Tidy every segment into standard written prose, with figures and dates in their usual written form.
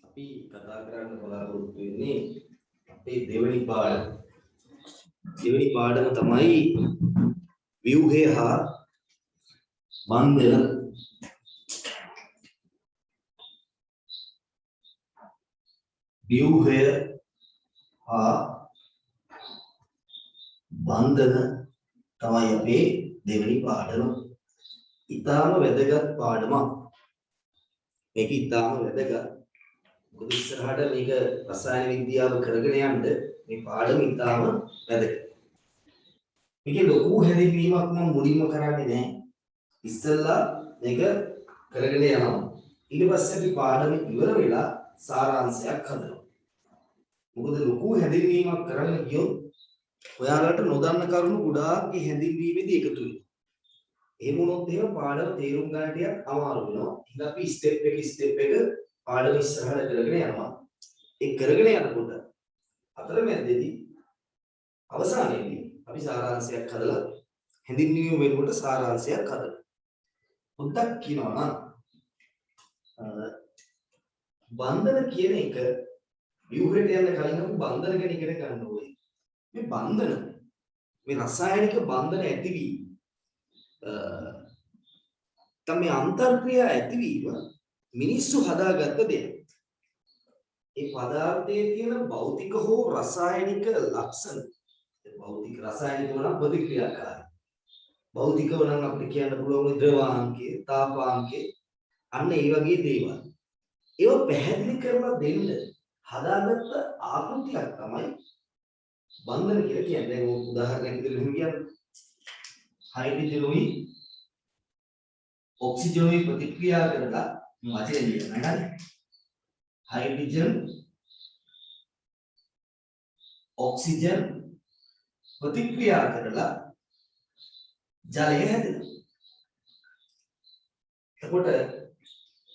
අපි කතා කරන්න බලාපොරොත්තු වෙන්නේ අපේ දෙවෙනි පාඩම තමයි ව්‍යුහය හා බන්ධන. ව්‍යුහය හා බන්ධන තමයි අපේ දෙවෙනි පාඩම. ඊටාම වැදගත් පාඩමක්. මේක ඊටාම වැදගත්. මොකද ඉස්සරහට මේක රසායන විද්‍යාව කරගෙන යන්න මේ පාඩම ඊටාම වැදගත්. මේකේ ලොකු හැදීමක් මම මුලින්ම කරන්නේ නැහැ. ඉස්සෙල්ලා මේක කරගෙන යනවා. ඊට පස්සේ අපි පාඩම ඉවර වෙලා සාරාංශයක් හදනවා. මොකද ලොකු හැදීමක් කරන්න ගියොත් ඔයාලට නොදන්න කරුණු ගොඩාක් මේ හැදීමේදී එකතු වෙනවා. එහෙම වුණොත් එහෙම පාඩම තේරුම් ගන්න ටිකක් අමාරු වෙනවා. ඉතින් අපි ස්ටෙප් එක පාඩම ඉස්සරහට කරගෙන යනවා. ඒ කරගෙන යනකොට අතරමැදදී අවසානයේදී අපි සාරාංශයක් හදලා හැඳින්වීම වෙනකොට සාරාංශයක් හදලා පොඩ්ඩක් කියනවා නම් බන්ධන කියන එක ව්‍යුහයට යන්න කලින් අපි බන්ධන ගැන ඉගෙන ගන්න ඕනේ. මේ බන්ධන මේ රසායනික බන්ධන ඇතිවීම තමයි අන්තර්ක්‍රියා ඇතිවීම මිනිස්සු හදාගත්ත දෙයක්. ඒ පදාර්ථයේ තියෙන භෞතික හෝ රසායනික ලක්ෂණ භෞතික රසායනික වන ප්‍රතික්‍රියාකාරී. භෞතිකව නම් අපිට කියන්න පුළුවන් ද්‍රවාංකය, තාපාංකය අන්න ඒ වගේ දේවල්. ඒව පැහැදිලි කරලා දෙන්න හදාගත්ත ආකෘතියක් තමයි බන්ධන කියලා කියන්නේ. දැන් උදාහරණයක් විදිහට කියන්නේ හයිඩ්‍රජනුයි ඔක්සිජනුයි ප්‍රතික්‍රියා කරලා වචනේ ලියනවා නේද? හයිඩ්‍රජන් ඔක්සිජන් ප්‍රතික්‍රියා කරලා ජලය හැදෙනවා. එතකොට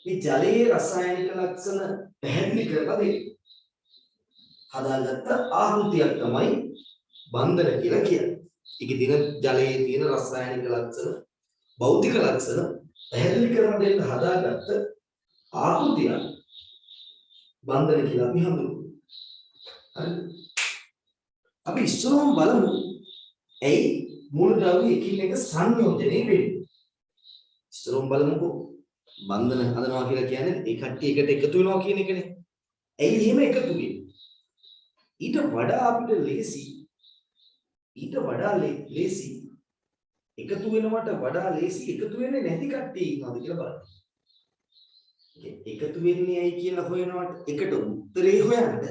මේ ජලයේ රසායනික ලක්ෂණ පැහැදිලි කරලා දෙන්න හදාගත්ත ආකෘතියක් තමයි බන්ධන කියලා කියන්නේ. ඒකේ තියෙන ජලයේ තියෙන රසායනික ලක්ෂණ, භෞතික ලක්ෂණ පැහැදිලි කරලා දෙන්න හදාගත්ත ආකෘතියක් බන්ධන කියලා අපි හඳුන්වනවා. හරිද? අපි ඉස්සරහම බලමු ඇයි මූලද්‍රව්‍ය එකින් එක සංයෝජනය වෙන්නේ. ඉස්සරහම බලමුකෝ බන්ධන හදනවා කියලා කියන්නේ ඒ කට්ටිය එකට එකතු වෙනවා කියන එකනේ. ඇයි එහෙම එකතු වෙන්නේ? ඊට වඩා අපිට ලේසි එකතු වෙනවට වඩා ලේසි එකතු වෙන්නේ නැති කට්ටිය ඉන්නවද කියලා බලන්න. එකතු වෙන්නේ ඇයි කියලා හොයනවට එකට උත්තරේ හොයන්න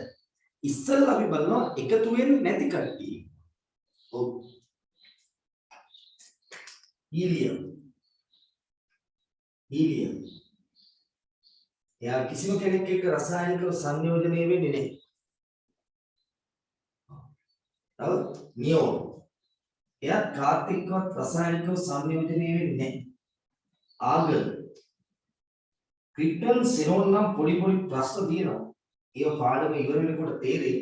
ඉස්සෙල්ලා අපි බලනවා එකතු වෙන්නේ නැති කට්ටිය. ඔව්. හීලියම්. එයා කිසිම කෙනෙක් එක්ක රසායනිකව සංයෝජනය වෙන්නේ නැහැ. තව නියෝන්. එයා කාත් එක්කවත් රසායනිකව සංයෝජනය වෙන්නේ නැහැ. ආගල්. ක්‍රිප්ටන් සෙනෝන් නම් පොඩි ප්‍රශ්න තියෙනවා. ඒව පාඩම ඉවර වෙනකොට තේරෙයි.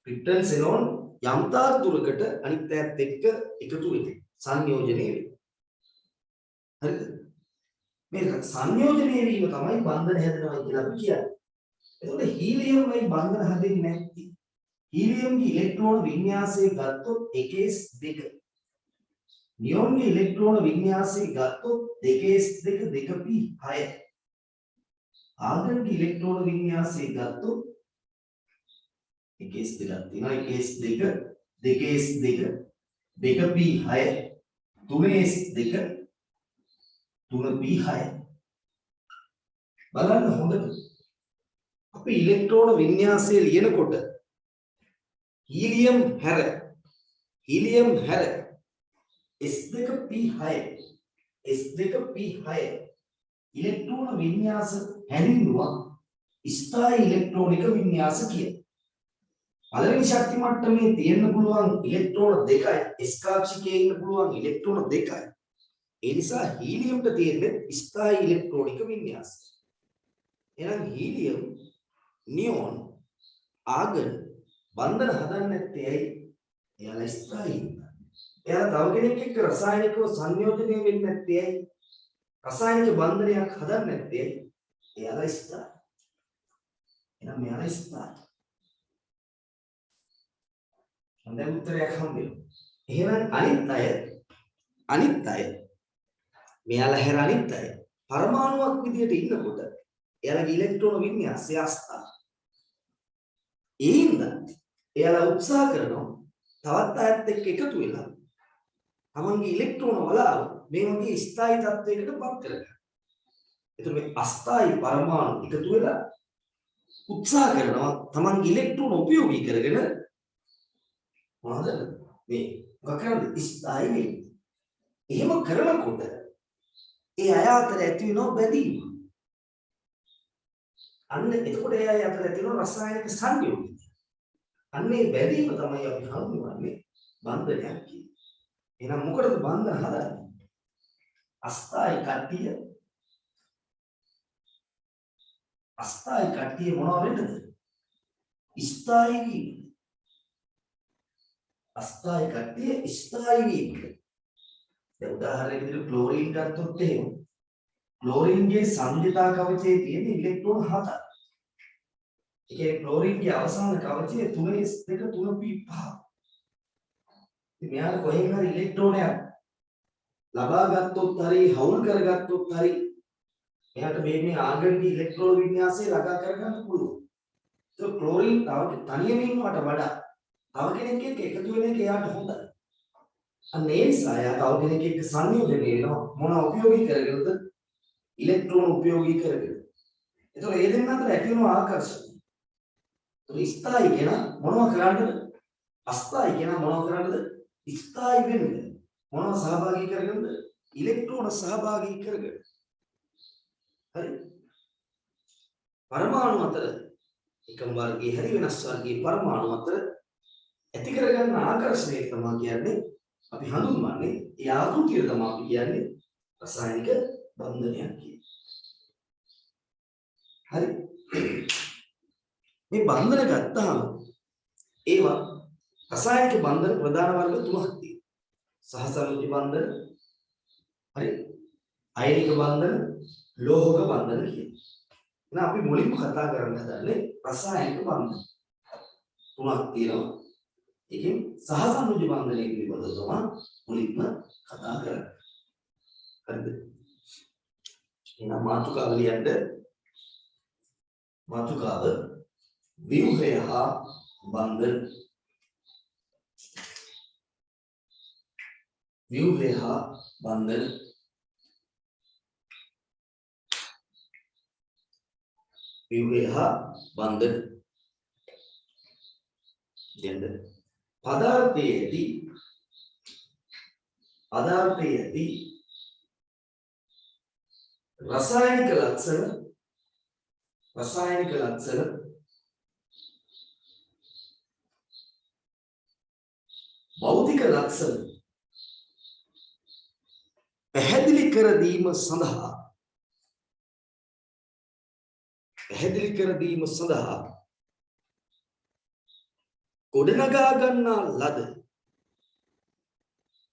ක්‍රිප්ටන් සෙනෝන් යම්තාක් දුරකට අනිත් පැත්ත එක්ක එකතු වෙන්නේ සංයෝජනය වෙන්නේ. හරිද? මේ සංයෝජනය වීම තමයි බන්ධන හැදෙනවා කියලා අපි කියන්නේ. එතකොට හීලියම් වයි බන්ධන හැදෙන්නේ නැති. හීලියම්ගේ ඉලෙක්ට්‍රෝන වින්‍යාසය ගත්තොත් 1s2. නියෝන්ගේ ඉලෙක්ට්‍රෝන වින්‍යාසය ගත්තොත් 2s2 2p6. ආගන්ගේ ඉලෙක්ට්‍රෝන වින්‍යාසය ගත්තොත් 1s2 තියෙනවා 1s2 2s2 2p6 3s2 3p6 බලන්න හොඳට අපි ඉලෙක්ට්‍රෝන වින්‍යාසය ලියනකොට හීලියම් හැර S2p6 ඉලෙක්ට්‍රෝන වින්‍යාස හැදින්නුවා ස්ථායී ඉලෙක්ට්‍රෝනික වින්‍යාස කියලා. පළවෙනි ශක්ති මට්ටමේ තියෙන්න පුළුවන් ඉලෙක්ට්‍රෝන දෙකයි S කාක්ෂිකයේ ඉන්න පුළුවන් ඉලෙක්ට්‍රෝන දෙකයි. ඒ නිසා හීලියම්ට තියෙන්නේ ස්ථායී ඉලෙක්ට්‍රෝනික වින්‍යාසය. එහෙනම් හීලියම්, නියෝන්, ආගන් බන්ධන හදන්නේ නැත්තේ ඇයි? එයාලා ස්ථායී. එයාලා තව කෙනෙක් එක්ක රසායනිකව සංයෝජනය වෙන්නේ නැත්තේ ඇයි? රසායනික බන්ධනයක් හදන්නේ නැත්තේ ඇයි? එයාලා ස්ථායී. එහෙනම් මෙයාලා ස්ථායි. හොඳ උත්තරයක් හම්බෙනවා. එහෙනම් අනිත් අය මෙයාලා හැර අනිත් අය පරමාණුවක් විදියට ඉන්නකොට එයාලගේ ඉලෙක්ට්‍රෝන වින්‍යාසය අස්ථායි. ඒ හින්දා එයාලා උත්සාහ කරනවා තවත් අයත් එක්ක එකතු වෙලා තමන්ගේ ඉලෙක්ට්‍රෝන වලාව මේ වගේ ස්ථායි තත්වයකට පත් කරගන්න. එතකොට මේ අස්ථායි පරමාණු එකතු වෙලා උත්සාහ කරනවා තමන්ගේ ඉලෙක්ට්‍රෝන උපයෝගී කරගෙන මොනවද මේ මොකක් කරන්නද ස්ථායි වෙන්නේ. එහෙම කරනකොට ඒ අය අතර ඇති වෙන බැඳීම. අන්න එතකොට ඒ අය අතර ඇති වෙන රසායනික සංයෝගය. අන්නේ බැඳීම තමයි අපි හඳුන්වන්නේ බන්ධනයක් කියන්නේ. එහෙනම් මොකටද බන්ධන හදන්නේ? අස්ථායි කට්ටිය මොනවා වෙන්නද? ස්ථායි වීම. අස්ථායි කට්ටිය ස්ථායි වීම. දැන් උදාහරණයක් විදිහට ක්ලෝරින් ගත්තොත් එහෙම ක්ලෝරින්ගේ සංයුතා කවචයේ තියෙන ඉලෙක්ට්‍රෝන 7ක්. ඒ කියන්නේ ක්ලෝරින්ගේ අවසාන කවචයේ 3s2 3p5. ඉතින් මෙයාට කොහෙන් හරි ඉලෙක්ට්‍රෝනයක් ලබා ගත්තොත් හරි හවුල් කරගත්තොත් හරි මෙයාට මේ ආගමික ඉලෙක්ට්‍රෝන වින්‍යාසය ළඟා කරගන්න පුළුවන්. ඒක ක්ලෝරින් තනියම ඉන්නවට වඩා තව කෙනෙක් එක්ක එකතු වෙන එක එයාට හොඳයි. අන්න ඒ නිසා එයා තව කෙනෙක් එක්ක සංයෝජනය වෙනවා මොන උපයෝගී කරගෙනද? ඉලෙක්ට්‍රෝන උපයෝගී කරගෙන. ඒතකොට ඒ දෙන්න අතර ඇති වෙන ආකර්ෂණය. ඒතකොට ස්ථායි කියන මොනව කරන්නද? අස්ථායි කියන මොනව කරන්නද? ස්ථායි වෙන්නේ. මොනව සහභාගී කරගෙනද? ඉලෙක්ට්‍රෝන සහභාගී කරගෙන. හරි. පරමාණු අතර එකම වර්ගයේ හැරි වෙනස් වර්ගයේ පරමාණු අතර ඇති කරගන්න ආකර්ෂණය තමයි කියන්නේ අපි හඳුන්වන්නේ ඒ ආකෘතිය තමයි අපි කියන්නේ රසායනික බන්ධනයක් කියන්නේ. හරි. මේ බන්ධන ගත්තාම ඒවා රසායනික බන්ධන ප්‍රධාන වර්ග තුනක් තියෙනවා. සහසංයුති බන්ධන, හරි, අයනික බන්ධන, ලෝහක බන්ධන කියන. එහෙනම් අපි මුලින්ම කතා කරන්න හදන්නේ රසායනික බන්ධන. තුනක් තියෙනවා. ඒකෙන් සහසංයුති බන්ධනය පිළිබඳව තමයි මුලින්ම කතා කරන්නේ. හරිද? එහෙනම් මාතෘකාව ලියන්න. මාතෘකාව ව්‍යුහය හා බන්ධන. ව්‍යුහය හා බන්ධන. ව්‍යුහය හා බන්ධන. දෙන්න. පදාර්ථයේදී රසායනික ලක්ෂණ භෞතික ලක්ෂණ පැහැදිලි කර දීම සඳහා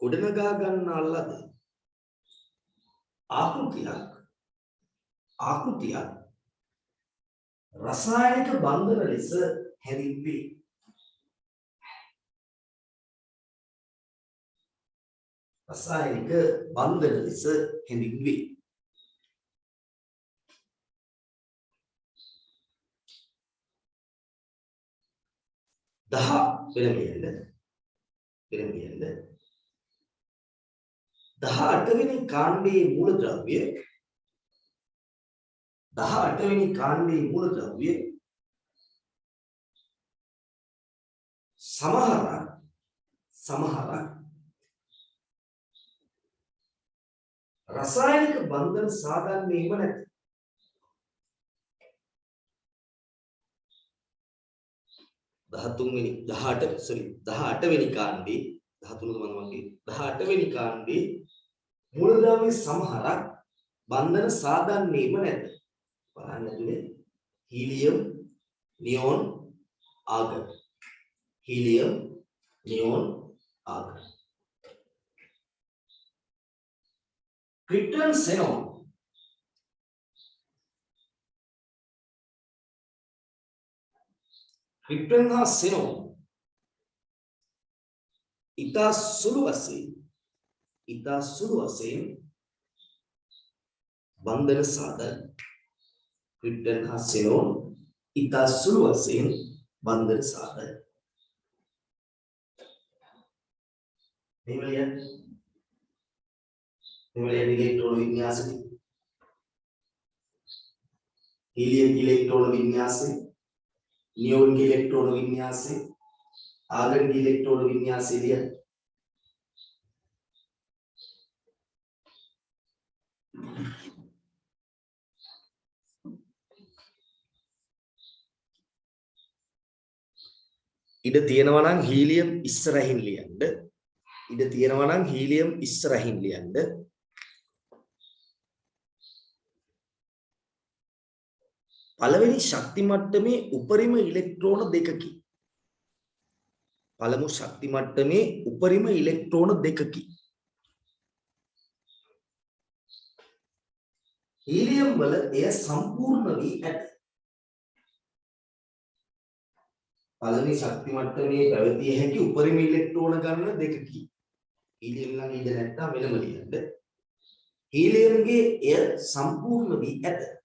ගොඩනගා ගන්නා ලද ආකෘතියක් රසායනික බන්ධන ලෙස හැඳින්වේ. රසායනික බන්ධන ලෙස හැඳින්වේ. වෙනම කියන්න 18 වෙනි කාණ්ඩයේ මූලද්‍රව්‍ය සමහරක් රසායනික බන්ධන සාධන්නේම නැත. 18 වෙනි කාණ්ඩේ 18 වෙනි කාණ්ඩේ මූලද්‍රව්‍ය සමහරක් බන්ධන සාධන්නේම නැත. බලන්න ඇතුලේ helium, neon, argon. Helium, neon, argon. Krypton, xenon. Krypton හා සෙනෝන් ඉතා සුළු වශයෙන් බන්ධන සාධන. ක්‍රිප්ටන් හා සෙනෝන් ඉතා සුළු වශයෙන් බන්ධන සාධන. මෙවලිය ඉලෙක්ට්‍රෝන වින්‍යාසය, හීලියම් ඉලෙක්ට්‍රෝන වින්‍යාසය, නියෝන් ඉලෙක්ට්‍රෝන වින්‍යාසය, ආගන් ඉලෙක්ට්‍රෝන වින්‍යාසය ලියන්න. ඉඩ තියෙනවා නම් හීලියම් ඉස්සරහින් ලියන්න. ඉඩ තියෙනවා නම් හීලියම් ඉස්සරහින් ලියන්න. පළවෙනි ශක්ති මට්ටමේ උපරිම ඉලෙක්ට්‍රෝන දෙකකි. පළමු ශක්ති මට්ටමේ උපරිම ඉලෙක්ට්‍රෝන දෙකකි. හීලියම් වල එය සම්පූර්ණ වී ඇත. පළවෙනි ශක්ති මට්ටමේ පැවතිය හැකි උපරිම ඉලෙක්ට්‍රෝන ගණන දෙකකි. හීලියම් ළඟ ඉඳ නැත්තම් වෙනම ලියන්න. හීලියම්ගේ එය සම්පූර්ණ වී ඇත.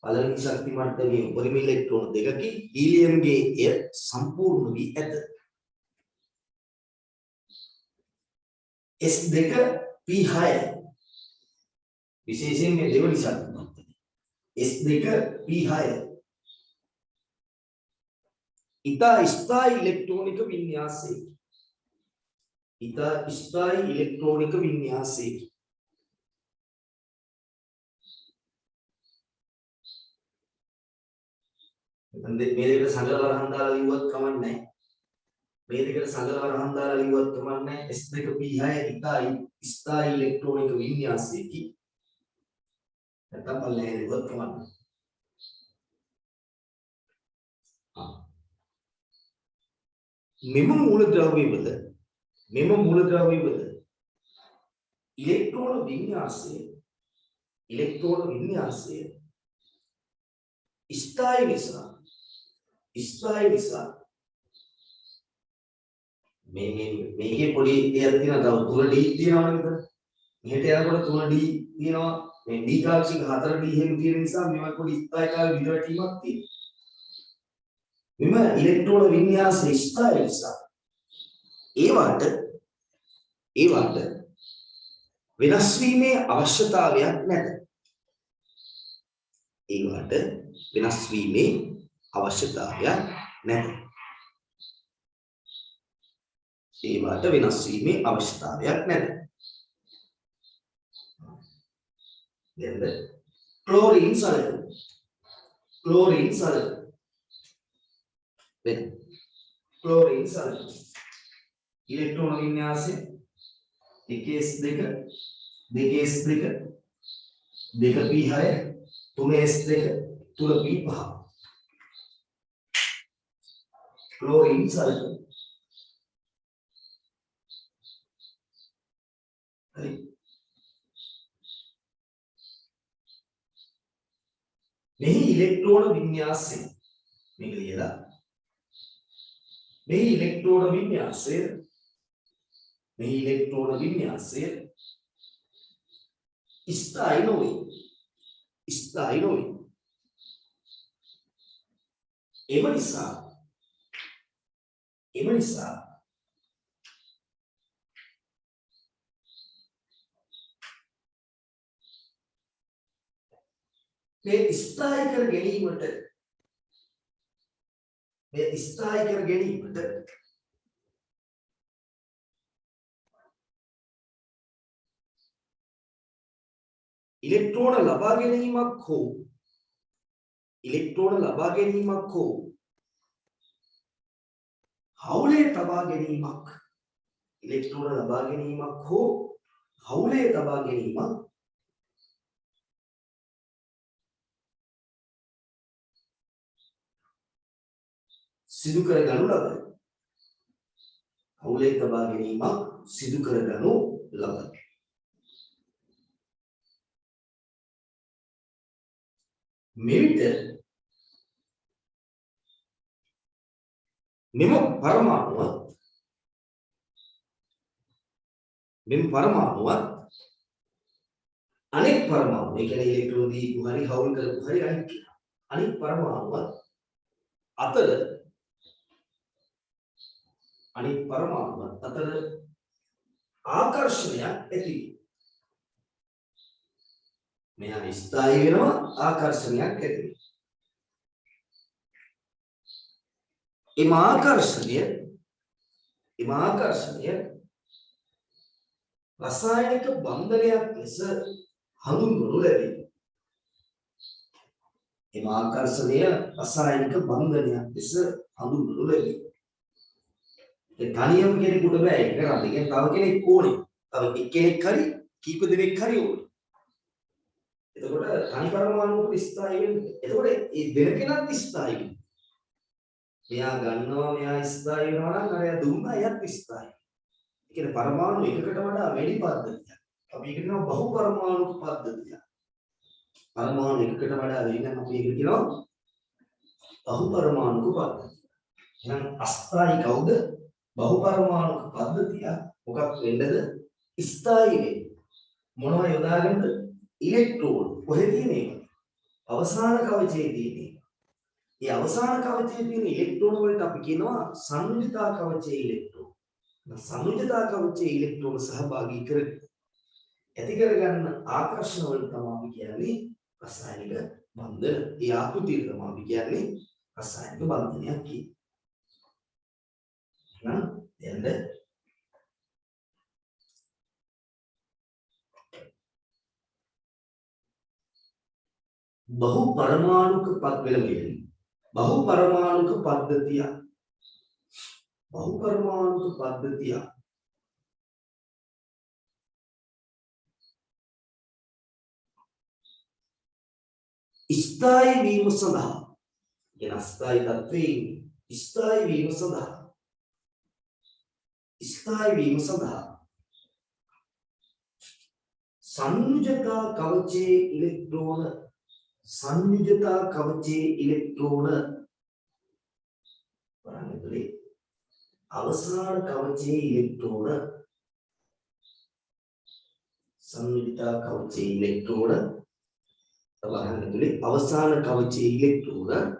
පළවෙනි ශක්ති මට්ටමේ උපරිම ඉලෙක්ට්‍රෝන දෙකකි. හීලියම්ගේ එය සම්පූර්ණ වී ඇත. S2 P6 විශේෂයෙන් මේ දෙවනි ශක්ති මට්ටමේ S2 P6 ඉතා ස්ථායි ඉලෙක්ට්‍රෝනික වින්‍යාසයකි. ඉතා ස්ථායි ඉලෙක්ට්‍රෝනික වින්‍යාසයකි. මේ දෙකට සංගල වරහන් දාලා ලිව්වත් කමක් නැහැ. මේ දෙකට සංගල වරහන් දාලා ලිව්වත් කමක් නැහැ. S2 P6 ඉතා ස්ථායි ඉලෙක්ට්‍රෝනික වින්‍යාසයකි. නැත්නම් පල්ලේ ලිව්වත් කමක් නැහැ. මෙම මූලද්‍රව්‍යවල ඉලෙක්ට්‍රෝන වින්‍යාසය ස්ථායි නිසා මේකේ පොඩි දෙයක් තියෙනවා. තව 3D තියෙනවා නේද? මෙහෙට යනකොට 3D තියෙනවා. මේ D කාක්ෂික 4D එහෙම තියෙන නිසා මේවා පොඩි ස්ථායිකාර විදවැටීමක් තියෙනවා. මෙම ඉලෙක්ට්‍රෝන වින්‍යාස ස්ථායි නිසා ඒවට වෙනස් වීමේ අවශ්‍යතාවයක් නැත. ඒවට වෙනස් වීමේ අවශ්‍යතාවයක් නැත. දැන් ක්ලෝරින් සලකුණු. ඉලෙක්ට්‍රෝන වින්‍යාසය 1s2 2s2 2p6 3s2 3p5 chlorine සලකුණු. හරි. මෙහි ඉලෙක්ට්‍රෝන වින්‍යාසය මේක ලියලා මෙහි ඉලෙක්ට්‍රෝන වින්‍යාසය ස්ථායි නොවේ. එම නිසා මේ ස්ථායි කර ගැනීමට ඉලෙක්ට්‍රෝන ලබා ගැනීමක් හෝ හවුලේ තබා ගැනීමක් සිදු කර ගනු ලබයි. හවුලේ තබා ගැනීමක් සිදු කරගනු ලබයි. මෙවිට මෙම පරමාණුව අනෙක් පරමාණු ඒ කියන්නේ ඉලෙක්ට්‍රෝන දීපු හරි හවුල් කරපු හරි අනෙක් පරමාණුව අතර ආකර්ෂණයක් ඇති. මෙහා ස්ථායි වෙනවා ආකර්ෂණයක් ඇති. එම ආකර්ෂණය රසායනික බන්ධනයක් ලෙස හඳුන්වනු ලැබේ. එම ආකර්ෂණය රසායනික බන්ධනයක් ලෙස හඳුන්වනු ලැබේ. ඒ තනියම කෙනෙකුට බෑ ඒක කරන්න. ඒ කියන්නේ තව කෙනෙක් ඕනේ. තව එක්කෙනෙක් හරි කීප දෙනෙක් හරි ඕනේ. එතකොට තනි පරමාණුක ස්ථායි වෙන්නේ. එතකොට මේ දෙන කෙනාත් ස්ථායි වෙනවා. මෙයා ගන්නවා මෙයා ස්ථායි වෙනවා නම් අරයා දුන්නා එයත් ස්ථායි. ඒ කියන්නේ පරමාණු එකකට වඩා වැඩි පද්ධතියක්. අපි ඒක කියනවා බහු පරමාණුක පද්ධතිය. පරමාණු එකකට වඩා වැඩි නම් අපි ඒක කියනවා බහු පරමාණුක පද්ධතිය. එහෙනම් අස්ථායි කවුද? බහු පරමාණුක පද්ධතිය. මොකක් වෙන්නද? ස්ථායි වෙන්නේ. මොනවා යොදාගෙනද? ඉලෙක්ට්‍රෝන. කොහෙද තියෙන්නේ? අවසාන කවචයේ තියෙන්නේ. මේ අවසාන කවචයේ තියෙන ඉලෙක්ට්‍රෝන වලට අපි කියනවා සංයුතිතා කවචයේ ඉලෙක්ට්‍රෝන. සංයුතිතා කවචයේ ඉලෙක්ට්‍රෝන සහභාගී කරගෙන ඇති කරගන්න ආකර්ෂණ වලට තමයි අපි කියන්නේ රසායනික බන්ධන. ඒ ආකෘතිය තමයි අපි කියන්නේ රසායනික බන්ධනයක් කියන්නේ. එහෙනම් දැන් බහු පරමාණුක පද්ධතිය ස්ථායි වීම සඳහා කියන අස්ථායි තත්වයෙන් ස්ථායි වීම සඳහා සංයුජතා කවචයේ ඉලෙක්ට්‍රෝන වරන්තුලේ අවසාන කවචයේ ඉලෙක්ට්‍රෝන සංයුජතා කවචයේ ඉලෙක්ට්‍රෝන වරන්තුලේ අවසාන කවචයේ ඉලෙක්ට්‍රෝන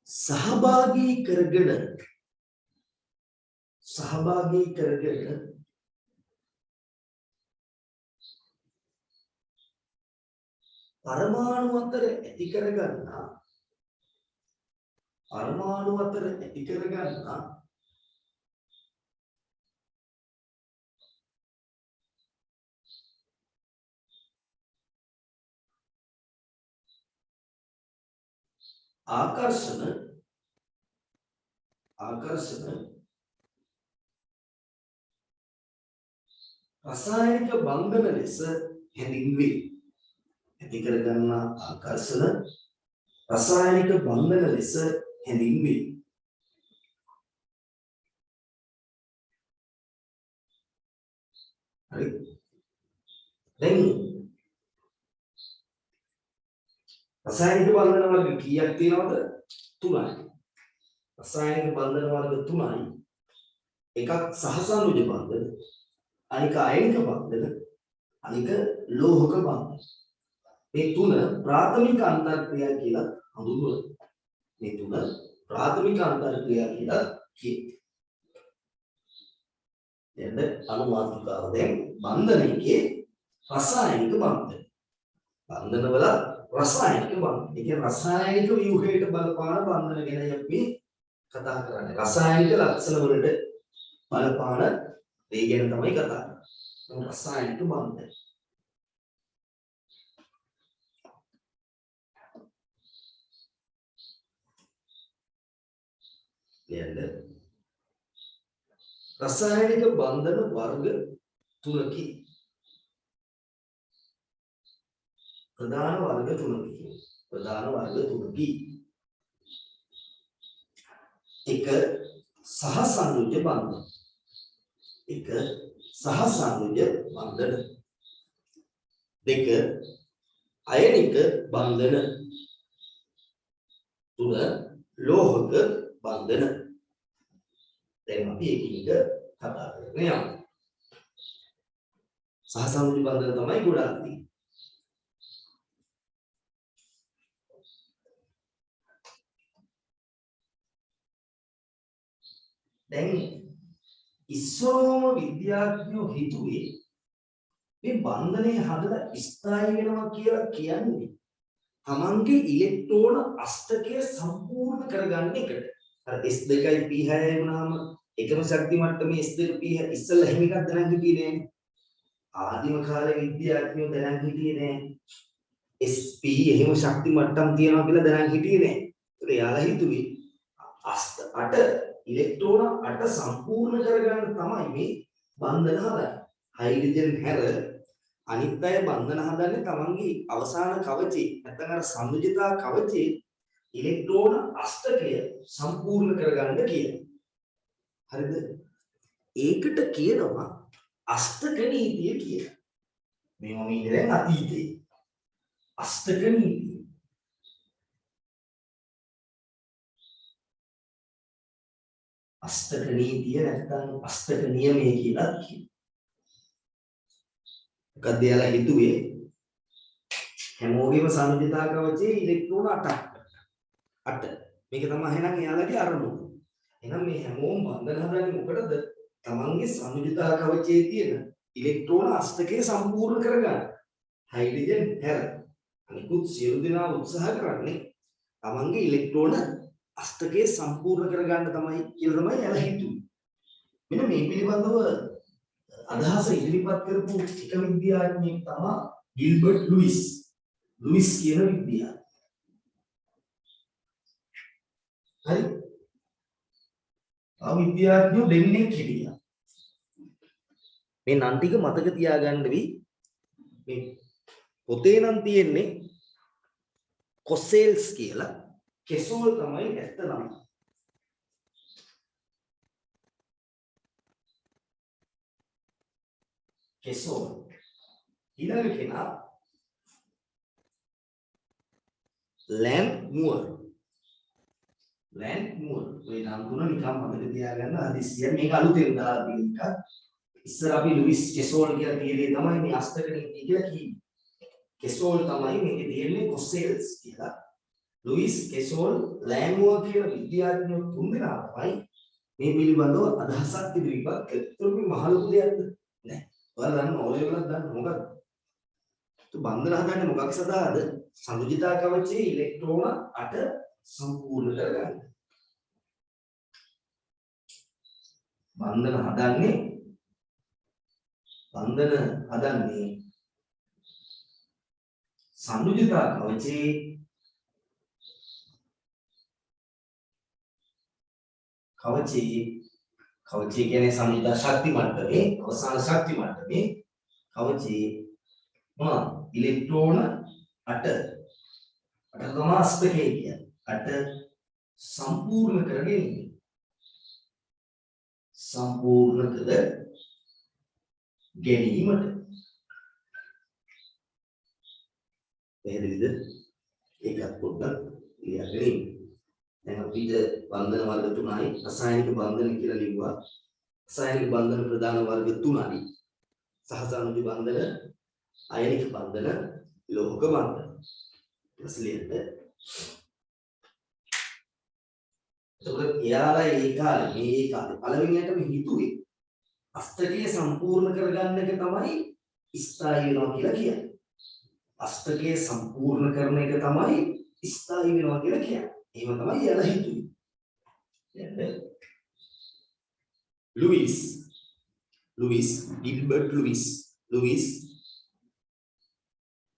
සහභාගී කරගෙන පරමාණු අතර ඇති කරගන්නා ආකර්ෂණ රසායනික බන්ධන ලෙස හැඳින්වේ. ඇති කරගන්නා ආකර්ෂණ රසායනික බන්ධන ලෙස හැඳින්වේ. හරි. දැන් රසායනික බන්ධන වර්ග කීයක් තියෙනවද? 3යි. රසායනික බන්ධන වර්ග 3යි. එකක් සහසංයුජ බන්ධන, අනික අයනික බන්ධන, අනික ලෝහක බන්ධන. මේ තුන ප්‍රාථමික අන්තර්ක්‍රියා කියලා හඳුන්වනවා. මේ තුන ප්‍රාථමික අන්තර්ක්‍රියා කියලා කියනවා. දැන් අනුමාතිකාව දැන් බන්ධනයේ රසායනික බන්ධන. බන්ධනවල රසායනික බන්ධන. ඒ කියන්නේ රසායනික ව්‍යුහයට බලපාන බන්ධන ගැන අපි කතා කරන්නේ. රසායනික ලක්ෂණ වලට බලපාන දේ ගැන තමයි කතා කරන්නේ. රසායනික බන්ධන. රසායනික බන්ධන වර්ග තුනකි. ප්‍රධාන වර්ග තුනකි. එක සහසංයුජ බන්ධන. එක සහසංයුජ බන්ධන දෙක අයනික බන්ධන තුන ලෝහක බන්ධන දැන් අපි එකින් එක කතා කරගෙන යමු සහසංයුජ බන්ධන තමයි ගොඩාක් තියෙන්නේ දැන් ඉස්සරෝම විද්‍යාඥයෝ හිතුවේ මේ බන්ධනයේ හදලා ස්ථායී වෙනවා කියලා කියන්නේ තමන්ගේ ඉලෙක්ට්‍රෝන අෂ්ටකය සම්පූර්ණ කරගන්න එකට. අර S2යි P6යි වුණාම එකම ශක්ති මට්ටමේ S2 P6 ඉස්සෙල්ලා එහෙම එකක් දැනන් හිටියේ නෑනේ. ආදිම කාලේ විද්‍යාඥයෝ දැනන් හිටියේ නෑ. SP එහෙම ශක්ති මට්ටම් තියනවා කියලා දැනන් හිටියේ නෑ. ඒත් එයාලා හිතුවේ අෂ්ට 8 ඉලෙක්ට්‍රෝන 8 සම්පූර්ණ කරගන්න තමයි මේ බන්ධන හදන්නේ. හයිඩ්‍රජන් හැර අනිත් අය බන්ධන හදන්නේ තමන්ගේ අවසාන කවචේ නැත්නම් අර සංයුජිතා කවචේ ඉලෙක්ට්‍රෝන අෂ්ටකය සම්පූර්ණ කරගන්න කියලා. හරිද? ඒකට කියනවා අෂ්ටක නීතිය කියලා. මේවා මේ දැන් අතීතේ. අෂ්ටක නීතිය. අෂ්ටක නීතිය නැත්නම් අෂ්ටක නියමය කියලා කියනවා. මොකද එයාලා හිතුවේ හැමෝගෙම සංයුජිතා කවචේ ඉලෙක්ට්‍රෝන 8ක්. 8. මේක තමයි එහෙනම් එයාලගේ අරමුණ. එහෙනම් මේ හැමෝම බන්ධන හදන්නේ මොකටද? තමන්ගේ සංයුජිතා කවචයේ තියෙන ඉලෙක්ට්‍රෝන අෂ්ටකය සම්පූර්ණ කරගන්න. හයිඩ්‍රජන් හැර අනිකුත් සියලු දෙනා උත්සාහ කරන්නේ තමන්ගේ ඉලෙක්ට්‍රෝන අෂ්ටකය සම්පූර්ණ කරගන්න තමයි කියලා තමයි එයාලා හිතුවේ. මෙන්න මේ පිළිබඳව අදහස ඉදිරිපත් කරපු එක විද්‍යාඥයෙක් තමයි ගිල්බර්ට් ලුයිස්. ලුයිස් කියන විද්‍යාඥයා. හරි. ආ විද්‍යාඥයෝ දෙන්නෙක් හිටියා. මේ නම් ටික මතක තියාගන්න වි මේ පොතේ නම් තියෙන්නේ කොසෙල්ස් කියලා. කෙසෝල් තමයි ඇත්ත නම. කෙසෝල් ඊළඟ කෙනා ලෑන්ඩ් මුවර්. ලෑන්ඩ් මුවර් ඔය නම් තුන නිකන් මතක තියාගන්න හදිස්සිය මේක අලුතෙන් දාලා තියෙන එකක්. ඉස්සර අපි ලුයිස් කෙසෝල් කියලා තියෙන්නේ තමයි මේ අෂ්ටක නීතිය කියලා කියන්නේ. කෙසෝල් තමයි මේකේ තියෙන්නේ කොසෙල්ස් කියලා. ලුයිස් කෙසෝල් ලෑන්ඩ් මුවර් කියලා විද්‍යාඥයෝ තුන්දෙනා තමයි මේ පිළිබඳව අදහසක් ඉදිරිපත් කළේ. ඒක මහ ලොකු දෙයක්ද? නෑ. ඔයාලා දන්න ඕලේ වලක් දන්න මොකක්ද? බන්ධන හදන්නේ මොකක් සඳහාද? සංයුජිතා කවචයේ ඉලෙක්ට්‍රෝන 8 සම්පූර්ණ කරගන්න. බන්ධන හදන්නේ සංයුජිතා කවචයේ කවචේ කියන්නේ සංයුජිතා ශක්ති මට්ටමේ අවසාන ශක්ති මට්ටමේ කවචේ මොනවද? ඉලෙක්ට්‍රෝන 8 තමයි අෂ්ටකය කියන්නේ. 8 සම්පූර්ණ කරගෙන සම්පූර්ණ කර ගැනීමට පැහැදිලිද? ඒකත් පොඩ්ඩක් ලියන්න ඉන්න. දැන් අපිට බන්ධන වර්ග 3යි රසායනික බන්ධන කියලා ලිව්වා. රසායනික බන්ධන ප්‍රධාන වර්ග 3යි. සහසංයුජ බන්ධන, අයනික බන්ධන, ලෝහක බන්ධන. ඊට එතකොට එයාලා ඒ කාලේ පළවෙනියටම හිතුවේ අෂ්ටකය සම්පූර්ණ කරගන්න එක තමයි ස්ථායී වෙනවා කියලා කියන්නේ. අෂ්ටකය සම්පූර්ණ කරන එක තමයි ස්ථායී වෙනවා කියලා කියන්නේ. එහෙම තමයි එයාලා හිතුවේ. දැන් ගිල්බර්ට් ලුයිස්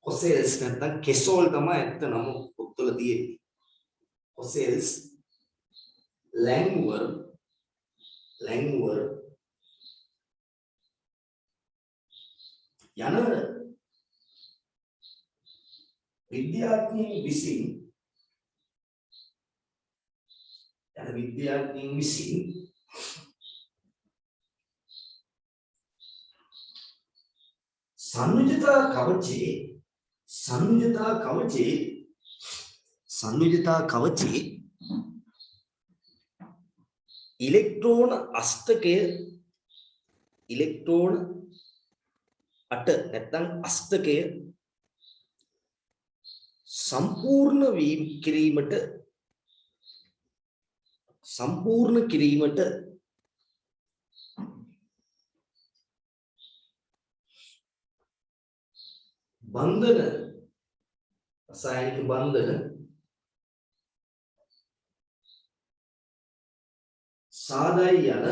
කොසෙල්ස් නැත්නම් කෙසෝල් තමයි ඇත්ත නම පොත්වල තියෙන්නේ. කොසෙල්ස් ලෑන්ඩ් මුවර් යන විද්‍යාඥයින් විසින් සංයුජතා කවචේ ඉලෙක්ට්‍රෝන අෂ්ටකය ඉලෙක්ට්‍රෝන 8 නැත්නම් අෂ්ටකය සම්පූර්ණ කිරීමට බන්ධන රසායනික බන්ධන සාදයි යන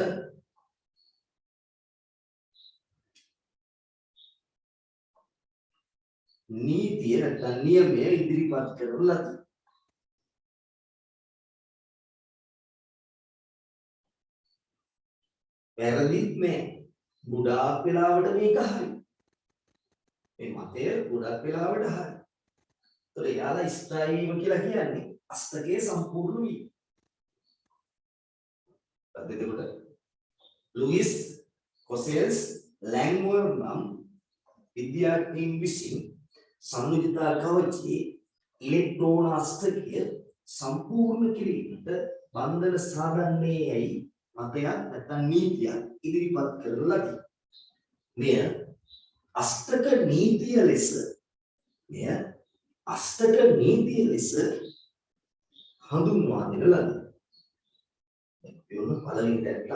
නීතිය නැත්නම් නියමය ඉදිරිපත් කරන ලද වැරදිත් මේ ගොඩාක් වෙලාවට මේක හරි මේ මතය ගොඩක් වෙලාවට හරි. ඒතර යාලා ඉස්රායිලීම කියලා කියන්නේ අෂ්ටකයේ සම්පූර්ණ වීම. එතකොට ලුයිස් කොසෙල්ස් ලැන්ග්වර් නම් විද්‍යාඥයින් විසින් සංයුජිතා කවචයේ ඉලෙක්ට්‍රෝන අෂ්ටකය සම්පූර්ණ කිරීමට බන්ධන සාධන්නේ යයි මතයක් නැත්නම් නීතියක් ඉදිරිපත් කරන ලදී. මෙය අෂ්ටක නීතිය ලෙස හඳුන්වා දෙන ලදී. එවන පළවෙනි දැක්ක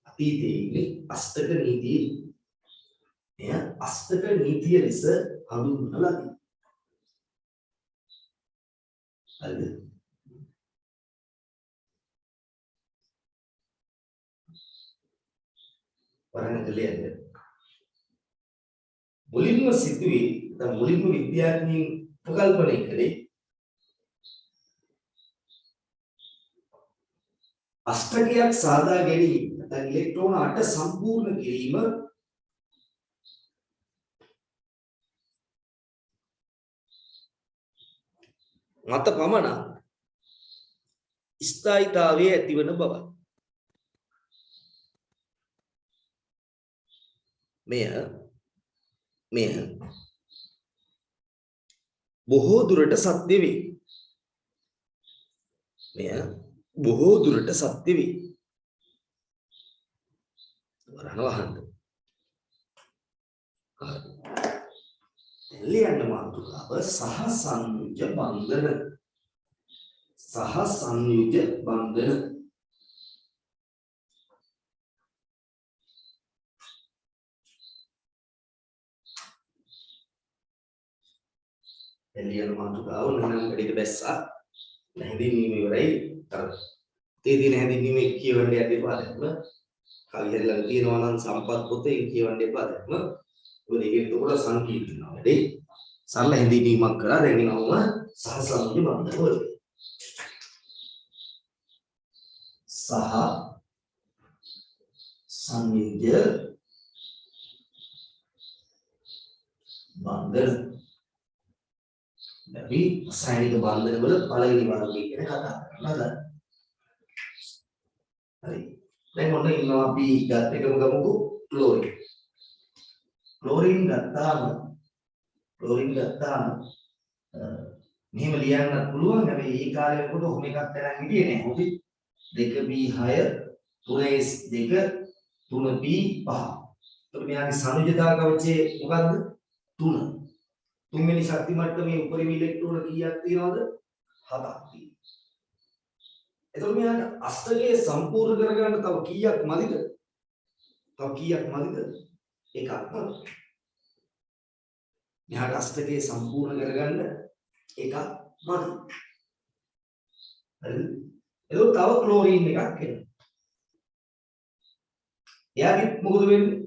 අතීතයේ ඉන්නේ අෂ්ටක නීතිය. මෙය අෂ්ටක නීතිය ලෙස හඳුන්වන ලදී. හරිද? වරණකලියද මුලින්ම සිදුවේ නැත්නම් මුලින්ම විද්‍යාඥයින් ප්‍රකල්පනය කළේ අෂ්ටකයක් සාදා ගැනීම නැත්නම් ඉලෙක්ට්‍රෝන 8 සම්පූර්ණ කිරීම මත පමණක් ස්ථායීතාවයේ ඇතිවන බව. මෙය බොහෝ දුරට සත්‍ය වේ. වරණවහන්ත. එළියන්න මාතෘකාව සහ සංයුජ බන්ධන. එළියන මාතෘකාව නම් වැඩික දැස්සා නැහැදින්වීම ඉවරයි. තේදී නැහැදින්වීම කියවන්න යන්න එපා දැක්ම. කවිය ළඟ තියෙනවා නම් සම්පත් පොතේ කියවන්න එපා දැක්ම. ඔය දෙකේ උඩ සංකීර්ණනවා වැඩි. සරල හැඳින්වීමක් කරලා දැන් එනවම සහ සංයුජ බන්ධන වල. සහ සංයුජ බන්ධන. අපි රසායනික බන්ධන වල පළවෙනි වර්ගය ගැන කතා කරනවා. හරි. දැන් ඔන්න ඉන්නවා අපි ගත් එකම ගමුකෝ ක්ලෝරින්. ක්ලෝරින් ගත්තාම මෙහෙම ලියන්න පුළුවන්. හැබැයි ඒ කාලේ කොට ඔහොම එකක් තරම් හිටියේ නෑ. හොඳයි 2B6 3S2 3B5. එතකොට මෙයාගේ සංයුජතා කවචයේ මොකද්ද? 3. තුන්වෙනි ශක්ති මට්ටමේ උපරිම ඉලෙක්ට්‍රෝන කීයක් තියෙනවද? 7ක් තියෙනවා. එතකොට මෙයාට අෂ්ටකය සම්පූර්ණ කරගන්න තව කීයක් මදිද? එකක් මදි. මෙයාට අෂ්ටකය සම්පූර්ණ කරගන්න එකක් මදි. හරිද? එතකොට තව ක්ලෝරින් එකක් එනවා. එයාගෙත් මොකද වෙන්නේ?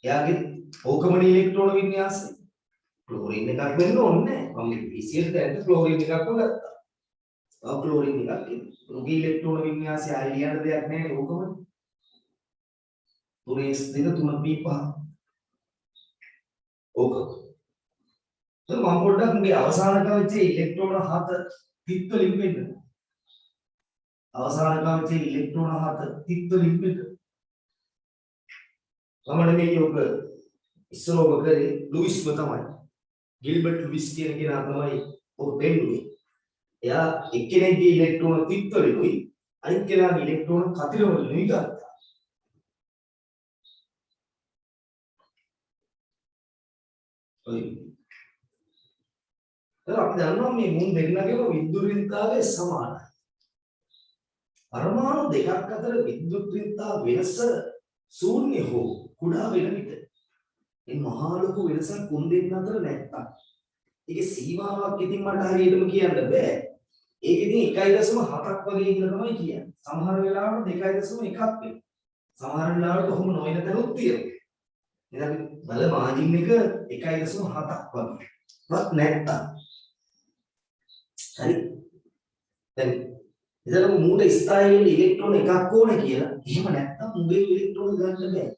එයාගෙත් ඕකමනේ ඉලෙක්ට්‍රෝන වින්‍යාසය ක්ලෝරින් එකක් වෙන්න ඕනේ නැහැ. මම PCL දැන් ක්ලෝරින් එකක්ම ගත්තා. තව ක්ලෝරින් එකක් එනවා. උගේ ඉලෙක්ට්‍රෝන වින්‍යාසය ආයෙ ලියන්න දෙයක් නැහැ ඕකමනේ. 3s2 3p5. ඕක. දැන් මම පොඩ්ඩක් මේ අවසාන කවචයේ ඉලෙක්ට්‍රෝන 7 තිත් වලින් වෙන්න. අවසාන කවචයේ ඉලෙක්ට්‍රෝන 7 තිත් වලින් වෙන්න. මම නෙමෙයි ඔබ ඉස්සර ඔබ කරේ ලුයිස්ම තමයි. ගිල්බර්ට් ලුයිස් කියන කෙනා තමයි ඔබ පෙන්නුවේ. එයා එක්කෙනෙක්ගේ ඉලෙක්ට්‍රෝන තිත්වලුයි අනිත් කෙනාගේ ඉලෙක්ට්‍රෝන කතිරවලුයි ගත්තා. ඔය අපි දන්නවා මේ මුන් දෙන්නගේම විද්‍යුත්තාවය සමානයි. පරමාණු දෙකක් අතර විද්‍යුත්තාව වෙනස ශූන්‍ය හෝ කුඩා වෙන විට මේ මහා ලොකු වෙනසක් මුන් දෙන්න අතර නැත්තම් ඒකේ සීමාවක් ඉතින් මට හරියටම කියන්න බෑ. ඒක ඉතින් 1.7ක් වගේ කියලා තමයි කියන්නේ. සමහර වෙලාවට 2.1ක් වෙනවා. සමහර වෙලාවට කොහොම නොවන තැනුත් තියෙනවා. එහෙනම් බල මාජින් එක 1.7ක් වගේ. වත් නැත්තම් හරි. දැන් ඉතින් මූට ස්ථායි වෙන ඉලෙක්ට්‍රෝන එකක් ඕනේ කියලා. එහෙම නැත්තම් මුගේ ඉලෙක්ට්‍රෝන ගන්න බෑ.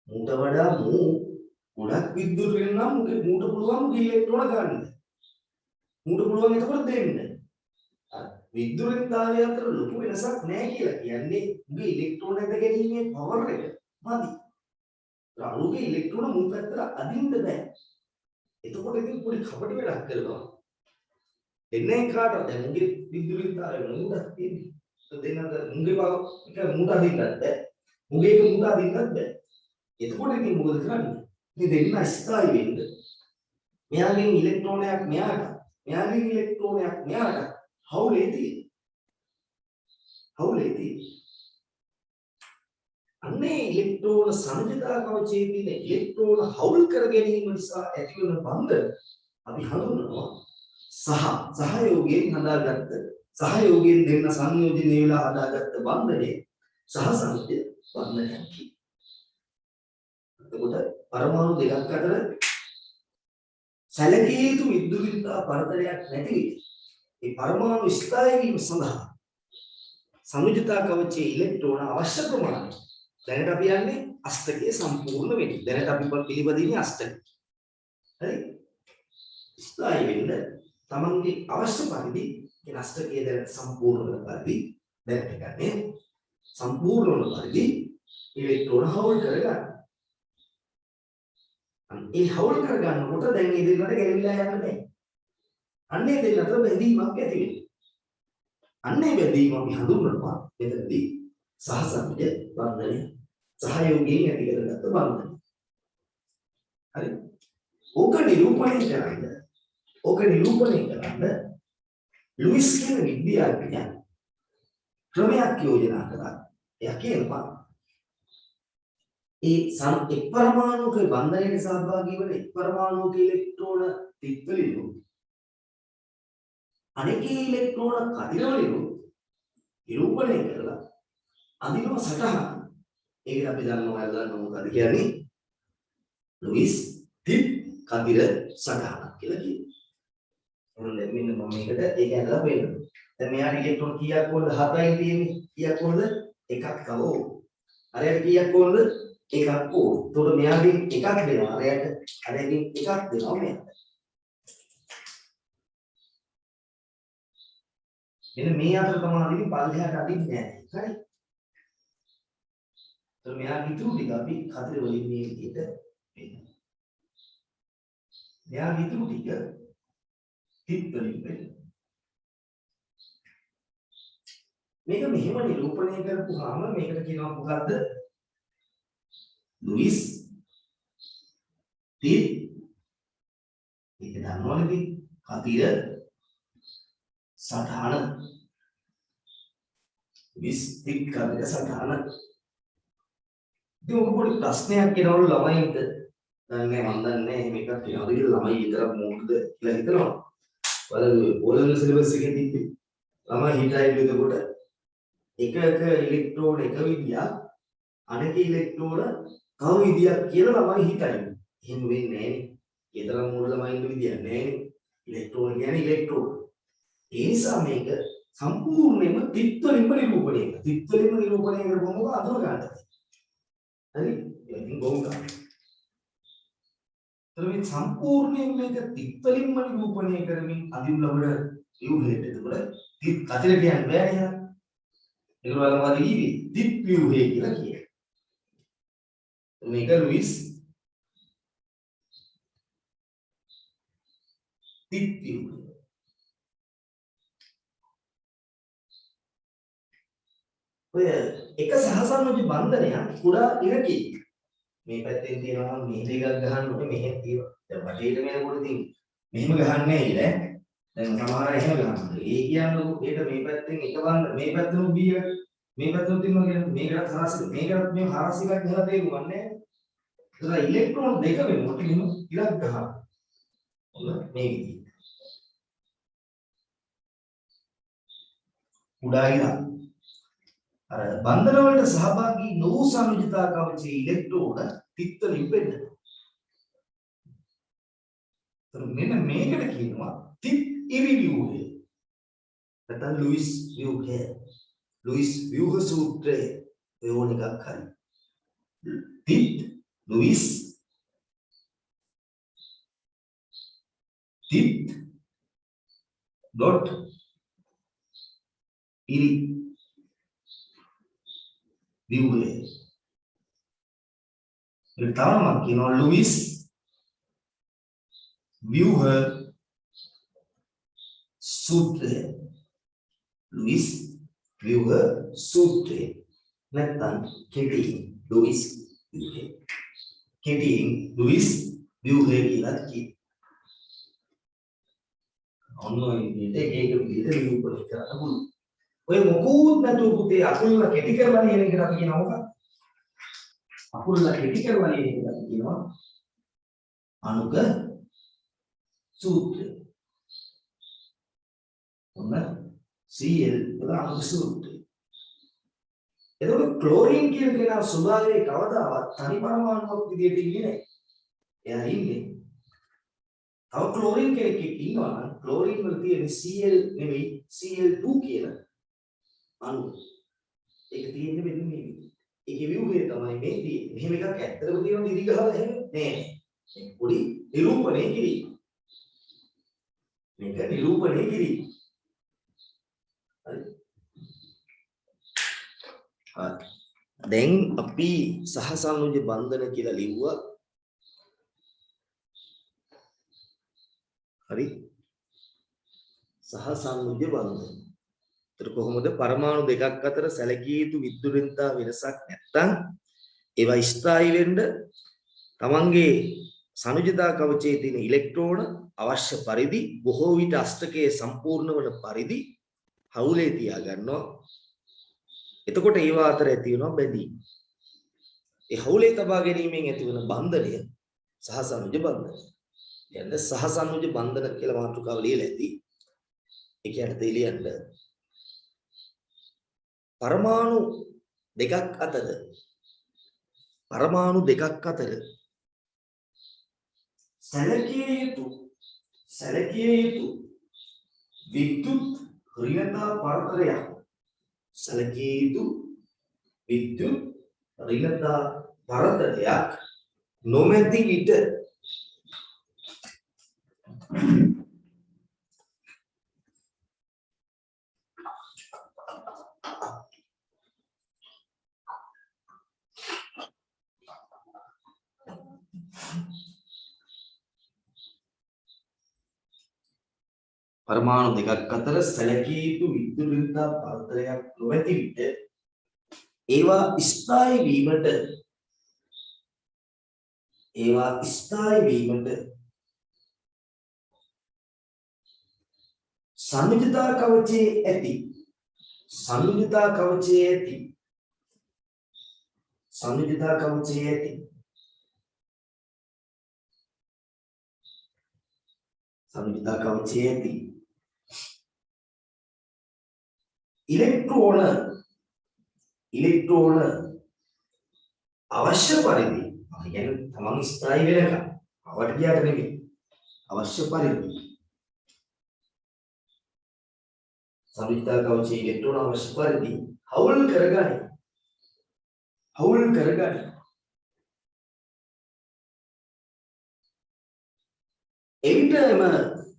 මූට වඩා මූ ගොඩක් විද්‍යුත් වෙන නම් මූට පුළුවන් මුගේ ඉලෙක්ට්‍රෝන ගන්න. මූට පුළුවන් එතකොට දෙන්න. විද්‍යුත්තාවය අතර ලොකු වෙනසක් නැහැ කියලා කියන්නේ මුගේ ඉලෙක්ට්‍රෝන ඇද ගැනීමේ පවර් එක මදි. අනුගේ ඉලෙක්ට්‍රෝන මූ පැත්තට අදින්න බෑ. එතකොට ඉතින් පොඩි කපටි වැඩක් කරනවා. එන්නේ කාටද දැන් මුගේ විද්‍යුත්තාවය මූටක් තියෙන්නේ. දෙන්නද මුගේ බව එක මූට අදින්නත් බෑ. මුගේ එක මූට අදින්නත් බෑ. එතකොට ඉතින් මොකද කරන්නේ? ඉතින් දෙන්න ස්ථායි වෙන්න. මෙයාගෙන් ඉලෙක්ට්‍රෝනයක් මෙයාට, මෙයාගෙන් ඉලෙක්ට්‍රෝනයක් මෙයාට හවුලේ තියෙන්නේ. හවුලේ තියෙන්නේ. අන්නේ ඉලෙක්ට්‍රෝන සංජිතා කවචයේ තියෙන ඉලෙක්ට්‍රෝන හවුල් කර ගැනීම නිසා ඇතිවන බන්ධන අපි හඳුන්වනවා සහයෝගයෙන් හදාගත්ත සහයෝගයෙන් දෙන්න සංයෝජනය වෙලා හදාගත්ත බන්ධනේ සහසංජය බන්ධනයක් කියනවා. එතකොට පරමාණු දෙකක් අතර සැලකිය යුතු විද්‍යුත්තා පරතරයක් නැති විට ඒ පරමාණු ස්ථායී වීම සඳහා සංයුජතා කවචයේ ඉලෙක්ට්‍රෝන අවශ්‍ය ප්‍රමාණය දැනට අපි යන්නේ අෂ්ටකයේ සම්පූර්ණ වෙන්නේ. දැනට අපි පිළිපදින්නේ අෂ්ටකය. හරි? ස්ථායී වෙන්න තමන්ගේ අවශ්‍ය පරිදි ඒ අෂ්ටකයේ දැනට සම්පූර්ණ වෙන පරිදි දැනට ගන්නේ සම්පූර්ණ වන පරිදි ඉලෙක්ට්‍රෝන හවුල් කරගන්න. ඒ හවුල් කරගන්නකොට දැන් මේ දෙන්නට ගැලවිලා යන්න බෑ. අන්නේ දෙන්න අතර බැඳීමක් ඇති වෙනවා. අන්නේ බැඳීම අපි හඳුන්වනවා මෙතනදී සහසංජය බන්ධනය. සහයෝගයෙන් ඇති කරගත්ත බන්ධනය. හරි? ඕක නිරූපණය කරන්න ලුයිස් කියන විද්‍යාඥයා ක්‍රමයක් යෝජනා කළා. එයා කියනවා ඒ එක් පරමාණුක බන්ධනයට සහභාගී වන එක් පරමාණුක ඉලෙක්ට්‍රෝන තිත්වලිනු අනෙකේ ඉලෙක්ට්‍රෝන කදිරවලිනු නිරූපණය කරලා අඳිනව සටහන. ඒක අපි දන්නවා මොකද කියන්නේ? ලුයිස් තිත් කදිර සටහනක් කියලා කියනවා. එහෙනම් දැන් මෙන්න මම මේකට ඒක ඇදලා පෙන්නනවා. දැන් මෙයාට ඉලෙක්ට්‍රෝන කීයක් ඕනද? 7යි තියෙන්නේ. කීයක් ඕනද? එකක් තව ඕන. අරයට කීයක් ඕනද? එකක් ඕන. එතකොට මෙයාගෙන් එකක් දෙනවා. අරයකින් එකක් දෙනවා මෙයාට. මෙන්න මේ අතර තමයි අදින්නේ පල්ලෙහාට අදින්නේ නැහැ. හරි? එතකොට මෙයා හිතුව ටික අපි කතර වලින් මේ විදිහට වෙනවා. මෙයා හිතුව ටික තිත් වලින් වෙනවා. මේක මෙහෙම නිරූපණය කරපුවාම මේකට කියනවා මොකද්ද? ලුයිස් තිත් මේක දන්නවනේ කතිර සටහන. ලුයිස් තිත් කතිර සටහන. ඉතින් ඔක පොඩි ප්‍රශ්නයක් කියනවලු ළමයින්ට. දැන් මම දන්නේ මේක කියනවාද කියලා ළමයි විතරක් මොකද කියලා හිතනවා. බලන්න ඕලෙවල් සිලබස් එකේ තිබ්බේ. ළමයි හිතයි එතකොට එක ඉලෙක්ට්‍රෝන එක විදියක් අනෙක ඉලෙක්ට්‍රෝන තව විදියක් කියලා ළමයි හිතයි. එහෙම වෙන්නේ නැහැ නේ. ඒතරම් මූල ළමයින්ට විදියක් නැහැ නේ. ඉලෙක්ට්‍රෝන කියන්නේ ඉලෙක්ට්‍රෝන. ඒ නිසා මේක සම්පූර්ණයෙන්ම තිත් වලින්ම නිරූපණය කරනවා. තිත් වලින්ම නිරූපණය කරපුවම අඳුර ගන්නවා. හරි? ඉතින් බොහොම ගන්න. මේ සම්පූර්ණයෙන් මේක තිත් වලින්ම නිරූපණය කරමින් අඳුර ලබන ව්‍යුහයට එතකොට තිත් කතර කියන්නේ බෑ නේද? ඒක වලම දීවි තිත් ව්‍යුහය කියලා කියනවා. මේක ලුයිස් තිත් ව්‍යුහය. ඔය එක සහසම්මුති බන්ධනයක් කුඩා ඉරකී මේ පැත්තෙන් තියෙනවා නම් මේ දෙකක් ගහන්න ඕනේ මෙහෙම තියෙනවා. දැන් වටේට මේකට ඉතින් මෙහෙම ගහන්නේ නැහැ. දැන් සමහර අය එහෙම ගන්නවා. ඒ කියන්නේ මේක මේ පැත්තෙන් එක බන්ධ මේ පැත්තෙන් B එක මේ පැත්තෙන් තියෙනවා කියන්නේ මේකට හරස් මේකට මේ හරස් එකක් ගහලා තේරුම්න්නේ නැහැ. ඒතර ඉලෙක්ට්‍රෝන දෙක වෙනකොට එහෙම ඉලක් ගහනවා. ඔන්න මේ විදිහට. කුඩා ඉරක් අර බන්ධන වලට සහභාගී නොවූ සංයුජිතා කවචයේ ඉලෙක්ට්‍රෝන තිත්වලින් වෙන්නවා. මෙන්න මේකට කියනවා තිත් ඉරි ව්‍යුහය. නැත්නම් ලුයිස් ව්‍යුහය. ලුයිස් ව්‍යුහ සූත්‍රය ඕන එකක් හරි. තිත් ලුයිස් තිත් ඩොට් ඉරි ව්‍යුහය. ඒ තමයි කියනවා ලුයිස් ව්‍යුහ सूत्र लुईस व्यूह सूत्र නැත්නම් කෙටියෙන් ලුයිස් ව්‍යුහය කෙටියෙන් ලුයිස් ව්‍යුහය කියලා කියනවා. ඔන්න ඉතින් ඒක විදිහට නිරූපණය කරන්න පුළුවන්. ඔය මොකුත් නැතුව පුතේ අකුල්ල කෙටි කරලා ලියන එකට අපි කියනවා මොකක්ද? අකුල්ල කෙටි කරලා ලියන එකට අපි කියනවා අණුක සූත්‍රය. ඔන්න Cl වල අණුක සූත්‍රය. එතකොට ක්ලෝරින් කියන කෙනා ස්වභාවයේ කවදාවත් තනි පරමාණුවක් විදිහට ඉන්නේ නැහැ. එයා ඉන්නේ. තව ක්ලෝරින් කෙනෙක් ඉන්නවා නම් ක්ලෝරින් වල තියෙන Cl නෙමෙයි Cl2 කියන අණුව. ඒක තියෙන්නේ මෙන්න මේ විදිහට. ඒකේ ව්‍යුහය තමයි මේ තියෙන්නේ. මෙහෙම එකක් ඇත්තටම තියෙන දිරි ගහලා එහෙම නෑ. මේක පොඩි නිරූපණය කිරීම. මේක නිරූපණය කිරීම. හරි. දැන් අපි සහසංයෝජ බන්ධන කියලා ලිව්වා. හරි. සහසංයෝජ බන්ධන. ඒතර කොහොමද පරමාණු දෙකක් අතර සැලකිය යුතු විද්‍යුත්තා වෙනසක් නැත්නම් ඒවා ස්ථායී වෙන්න තමන්ගේ සංයෝජිතා කවචයේ තියෙන ඉලෙක්ට්‍රෝන අවශ්‍ය පරිදි බොහෝ විට අෂ්ටකයේ සම්පූර්ණ වන පරිදි හවුලේ තියා ගන්නවා. එතකොට ඒවා අතර ඇති වෙනවා බැඳීම. ඒ හවුලේ තබා ගැනීමෙන් ඇතිවන බන්ධනය සහසංයෝජ බන්ධනය. කියන්නේ සහසංයෝජ බන්ධන කියලා මාතෘකාව ලියලා ඇති. ඒ කියන්නේ තේලියන්න පරමාණු දෙකක් අතර සැලකිය යුතු විද්‍යුත් ඍණතා පරතරයක් සැලකිය යුතු විද්‍යුත් ඍණතා පරතරයක් නොමැති විට පරමාණු දෙකක් අතර සැලකිය යුතු විද්‍යුත් ඍණතා පරතරයක් නොමැති විට ඒවා ස්ථායී වීමට සංයුජිතා කවචයේ ඇති සංයුජිතා කවචයේ ඇති ඉලෙක්ට්‍රෝන අවශ්‍ය පරිදි කියන්නේ තමන් ස්ථායී වෙනකම් අවට ගියාට නෙමෙයි අවශ්‍ය පරිදි සංයුජිතා කවචයේ ඉලෙක්ට්‍රෝන අවශ්‍ය පරිදි හවුල් කරගනි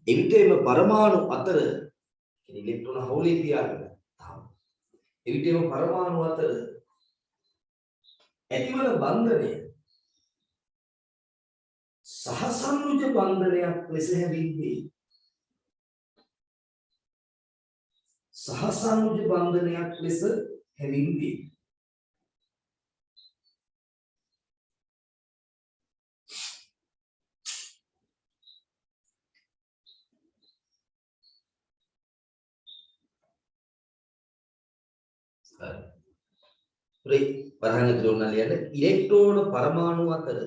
එවිටම පරමාණු අතර ඉලෙක්ට්‍රෝන හවුලේ තියාගෙන එවිටම පරමාණු අතර ඇතිවන බන්ධනය සහසන්නුජ බන්ධනයක් ලෙස හැඳින්වේ. සහසන්නුජ බන්ධනයක් ලෙස හැඳින්වේ. වරහන් ඇතුළේ උනා ලියන්න ඉලෙක්ට්‍රෝන පරමාණු අතර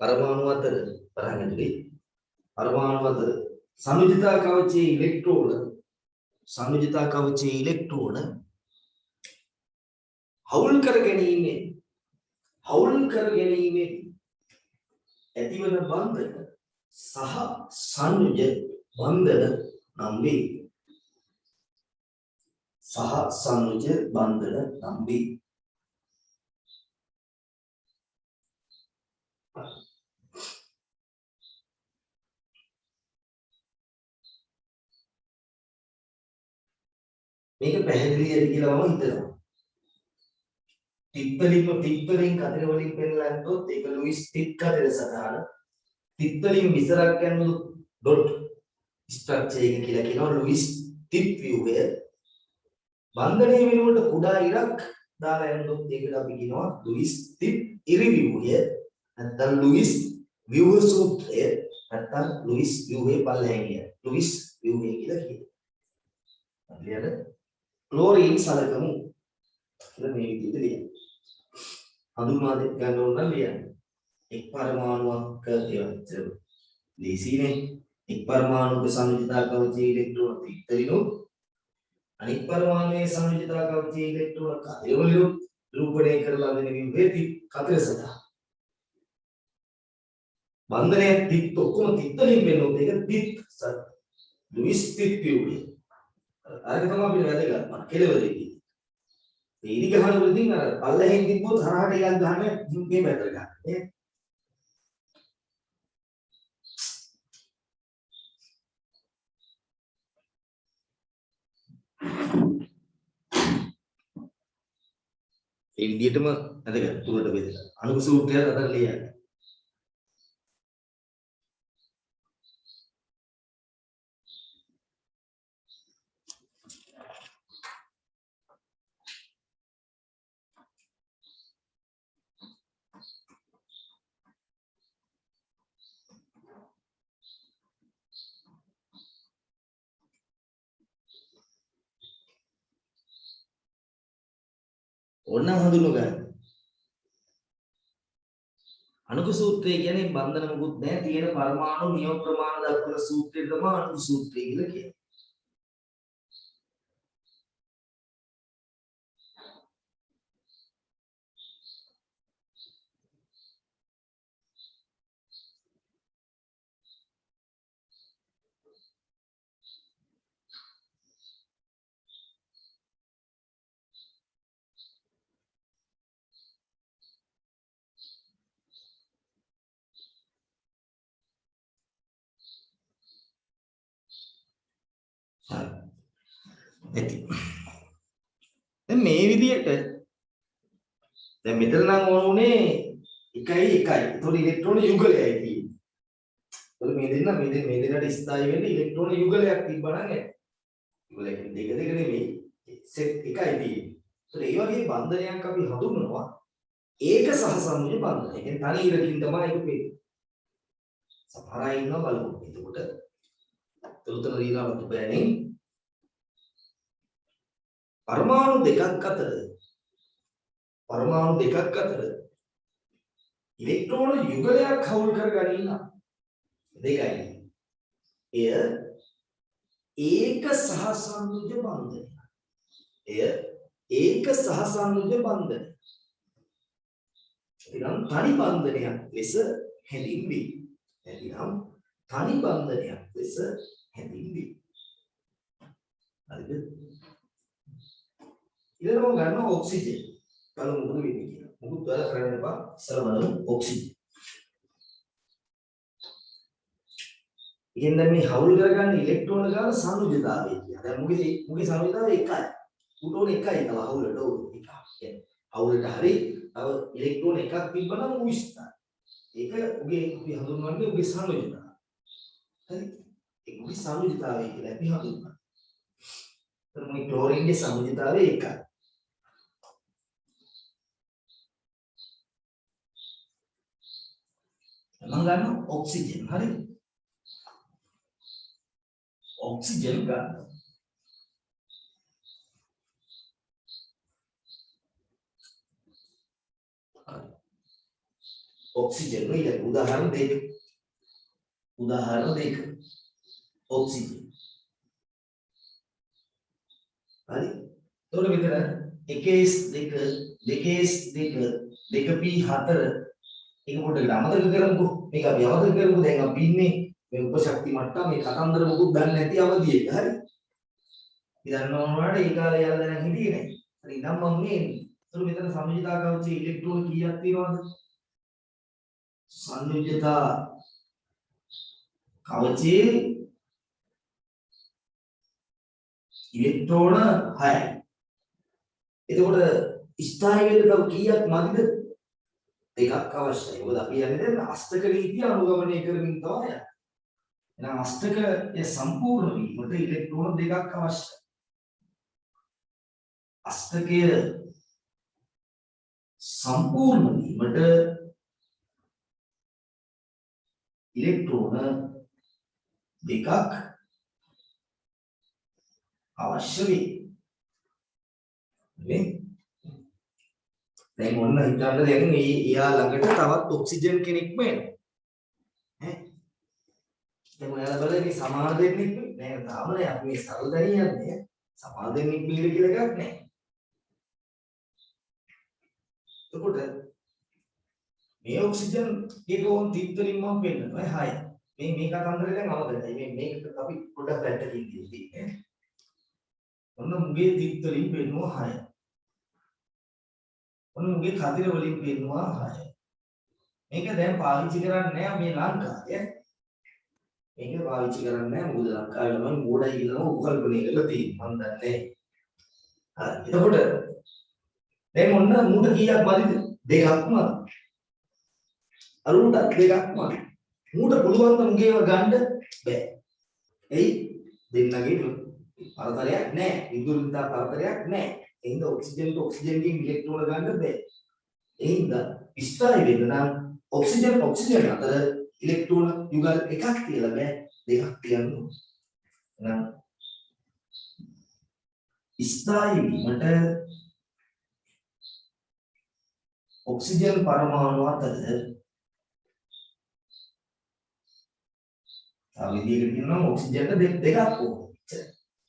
පරමාණු අතර සංයුජිතා කවචයේ ඉලෙක්ට්‍රෝන හවුල් කර ගැනීමෙන් ඇතිවන බන්ධන සහ සංයුජ බන්ධන නම් වේ. මේක පැහැදිලි ඇති කියලා මම හිතනවා. ටිප්පලින් කතර වලින් පෙන්නලා ගත්තොත් ඒක ලුයිස් ටිප් කතර සටහන. ටිප්පලින් විතරක් යනු ඩොට් ස්ට්‍රක්චර් එක කියලා කියනවා ලුයිස් ටිප් view එක. බන්ධනයේ වෙනුවට කුඩා ඉරක් දාලා යනොත් ඒකට අපි කියනවා ලුයිස් ටිප් ඉරි view එක. නැත්නම් ලුයිස් view සූත්‍රය නැත්නම් ලුයිස් view එක පල්ලෙහාන් කියන ලුයිස් view එක කියලා කියනවා. හරියද? ක්ලෝරින් සලකමු කියලා මේ විදිහට ලියන්න. හඳුන්වා දෙන්න ගන්න ඕන නම් ලියන්න. එක් පරමාණුවක් තියවච්ච ලීසිනේ එක් පරමාණුක සංයුජිතා කවචයේ ඉලෙක්ට්‍රෝන පිටරිනු අනිත් පරමාණුවේ සංයුජිතා කවචයේ ඉලෙක්ට්‍රෝන කතරවලු රූපණය කරලා දෙන විවේති කතර සතහ. බන්ධනයේ තිත් ඔක්කොම තිත්තලින් වෙනොත් ඒක තිත් ලුයිස් තිත් පියුනේ. අරක තමයි අපිට වැදගත් මම කෙලවරේදී. ඒ ඉරි ගහන වලදී අර පල්ලෙහෙන් තිබ්බොත් හරහට එකක් ගහන්න මේ පැත්තට ගන්න. නේ? ඒ විදිහටම වැදගත් තුනට බෙදලා. අනුක සූත්‍රය අතර ලියන්න. ඕනනම් හඳුනගන්න. අණුක සූත්‍රය කියන්නේ බන්ධන මොකුත් නැහැ තියෙන පරමාණු නියම ප්‍රමාණ දක්වන සූත්‍රය තමයි අණුක සූත්‍රය කියලා කියන්නේ. ඇති. දැන් මේ විදිහට දැන් මෙතන නම් ඕනේ 1 1. ඒතකොට ඉලෙක්ට්‍රෝන යුගලයයි තියෙන්නේ. ඒතකොට මේ දෙන්නට ස්ථායී වෙන්න ඉලෙක්ට්‍රෝන යුගලයක් තිබ්බනම් නේ. යුගලයක් දෙක නෙමෙයි සෙට් 1යි තියෙන්නේ. ඒතකොට ඒ වගේ බන්ධනයක් අපි හඳුන්වනවා ඒක සහසම්මුති බන්ධනය. ඒ කියන්නේ තනි ඉරකින් තමයි ඒක වෙන්නේ. සමහර අය ඉන්නවා බලමු. එතකොට තුරුතන රීනාවත් බෑනේ. පරමාණු දෙකක් අතර ඉලෙක්ට්‍රෝන යුගලයක් හවුල් කරගනින්න දෙකයි. එය ඒක සහසන්නුජ බන්ධනය. එනම් තනි බන්ධනයක් ලෙස හැඳින්වේ. හරිද? ඊළඟට ගන්න ඔක්සිජන්. බලමු මොකද වෙන්නේ කියලා. මොකුත් වැඩ කරන්න එපා. ඉස්සරහ බලමු ඔක්සිජන්. ඉතින් දැන් මේ හවුල් කරගන්න ඉලෙක්ට්‍රෝන ගාන සංයුජතාවය කියන්නේ. දැන් මුගේ සංයුජතාවය 1යි. උඩෝන 1යි තව හවුලට ඕන 1. කියන්නේ හවුලට හරි තව ඉලෙක්ට්‍රෝන එකක් තිබ්බනම් උ ස්ථාන. ඒක උගේ අපි හඳුන්වන්නේ උගේ සංයෝජනතාවය. හරි? ඒක උගේ සංයෝජනතාවය කියලා අපි හඳුන්වනවා. तर මේ ක්ලෝරින්ගේ සංයෝජනතාවය එකයි. මම ගන්න ඔක්සිජන් හරි? ඔක්සිජන් ගන්න. ऑक्सीजन में ये उदाहरण देख ऑक्सीजन හරි එතකොට මෙතන 2p4 ඒක පොඩ්ඩක් අමතක කරමුකෝ මේක අපි අමතක කරමු දැන් අපි ඉන්නේ මේ උපශක්ති මට්ටම මේ කතන්දර මොකුත් දන්නේ නැති අවධියක හරි ඉතින් දන්නවනවාට ඒ කාලේ යාළුවා දැන් හිටියේ නැහැ හරි නම් මම මේ එතකොට මෙතන සමජිතා කවචේ ඉලෙක්ට්‍රෝන කීයක් තියෙනවද සංයුජතා කවචේ ඉලෙක්ට්‍රෝන 6යි. එතකොට ස්ථායී වේග තව කීයක් මදිද? දෙකක් අවශ්‍යයි. මොකද අපි යන්නේ දැන් අෂ්ටක නීතිය අනුගමනය කරමින් තමයි යන්නේ. එහෙනම් අෂ්ටකය සම්පූර්ණ වීමට ඉලෙක්ට්‍රෝන දෙකක් අවශ්‍යයි. අෂ්ටකය සම්පූර්ණ වීමට ඉලෙක්ට්‍රෝන දෙකක් අවශ්‍ය වේ. නේ? දැන් ඔන්න හිතන්න දැන් එයා ළඟට තවත් ඔක්සිජන් කෙනෙක්ම එනවා. ඈ? දැන් ඔයාලා බලන්න මේ සමාන දෙන්නෙක් නෑ තාම නෑ අපි මේ සරල දැනිය යන්නේ. සමාන දෙන්නෙක් පිළිද කියලා එකක් නෑ. එතකොට මේ ඔක්සිජන් එක ඕන් තිත්තලින් මම පෙන්නනවා 6. මේ කතන්දරේ දැන් අවබෝධයි. මේක අපි පොඩ්ඩක් පැත්තකින් තියෙන්නේ. ඔන්න මුගේ තිත්තලින් පෙන්නවා 6. ඔන්න මුගේ කතිර වලින් පෙන්නවා 6. මේක දැන් පාවිච්චි කරන්නේ නැහැ මේ ලංකාවේ. මේක පාවිච්චි කරන්නේ නැහැ මොකද ලංකාවේ ළමයි මෝඩයි කියලා උකල්පණය කරලා තියෙනවා. මම දන්නේ. හරි. එතකොට දැන් ඔන්න මුඩ කීයක් මදිද? දෙකක්ම. අරුණට දෙකක්ම. මුඩ පුළුවන් නම් මුගේව ගන්න බෑ. එයි දෙන්නගේ පරතරයක් නැහැ. විදුලිතා පරතරයක් නැහැ. එහෙනම් ඔක්සිජන් ඔක්සිජන්ගෙන් ඉලෙක්ට්‍රෝන ගන්න බෑ. එහෙනම් ස්ථායි වෙන්න නම් ඔක්සිජන් අතර ඉලෙක්ට්‍රෝන යුගල් එකක් තියලා බෑ දෙකක් තියන්න ඕන. එහෙනම් ස්ථායි වීමට ඔක්සිජන් පරමාණු අතර තව විදිහකට කියනවා ඔක්සිජන් දෙකක් ඕන.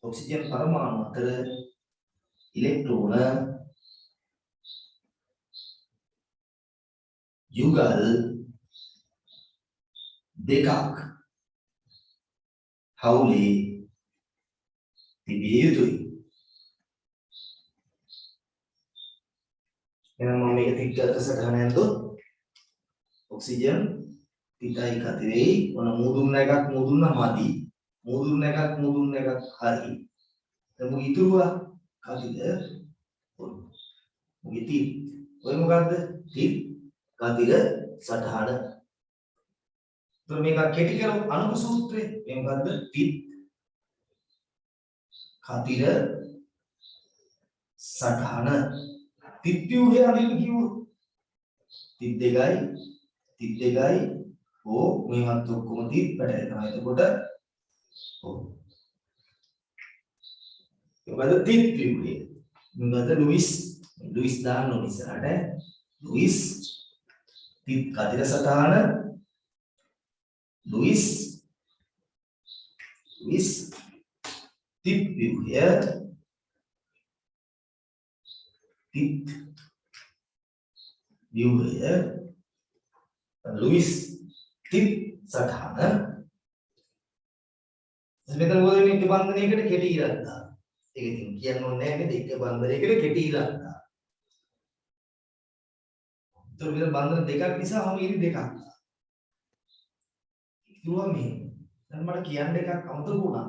ඔක්සිජන් පරමාණු අතර ඉලෙක්ට්‍රෝන යුගල් දෙකක් හවුලේ තිබිය යුතුයි. එහෙනම් මම මේක තික්කට සටහන ඇන්දොත් ඔක්සිජන් තිතයි කතිරේ මොන මුදුන්න එකක් මුදුන්න මදි මුදුන්න එකක් හරි එතන ඉතුරුවා කතිද මොකද තිත් ඔය මොකද්ද තිත් කතිර සටහන එතන මේක කෙටි කරමු අනුක සූත්‍රය මේ මොකද්ද තිත් කතිර සටහන තිත් ව්‍යුහය අදින්න කිව්වොත් තිත් දෙකයි ඕ මේවත් ඔක්කොම තිත් පැටලෙන තමයි එතකොට ඔව් මොකද තිත් ව්‍යුහය මොකද ලුයිස් දාන්න ඕන ඉස්සරහට ලුයිස් තිත් කතිර සටහන ලුයිස් තිත් ව්‍යුහය තිත් ව්‍යුහය ලුයිස් තිත් සටහන මෙතන මොකද වෙන්නේ එක බන්ධනයකට කෙටි ඉරක් දාන. ඒක ඉතින් කියන්න ඕනේ නැහැ නේද? එක බන්ධනයකට කෙටි ඉරක් දාන. ඒතර මෙතන බන්ධන දෙකක් නිසා මම ඉරි දෙකක් දානවා. කිව්වා මේ දැන් මට කියන්න එකක් අමතක වුණා.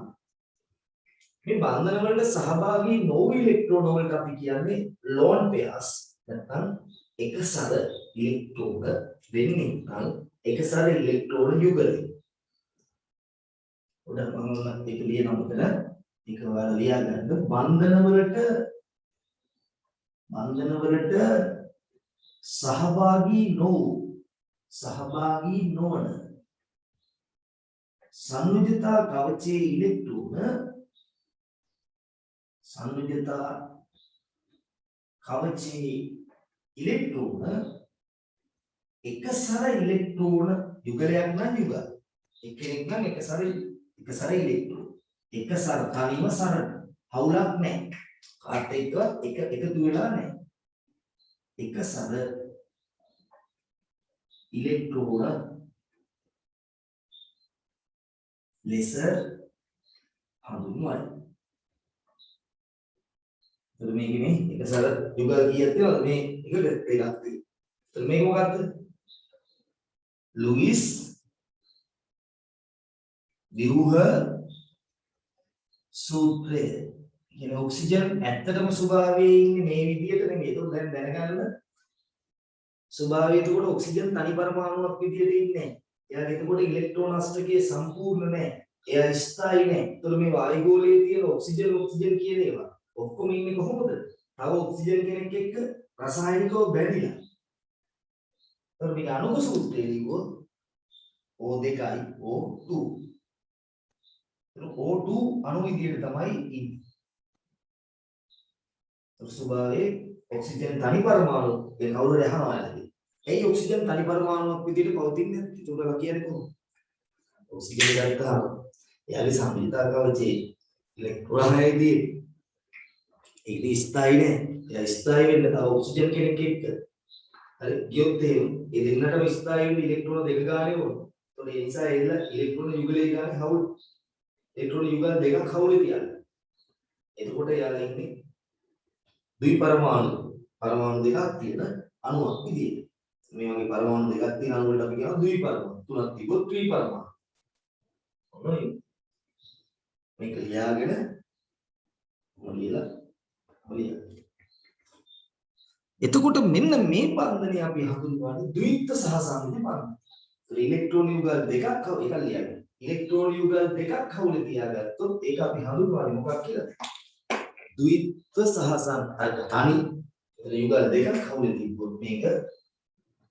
මේ බන්ධන වලට සහභාගී නොවු ඉලෙක්ට්‍රෝන වලට අපි කියන්නේ ලෝන් පෙයර්ස් නැත්නම් එකසර ඉලෙක්ට්‍රෝන වෙන්නේ නම් එකසාර ඉලෙක්ට්‍රෝන යුගලය. උඩ මම ඒක ලියනවා මෙතන. ඒක ඔයාලා ලියා ගන්න. බන්ධන වලට සහභාගී නොවන සංයුජතා කවචයේ ඉලෙක්ට්‍රෝන එකසර ඉලෙක්ට්‍රෝන යුගලයක් නම් යුග. එක්කෙනෙක් නම් එකසර ඉලෙක්ට්‍රෝන. එකසර තනියම සරල. හවුලක් නැහැ. කාට එක්කවත් එකතු වෙලා නැහැ. එකසර ඉලෙක්ට්‍රෝන ලෙස හඳුන්වයි. එතකොට මේකේ මේ එකසර යුගල කීයක් තියෙනවද? මේ එකට එකක් තියෙනවා. එතකොට මේක මොකක්ද? ලුයිස් විරුහ සූත්‍රය. කියන්නේ ඔක්සිජන් ඇත්තටම ස්වභාවයේ ඉන්නේ මේ විදිහට නෙමෙයි. ඒක දැන් දැනගන්න. ස්වභාවයේ එතකොට ඔක්සිජන් තනි පරමාණුවක් විදිහට ඉන්නේ. එයාට එතකොට ඉලෙක්ට්‍රෝන අෂ්ටකයේ සම්පූර්ණ නැහැ. එයා ස්ථායි නැහැ. එතකොට මේ වායුගෝලයේ තියෙන ඔක්සිජන් කියන ඒවා ඔක්කොම ඉන්නේ කොහොමද? තව ඔක්සිජන් කෙනෙක් එක්ක රසායනිකව බැඳිලා. එතකොට මේක අණුක සූත්‍රයේ ලිව්වොත් O2යි O2. O2 අණු විදිහට තමයි ඉන්නේ. ස්වභාවයේ ඔක්සිජන් තනි පරමාණු ඒ කවුරුද අහනවා නේද? ඒ ඔක්සිජන් තනි පරමාණුවක් විදිහට පවතින්නේ චුට්ටක් කියන්නේ කොහොමද? ඔක්සිජන් ගත්තාම එයාගේ සම්පූර්ණ කවචේ ඉලෙක්ට්‍රෝනයිදී ඒක ස්ථායි නේ. එයා ස්ථායි වෙන්න තව ඔක්සිජන් කෙනෙක් එක්ක හරි ගියොත් ඒ දෙන්නටම ස්ථායි වෙන්න ඉලෙක්ට්‍රෝන දෙක ගානේ ඕන. ඒතකොට ඒ නිසා ඒ ඉලෙක්ට්‍රෝන යුගලයේ ගානේ හවුල් ඉලෙක්ට්‍රෝන යුගල දෙකක් හවුලේ තියන්නේ. එතකොට එයාලා ඉන්නේ පරමාණු දෙකක් තියෙන අණුවක් විදියට. මේ වගේ පරමාණු දෙකක් තියෙන අණු වලට අපි කියනවා ද්විපරමාණු. තුනක් තිබොත් ත්‍රිපරමාණු. ඔන්නයි. මේක ලියාගෙන මොලියලා. එතකොට මෙන්න මේ බන්ධනය අපි හඳුන්වන්නේ ද්විත්ව සහසම්පූර්ණ බන්ධනය. ඉලෙක්ට්‍රෝන යුගල් දෙකක් එකක් ලියන්න. ඉලෙක්ට්‍රෝන යුගල් දෙකක් හවුලේ තියාගත්තොත් ඒක අපි හඳුන්වන්නේ මොකක් කියලාද? ද්විත්ව තනි යුගල් දෙකක් හවුලේ තිබ්බොත් මේක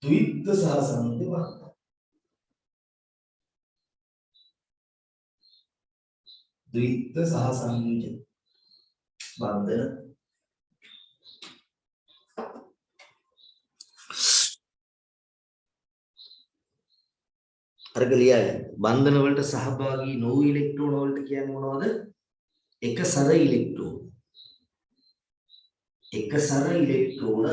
ද්විත්ව සහසම්පූර්ණ බන්ධනය. ද්විත්ව සහසම්පූර්ණ බන්ධන අරක ලියගන්න. බන්ධන වලට සහභාගී නොවු ඉලෙක්ට්‍රෝන වලට කියන්නේ මොනවද? එකසර ඉලෙක්ට්‍රෝන. එකසර ඉලෙක්ට්‍රෝන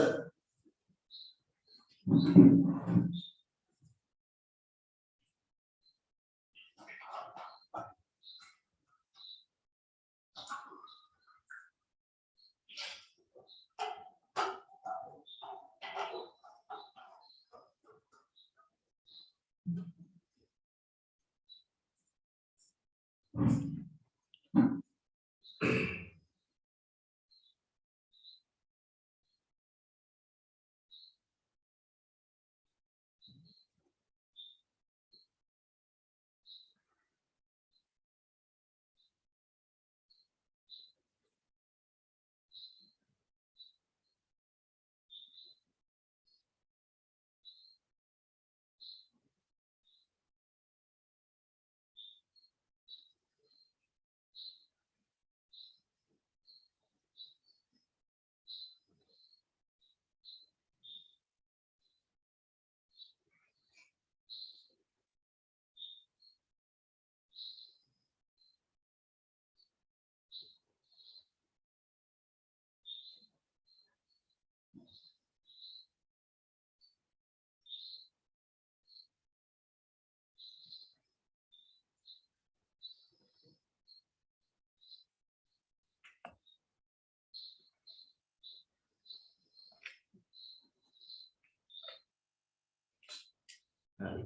හරි.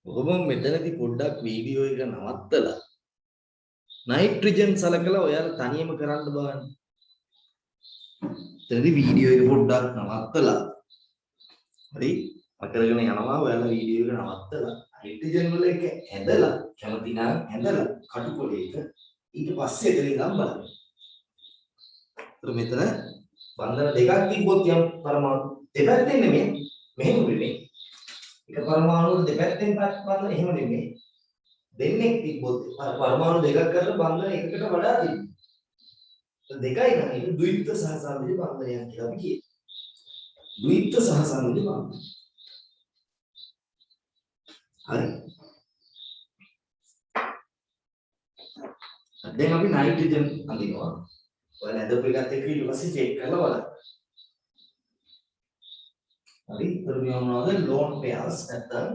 ඔබ මෙතනදී පොඩ්ඩක් වීඩියෝ එක නවත්තලා නයිට්‍රජන් සලකලා ඔයාලා තනියම කරන්න බලන්න. එතනදී වීඩියෝ එක පොඩ්ඩක් නවත්තලා හරි අකරගෙන යනවා ඔයාලා වීඩියෝ එක නවත්තලා හයිඩ්‍රජන් වල එක ඇදලා කැමති නම් ඇදලා කටුකොලේක ඊට පස්සේ එතන ඉඳන් බලන්න. මෙතන බන්ධන දෙකක් තිබ්බොත් යම් පරමාණු දෙපැත්තෙන් නෙමෙයි මෙහෙම වෙන්නේ. එක පරමාණු දෙපැත්තෙන් බන්ධන එහෙම නෙමෙයි. දෙන්නෙක් තිබ්බොත් පරමාණු දෙකක් කරලා බන්ධන එකකට වඩා තිබ්බොත් දෙකයි නම් ඒක ද්විත්ව සහසම්බන්ධ බන්ධනයක් කියලා අපි කියනවා. ද්විත්ව සහසම්බන්ධ බන්ධන. හරි. දැන් අපි නයිට්‍රජන් අඳිනවා. ඔයාලා ඇදපු එකත් එක්ක ඊට පස්සේ චෙක් කරලා බලන්න. හරි. ඒතර මේ මොනවද? ලෝන් පෙයර්ස් නැත්නම්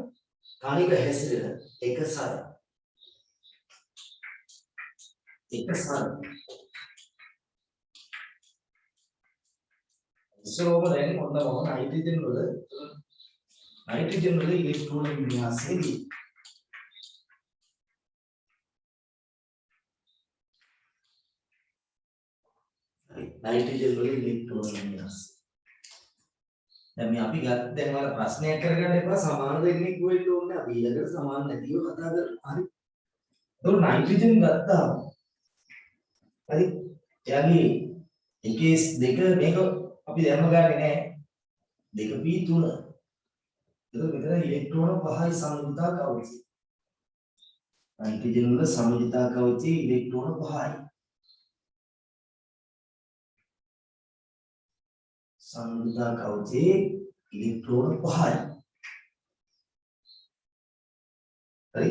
කණික හැසිරෙන එක සර. එක සර. ඉස්සරෝම දැන් මොනවද නයිට්‍රජන් වල ඉලෙක්ට්‍රෝන වින්‍යාසයේදී නයිට්‍රජන් වල ඉලෙක්ට්‍රෝන වින්‍යාසය. දැන් මේ අපි ගත්ත දැන් වල ප්‍රශ්නයක් කරගන්න එපා සමාන දෙන්නෙක් වෙන්න ඕනේ. අපි ඊළඟට සමාන නැතිව කතා කරමු. හරි. ඒක නයිට්‍රජන් ගත්තාම හරි. එයාගේ එකේ දෙක මේක අපි දැම්ම ගන්නේ නැහැ. 2p3. ඒක මෙතන ඉලෙක්ට්‍රෝන 5යි සමෘද්ධා කවචය. නයිට්‍රජන් වල සමෘද්ධා කවචයේ ඉලෙක්ට්‍රෝන 5යි. සමෘද්ධා කවචයේ ඉලෙක්ට්‍රෝන 5යි. හරි.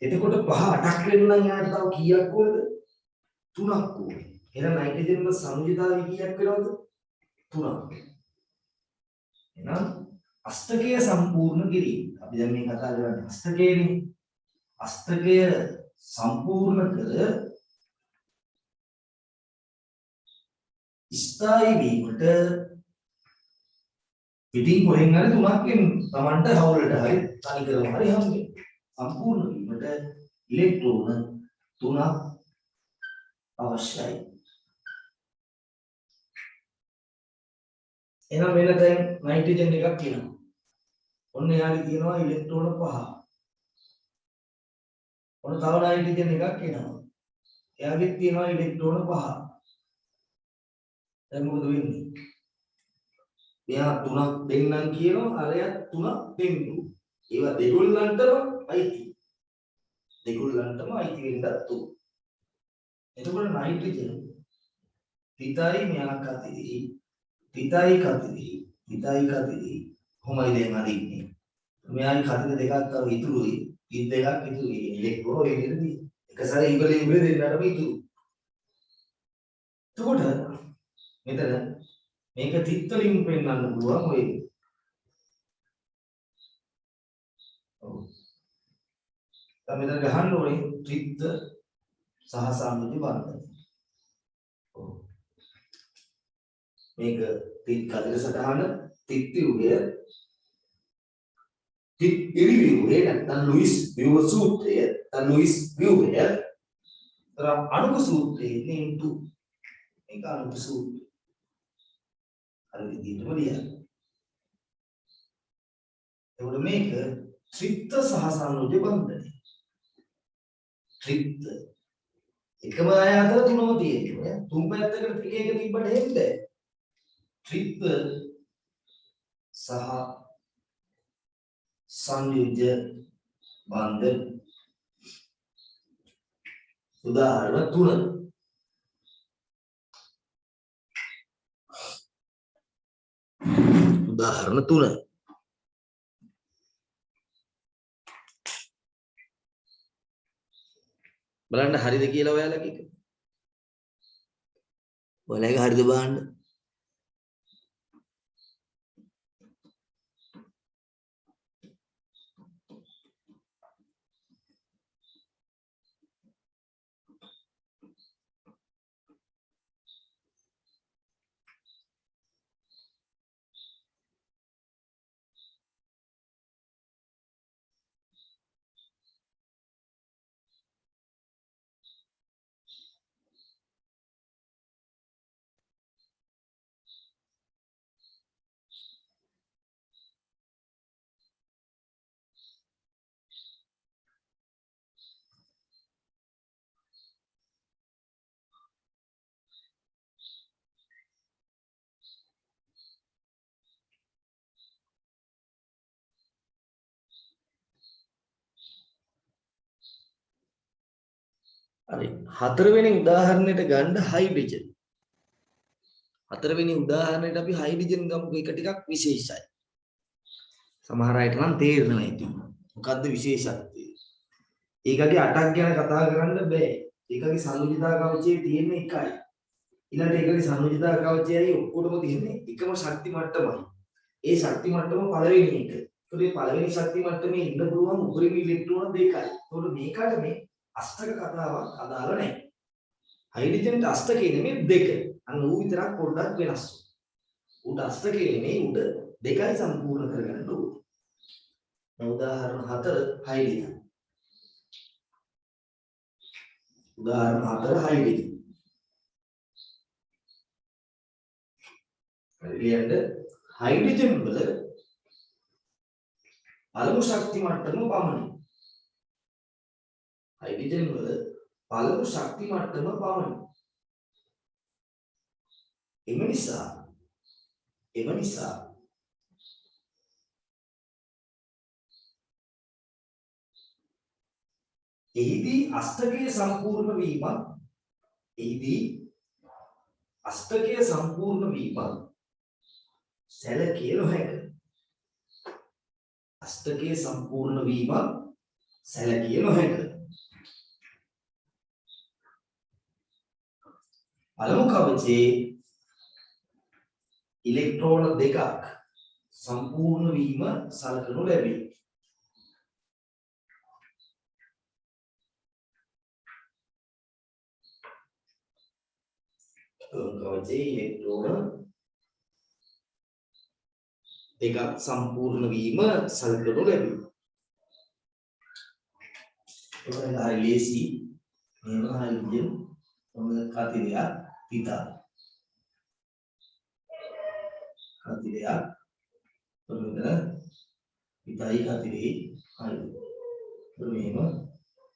එතකොට 5 8ක් වෙන්න නම් යාට තව කීයක් ඕනද? 3ක් ඕනේ. එහෙනම් නයිට්‍රජන් වල සමෘද්ධාව කීයක් වෙනවද? 3ක්. එහෙනම් අෂ්ටකය සම්පූර්ණ කිරීම. අපි දැන් මේ කතා කරන්නේ අෂ්ටකයනේ. අෂ්ටකය සම්පූර්ණ කර ස්ථායී වීමට පිටින් කොහෙන් හරි 3ක් එන්න. Tamanට හවුලට හරි තනිකරම හරි හම්බෙන්නේ. සම්පූර්ණ වීමට ඉලෙක්ට්‍රෝන 3ක් අවශ්‍යයි. එහෙනම් මෙන්න දැන් නයිට්‍රජන් එකක් කියනවා. ඔන්න එයාගේ තියෙනවා ඉලෙක්ට්‍රෝන 5. ඔන්න තව නයිට්‍රජන් එකක් එනවා. එයාගේ තියෙනවා ඉලෙක්ට්‍රෝන 5. දැන් මොකද වෙන්නේ? මෙයා 3ක් දෙන්නම් කියනවා අරයා 3ක් දෙන්නු. ඒවා දෙගොල්ලන්ටම අයිති. දෙගොල්ලන්ටම අයිති වෙන්නත් උ. එතකොට නයිට්‍රජන් පිටයි මෙයා කතිරි පිටයි කතිරි කොහොමයි දැන් අදින්නේ? මෙයාගේ කතිර දෙකක් තව ඉතුරුයි. ඉත් දෙකක් ඉතුරුයි. ඉලෙක්ට්‍රෝන ඒ විදිහට එක සැරේ ඉවලේ දෙන්නටම ඉතුරු. එතකොට මෙතන මේක තිත් වලින් පෙන්වන්න පුළුවන් ඔය. ඔව්. දැන් මෙතන ගහන්න ඕනේ ත්‍රිත්ව සහ සම්මුති බන්ධනය. ඔව්. මේක තිත් කතර සටහන තිත් ව්‍යුහය තිත් ඉරිව්‍යුහය නැත්නම් ලුයිස් ව්‍යුහ සූත්‍රය ලුයිස් ව්‍යුහය අණු සූත්‍රයේ නින්තු මේක අණු සූත්‍රය. අර විදිහටම ලියන්න. එතකොට මේක ත්‍රිත්ව සහ සම්මුති බන්ධනය. ත්‍රිත්ව එකම අය අතර තුනම තියෙනවා. තුන් පැත්තකට එක තිබ්බට හෙන්නේ. ත්‍රිත්ව සහ සංයුජ්‍ය බන්ධන. උදාහරණ 3. උදාහරණ 3. බලන්න හරිද කියලා ඔයාලගේ එක. ඔයාලගේ හරිද බලන්න. හරි. හතරවෙනි උදාහරණයට ගන්න හයිඩ්‍රජන්. හතරවෙනි උදාහරණයට අපි හයිඩ්‍රජන් ගමු. ඒක ටිකක් විශේෂයි. සමහර අයට නම් තේරෙනවා ඇති. මොකද්ද විශේෂත්වය? ඒකගේ 8ක් ගැන කතා කරන්න බෑ. ඒකගේ සංයුජිතා කවචයේ තියෙන එකයි. ඊළඟට ඒකගේ සංයුජිතා කවචයයි ඔක්කොටම තියෙන්නේ එකම ශක්ති මට්ටමයි. ඒ ශක්ති මට්ටම පළවෙනි එක. ඒකේ පළවෙනි ශක්ති මට්ටමේ ඉන්න පුළුවන් උපරිම ඉලෙක්ට්‍රෝන දෙකයි. ඒකට මේකට මේ අෂ්ටක කතාවක් අදාළ නැහැ. හයිඩ්‍රජන්ට අෂ්ටකේ නෙමෙයි දෙක. අන්න ඌ විතරක් පොඩ්ඩක් වෙනස්. ඌට අෂ්ටකේ නෙමෙයි ඌට දෙකයි සම්පූර්ණ කරගන්න ඕනේ. උදාහරණ 4 හයිඩ්‍රජන්. උදාහරණ 4 හයිඩ්‍රජන්. ලියන්න හයිඩ්‍රජන් වල පළමු ශක්ති මට්ටම පමණයි. හයිඩ්‍රජන් වල පළමු ශක්ති මට්ටම පමණයි. එම නිසා එහිදී අෂ්ටකයේ සම්පූර්ණ වීම සැලකිය නොහැක. අෂ්ටකයේ සම්පූර්ණ වීම සැලකිය නොහැක. පළමු කවචයේ ඉලෙක්ට්‍රෝන දෙකක් සම්පූර්ණ වීම සලකනු ලැබේ. කවචයේ ඉලෙක්ට්‍රෝන දෙකක් සම්පූර්ණ වීම සලකනු ලැබේ. ඒකයි ලේසි මේව හයිඩ්‍රජන් ඔන්න කතිරයක් පිතා. කතිරයක් ඔන්න පිටයි කතිරේ හයි. මෙහෙම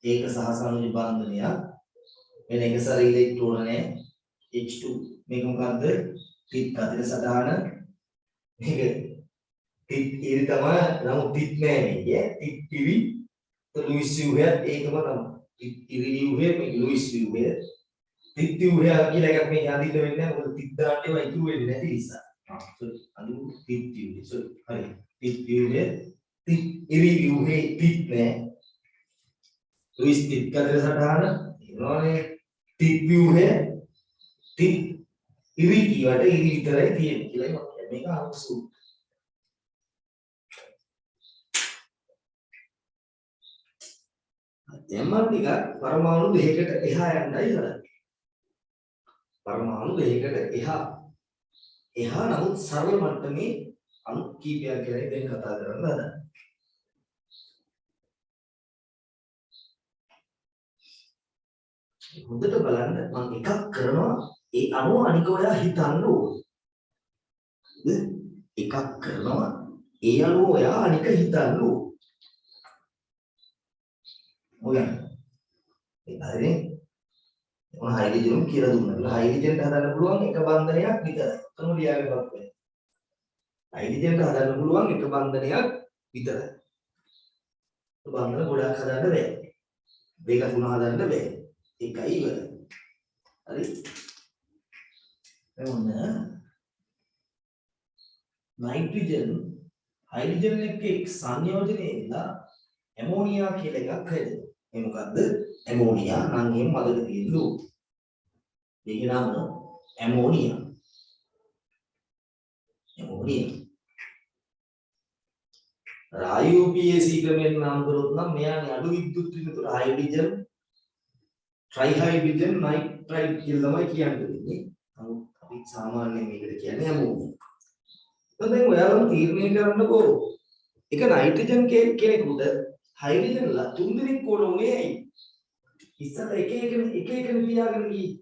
ඒක සහ සංයුජ බන්ධනයක් වෙන එක සර ඉලෙක්ට්‍රෝන නැහැ H2 මේක මොකද්ද පිට කතිර සදාන මේක පිට ඉරි තමයි නමුත් පිට නෑ මේක පිට ඉරි ලුයිස් ව්‍යුහය ඒකම තමයි පිට ඉරි ව්‍යුහය මේ ලුයිස් ව්‍යුහය පිට ව්‍යුහය කියලා එකක් මේ අඳින්න වෙන්නේ නැහැ මොකද පිට දාන්න ඒවා ඉතුරු වෙන්නේ නැති නිසා අඳු පිට ව්‍යුහය හරි පිට ව්‍යුහය පිට ඉරි ව්‍යුහය පිට නෑ ලුයිස් පිට කතිර සදාන ඒනෝනේ පිට ව්‍යුහය පිට ඉරි කියවට ඉරි විතරයි තියෙන්නේ කියලා මම කියන්නේ මේක අංශු එම ටික පරමාණු දෙකකට එහා යන්නයි හදන්නේ. පරමාණු දෙකකට එහා නමුත් සරල මට්ටමේ අණු කීපයක් ගැන දැන් කතා කරන්න හදන්නේ. හොඳට බලන්න මම එකක් කරනවා ඒ අණුව අනික ඔයා හිතන්න ඕනේ. එකක් කරනවා ඒ අණුව ඔයා අනික හිතන්න ඕනේ. ඔයන් හරිනේ මොන හයිඩ්‍රජන් කියලා දුන්නා. හයිඩ්‍රජන්ට හදන්න පුළුවන් එක බන්ධනයක් විතරයි. කොහොම ලියාගන්නවත් බැහැ. හයිඩ්‍රජන්ට හදන්න පුළුවන් එක බන්ධනයක් විතරයි. බන්ධන ගොඩක් හදන්න බැහැ. දෙක තුන හදන්න බැහැ. එකයි ඉවරයි. හරි. එමුන නයිට්‍රජන් හයිඩ්‍රජන් එක්ක සංයෝජනය වෙලා ඇමෝනියා කියලා එකක් හැදෙනවා. මේ මොකද්ද? ඇමෝනියා නම් එහෙම මතක තියෙන්න ඕනේ. මේකේ නම ඇමෝනියා. IUPAC ක්‍රමයෙන් නම් කරොත් නම් මෙයාගේ අඩු විද්‍යුත් විතර හයිඩ්‍රජන් ට්‍රයිහයිඩ්‍රජන් නයිට්‍රයිඩ් කියලා තමයි කියන්නේ. නමුත් අපි සාමාන්‍යයෙන් මේකට කියන්නේ ඇමෝනියා. දැන් ඔයාලම තීරණය කරන්නකෝ. එක නයිට්‍රජන් කෙනෙකුට හයිඩ්‍රජන් ලා තුන් දෙනෙක් ඕනේ ඇයි? ඉස්සර එක තියාගෙන ගියේ.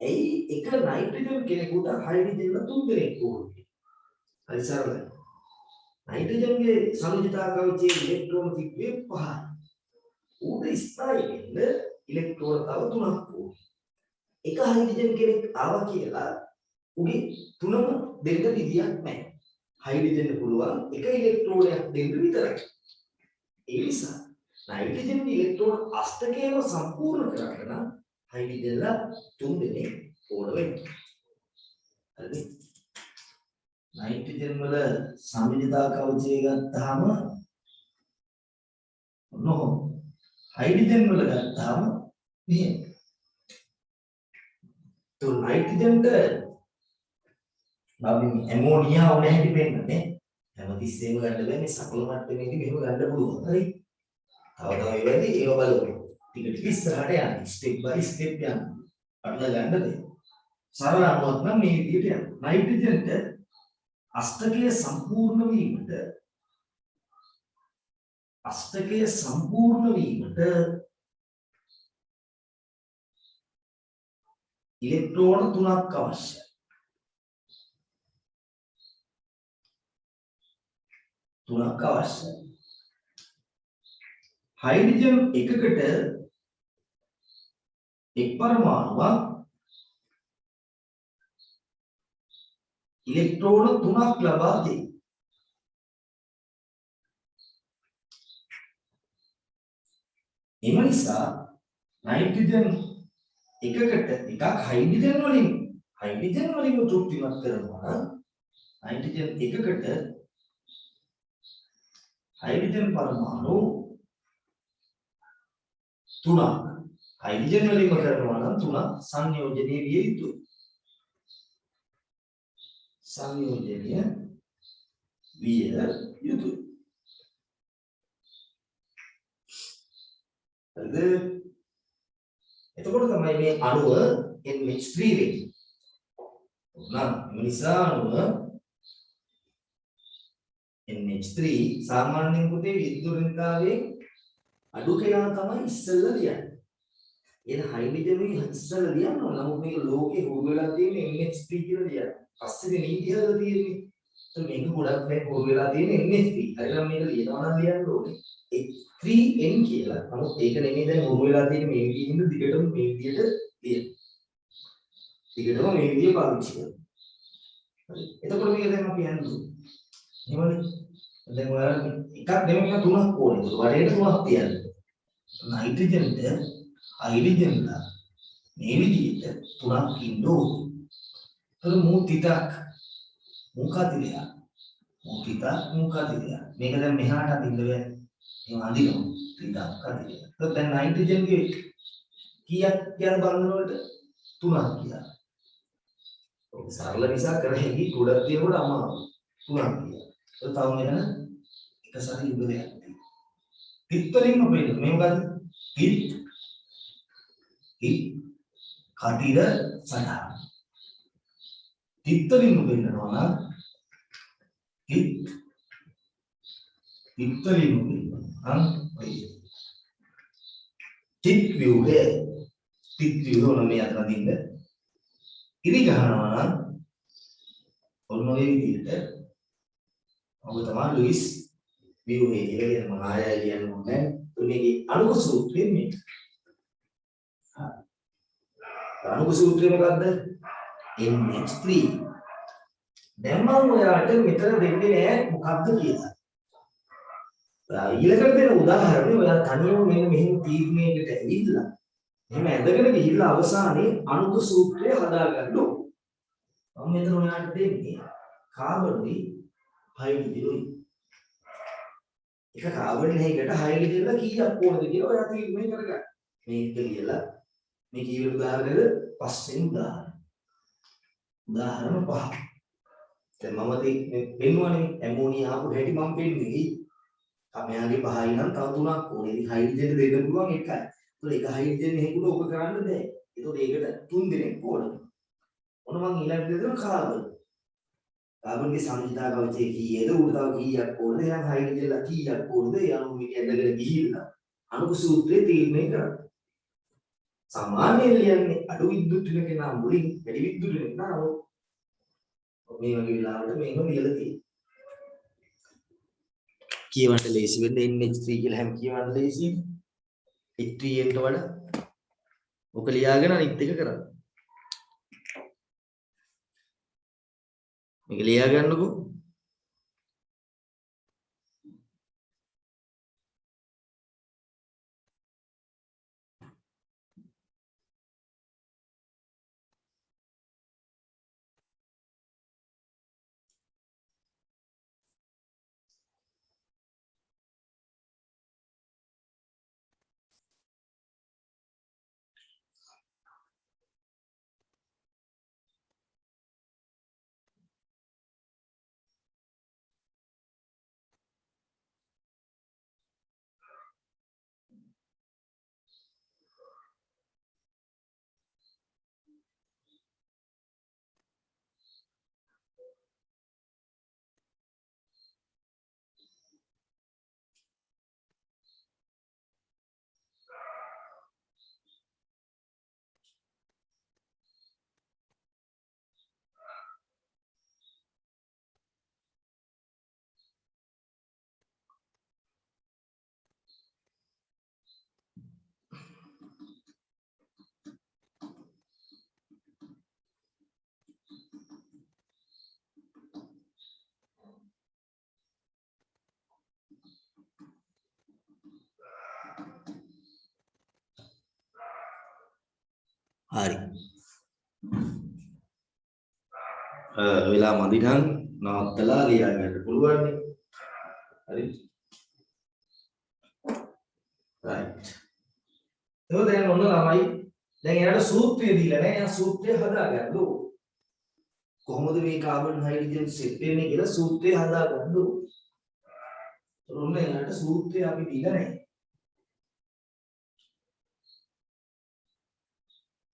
ඇයි එක නයිට්‍රජන් කෙනෙකුට හයිඩ්‍රජන් ලා තුන් දෙනෙක් ඕනේ? හරි සරලයි. නයිට්‍රජන්ගේ සංයුජිතා කවචයේ ඉලෙක්ට්‍රෝන තිබ්බේ 5යි. ඌට ස්ථායි වෙන්න ඉලෙක්ට්‍රෝන තව 3ක් ඕනේ. එක හයිඩ්‍රජන් කෙනෙක් ආවා කියලා උගේ තුනම දෙන්න විදියක් නැහැ. හයිඩ්‍රජන් පුළුවන් එක ඉලෙක්ට්‍රෝනයක් දෙන්න විතරයි. ඒ නිසා නයිට්‍රජන් ඉලෙක්ට්‍රෝන අෂ්ටකයම සම්පූර්ණ කරගන්න හයිඩ්‍රජන්ලා 3 දෙනෙක් ඕන වෙනවා. හරිද? नाइट्रोजन वल साम्यता कवचे गत्ताम नो हाइड्रोजन वल गत्ताम මේ तो नाइट्रोजन ට අපි ඇමෝනියා ඕන හැටි වෙන්නනේ හැමතිස්සෙම ගන්න බෑ මේ සකල මට්ටමේදී මෙහෙම ගන්න පුළුවන් හරි තව තව ඒවදී ඒව බලමු ටික ටික ඉස්සරහට යන්න ස්ටෙප් බයි ස්ටෙප් යන්න අట్లా ගන්න බෑ සරල අනුවක් නම් මේ විදිහට යන්න नाइट्रोजन ට අෂ්ටකය සම්පූර්ණ වීමට ඉලෙක්ට්‍රෝන 3ක් අවශ්‍යයි. හයිඩ්‍රජන් එකකට එක් පරමාණුවක් ඉලෙක්ට්‍රෝන 3ක් ලබා දෙයි. එම නිසා නයිට්‍රජන් එකකට එකක් හයිඩ්‍රජන් වලින් තෘප්තිමත් කරනවා නම් නයිට්‍රජන් එකකට හයිඩ්‍රජන් පරමාණු 3ක් හයිඩ්‍රජන් වලින් කරනවා නම් 3ක් සංයෝජනය විය යුතුයි. සංයෝජනය විය යුතුයි. හරිද? එතකොට තමයි මේ අණුව NH3 වෙන්නේ. නම් නිසා අණුව NH3 සාමාන්‍යයෙන් පුතේ විද්‍යුත්කාරයේ අඩු කෙනා තමයි ඉස්සෙල්ලා ලියන්නේ. එන හයිඩ්‍රජන් ඉස්සෙල්ලා ලියනවා. නමුත් මේක ලෝකේ හුරු වෙලා තියෙන්නේ NH3 කියලා ලියන්නේ. පස්සේ නීතියද තියෙන්නේ. ඒක මේක ගොඩක් දැන් හුරු වෙලා තියෙන්නේ NH3. හරිනම් මේක ලියනවා නම් ලියන්න ඕනේ. 3n කියලා. නමුත් ඒක නෙමෙයි දැන් හුරු වෙලා තියෙන්නේ මේ විදිහින්ද දිගටම මේ විදියට ලියන්න. දිගටම මේ විදිය පාවිච්චි කරනවා. හරි. එතකොට මේක දැන් අපි යන්නේ. එහෙමනේ. දැන් ඔයාලා එකක් නෙමෙයි තුනක් ඕනේ. වඩේට තුනක් තියන්න. නයිට්‍රජන්ට හයිඩ්‍රජන්ලා මේ විදිහට තුනක් ඉන්න ඕනේ. ඒක මූතිතක් මුඛාතිරය. මේක දැන් මෙහාට අදින්න බෑ. මේ අදිනවා. තිතක් අදින්න. ඒක දැන් නයිට්‍රජන්ගේ කීයක් කියන බලනකොට තුනක් කියලා. ඔක සරල නිසා කරන්නේ ගොඩක් තියෙනකොට අමාරුයි. තුනක් කියලා. ඒක තව මෙතන එක සැරේ ඉබදයක් තියෙනවා. තිත් වලින්ම වෙන්නේ මේ මොකද්ද? තිත් කටිර සටහන. තිත් වලින්ම වෙන්නවා නම් තිත් වලින්ම වෙන්නවා නම් ඔය තිත් ව්‍යුහය ඕන මේ අතර දින්න ඉරි ගහනවා නම් ඔන්න ඔය විදිහට ඔබ තමයි ලුයිස් ව්‍යුහය කියලා කියනවා. ආයෙ කියන්න ඕනේ. මේකේ අණුක සූත්‍රය මේක. අණුක සූත්‍රය මොකද්ද? NH3. දැන් මම ඔයාලට මෙතන දෙන්නේ නෑ මොකද්ද කියලා. ඊළඟට දෙන උදාහරණය ඔයා තනියම මෙන්න මෙහෙම තීරණයකට ඇවිල්ලා එහෙම ඇදගෙන ගිහිල්ලා අවසානයේ අණුක සූත්‍රය හදාගන්න ඕනේ. මම මෙතන ඔයාලට දෙන්නේ කාබනුයි හයිඩ්‍රජනුයි. එක කාබන් එකකට හයිඩ්‍රජන්ලා කීයක් ඕනද කියලා ඔයා තීරණය කරගන්න. මේක කියලා මේ කීවල උදාහරණයද පස්වෙනි උදාහරණ 5. දැන් මම පෙන්වන්නේ ඇමෝනියා ආපු හැටි මම පෙන්වන්නේ. අපයාගේ 5යි නම් තව 3ක් ඕනේ. ඉතින් හයිඩ්‍රජන් දෙන්න පුළුවන් එකයි. ඒක එක හයිඩ්‍රජන් එකකට ඔබ කරන්න බෑ. ඒකට ඒකට 3 දෙනෙක් ඕන. ඔන්න මම ඊළඟට දෙනවා කාබන්. කාබන්ගේ සංජිතා කවචයේ කීයද උඩ තව කීයක් ඕනද? එහෙනම් හයිඩ්‍රජන්ලා කීයක් ඕනද? යනු මේක ඇදගෙන ගිහිල්ලා අණුක සූත්‍රයේ තීරණය කරන්න. සාමාන්‍යයෙන් ලියන්නේ අඩු විද්‍යුත් රින කෙනා මුලින් වැඩි විද්‍යුත් රින කෙනා නමුත් මේ වගේ වෙලාවට මේක ලියලා තියෙනවා. කියවන්න ලේසි වෙන්නේ NH3 කියලා හැම කියවන්න ලේසි. H3 ට වඩා ඔක ලියාගෙන අනිත් එක කරන්න. මේක ලියා ගන්නකො. හරි. වෙලා මදි නම් නවත්තලා ලියා ගන්න පුළුවන් නේ. හරි. right. ඒක දැන් ඔන්න ළමයි දැන් එයාට සූත්‍රය දීලා නැහැ. එයා සූත්‍රය හදාගන්න ඕන. කොහොමද මේ කාබන් හයිඩ්‍රජන් සෙට් වෙන්නේ කියලා සූත්‍රය හදාගන්න ඕන. ඔන්න එයාට සූත්‍රය අපි දීලා නැහැ.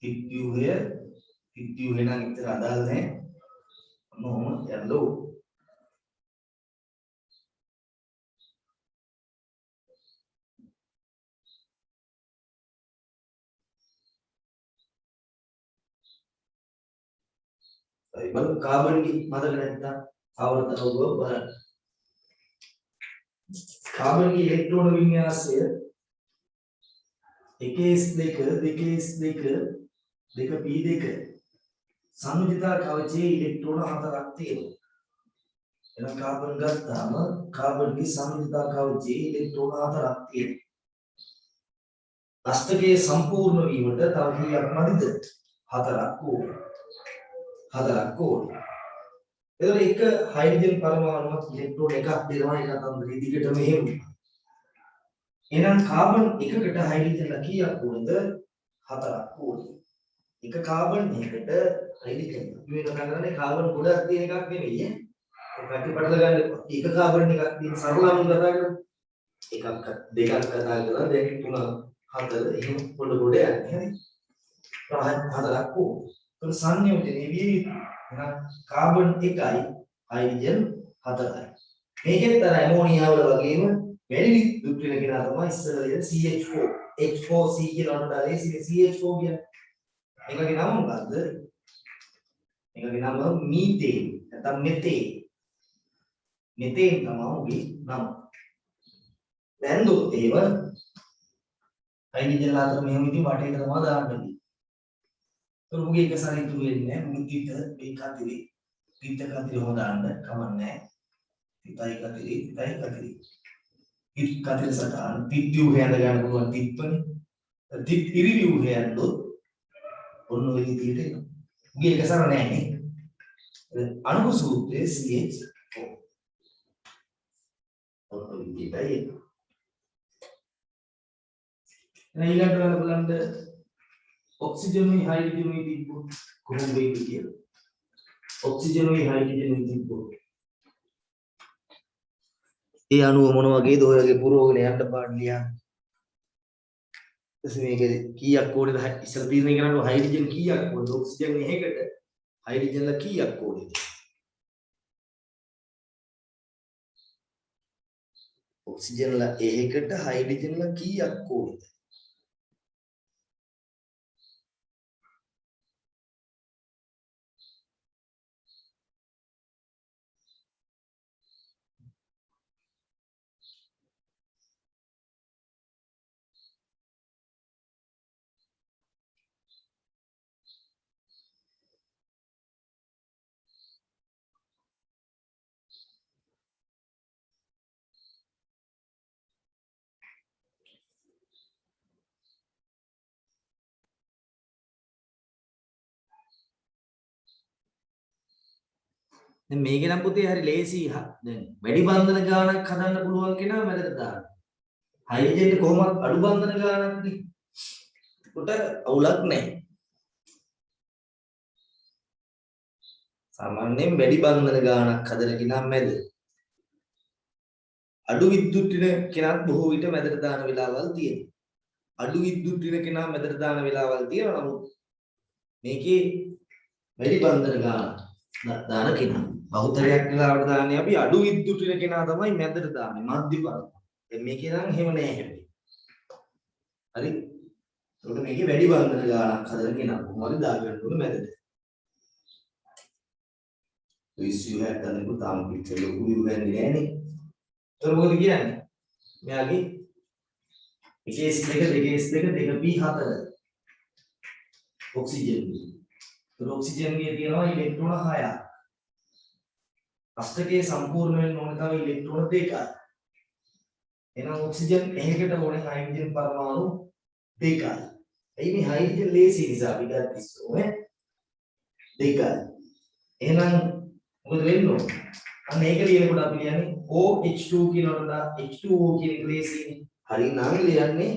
පිට්‍යුහය නම් ඉතර අදාළ නැහැ. මොහොම යන්නෝ. ඒ බලමු කාබන් කි මතක නැත්නම් ආවර්තන ඔබ බලන්න. කාබන් කි ඉලෙක්ට්‍රෝන වින්‍යාසය 1s2 2p2 සංයුතිතා කවචයේ ඉලෙක්ට්‍රෝන 4ක් තියෙනවා. එහෙනම් කාබන් ගත්තාම කාබන්ගේ සංයුතිතා කවචයේ ඉලෙක්ට්‍රෝන 4ක් තියෙනවා. අෂ්ටකයේ සම්පූර්ණ වීමට තව කීයක් මදිද? 4ක් ඕනේ. 4ක් ඕනේ. එතකොට එක හයිඩ්‍රජන් පරමාණුවක් ඉලෙක්ට්‍රෝන එකක් දෙනවා එක අතර දිගටම එහෙම. එහෙනම් කාබන් එකකට හයිඩ්‍රජන්ලා කීයක් ඕනද? 4ක් ඕනේ. එක කාබන් එකකට හයිඩ්‍රජන්. මේ කතා කරන්නේ කාබන් ගොඩක් තියෙන එකක් නෙමෙයි ඈ. ඔකට පටල ගන්න එක කාබන් එකක් තියෙන සරලවම කතා කරමු. එකක් දෙකක් කතා කරලා දැන් 3 4 එහෙම පොඩ පොඩ යන්නේ හරි. 4ක් ඕනේ. ඒක සංයෝජනයේ විය යුතුයි. එහෙනම් කාබන් 1යි හයිඩ්‍රජන් 4යි. මේකෙත් අර ඇමෝනියා වල වගේම වැඩි විද්‍යුත් වෙන කෙනා තමයි ඉස්සරලිය CH4. H4C කියලා නෝට දාලා CH4 කියන්නේ. ඒකගේ නම මොකද්ද? ඒකගේ නම මීතේන් නැත්නම් මෙතේන්. මෙතේන් තමයි උගේ නම. දැන් දුත් ඒව හයිඩ්‍රජන් අතර මෙහෙම ඉතින් වටේට තමයි දාන්නේ. ඒක මුගේ එක සැරේ ඉතුරු වෙන්නේ නැහැ. මුගේ මේ කතරේ පිට කතරේ හොදාන්න කමන්නේ. පිටයි කතරේ පිට කතරේ සටහන් පිට්‍යු හේඳ ගන්න පුළුවන් තිප්පනේ. තිප් ඉරිවිව් හේඳොත් ඔන්න ඔය විදිහට එනවා. මුගේ එක සැර නැහැ නේ. අණු සූත්‍රයේ CH4. ඔන්න ඔය විදිහටයි එනවා. ඊළඟට බලන්න ඔක්සිජනුයි හයිඩ්‍රජනුයි තිබ්බොත් කොහොමද වෙන්නේ කියලා. ඔක්සිජනුයි හයිඩ්‍රජනුයි තිබ්බොත් ඒ අණුව මොන වගේද ඔයගේ පුරවගෙන යන්න පාඩ ලියන්න. ඊට මේක කීයක් ඕනේද ඉස්සර තීරණය කරන්න හයිඩ්‍රජන් කීයක් ඕනද ඔක්සිජන් එකකට හයිඩ්‍රජන්ලා කීයක් ඕනේද? ඔක්සිජන්ලා එකකට හයිඩ්‍රජන්ලා කීයක් ඕනේද? දැන් මේක නම් පුතේ හරි ලේසි. දැන් වැඩි බන්ධන ගානක් හදන්න පුළුවන් කෙනා මැදට දාන්න. හයිඩ්‍රජන් කොහොමද අඩු බන්ධන ගානක් නේ. කොට අවුලක් නැහැ. සාමාන්‍යයෙන් වැඩි බන්ධන ගානක් හදන කෙනා මැද. අඩු විද්‍යුත් වින කෙනාත් බොහෝ විට මැදට දාන වෙලාවල් තියෙනවා. අඩු විද්‍යුත් වින කෙනා මැදට දාන වෙලාවල් තියෙනවා. නමුත් මේකේ වැඩි බන්ධන ගානක් දාන කෙනා බහුතරයක් වෙලාවට දාන්නේ අපි අඩු විද්‍යුත් වින කෙනා තමයි මැදට දාන්නේ මධ්‍ය බල. දැන් මේකේ නම් එහෙම නෑ හැබැයි. හරි. ඒකට මේකේ වැඩි බන්ධන ගානක් හදන කෙනා කොහොමද දාගන්න ඕනේ මැදට. විශ්ව හැටනකු තාම පිටේ ලොකු වෙන්නේ නෑනේ. ඒක මොකද කියන්නේ? මෙයාගේ 1s2 ඔක්සිජන්. ඔක්සිජන්ගේ තියෙනවා ඉලෙක්ට්‍රෝන 6ක්. අෂ්ටකයේ සම්පූර්ණ වෙන්න ඕන තව ඉලෙක්ට්‍රෝන 2ක්. එහෙනම් ඔක්සිජන් එකකට ඕනේ හයිඩ්‍රජන් පරමාණු 2ක්. මේ හයිඩ්‍රජන් ලේසි නිසා අපි ගත්ත ඉස්සෝ දෙකයි. එහෙනම් මොකද වෙන්නේ? අන්න ඒක ලියනකොට අපි කියන්නේ OH2 කියනකොට H2O කියන එක ලේසිනේ. හරි නම් ලියන්නේ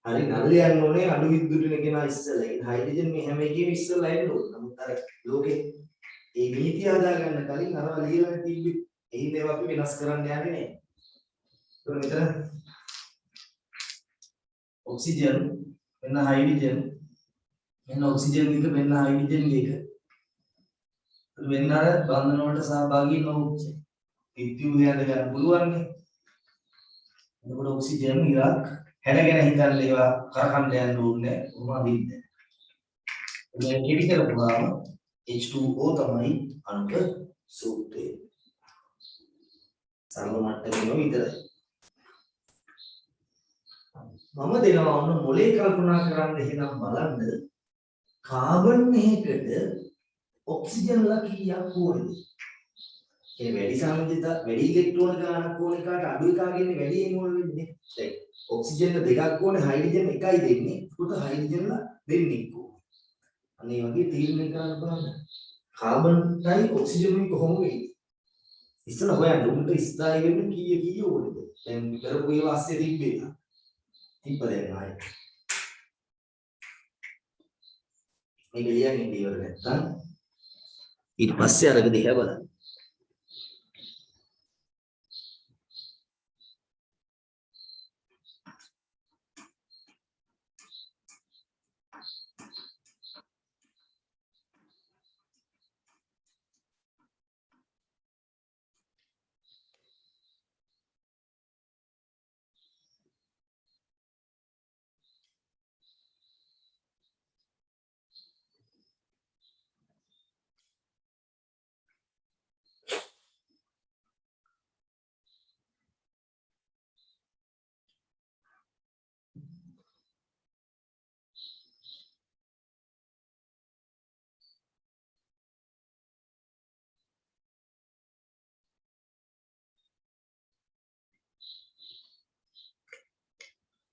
හරි නම් ලියන්න ඕනේ අණු විද්‍යුතින කියන ඉස්සෙල්ලා. ඒ හයිඩ්‍රජන් මේ හැම එකේම ඉස්සෙල්ලා එන්න ඕනේ. නමුත් අර ලෝකේ ඒ නීති හදාගන්න කලින් අරවා ලියලා තිබ්බේ. එහින් ඒවා අපි වෙනස් කරන්න යන්නේ නැහැ. ඒක මෙතන ඔක්සිජන් වෙන හයිඩ්‍රජන් වෙන ඔක්සිජන් එක වෙන හයිඩ්‍රජන් එක වෙන අර බන්ධන වලට සහභාගී නොවුච්ච විද්‍යුත් හඳ ගන්න පුළුවන් නේ. එතකොට ඔක්සිජන් ඉරක් හැලගෙන හිටන්න ඒවා කරකන්න යන්න ඕනේ උමා විද්ද. මේ කෙටි කරපුවාම H2O තමයි අණුක සූත්‍රය. සරල මට්ටමේම විතරයි. මම දෙනවා ඔන්න මොලේ කල්පනා කරන්න එහෙනම් බලන්න කාබන් එකකට ඔක්සිජන්ලා කීයක් ඕනද? ඒ වැඩි සංජිත වැඩි ඉලෙක්ට්‍රෝන ගානක් ඕන එකට අඩු එකක් ගෙන්නේ වැඩි එමෝල් වෙන්නේ. දැන් ඔක්සිජන් දෙකක් ඕනේ හයිඩ්‍රජන් එකයි දෙන්නේ. ඒකට හයිඩ්‍රජන්ලා දෙන්නෙක් ඕනේ. අනේ වගේ තීරණය කරන්න බලන්න. කාබන්ටයි ඔක්සිජනුයි කොහොම වෙන්නේ? ඉස්සෙල්ලා හොයන්න උන්ට ස්ථායි වෙන්න කීය ඕනද? දැන් කරපු ඒවා ASCII තිබ්බේ. තිබ්බ දැන් ආයේ. මේක ලියන්නේ ඉවර නැත්තම් ඊට පස්සේ අරක දිහා බලන්න.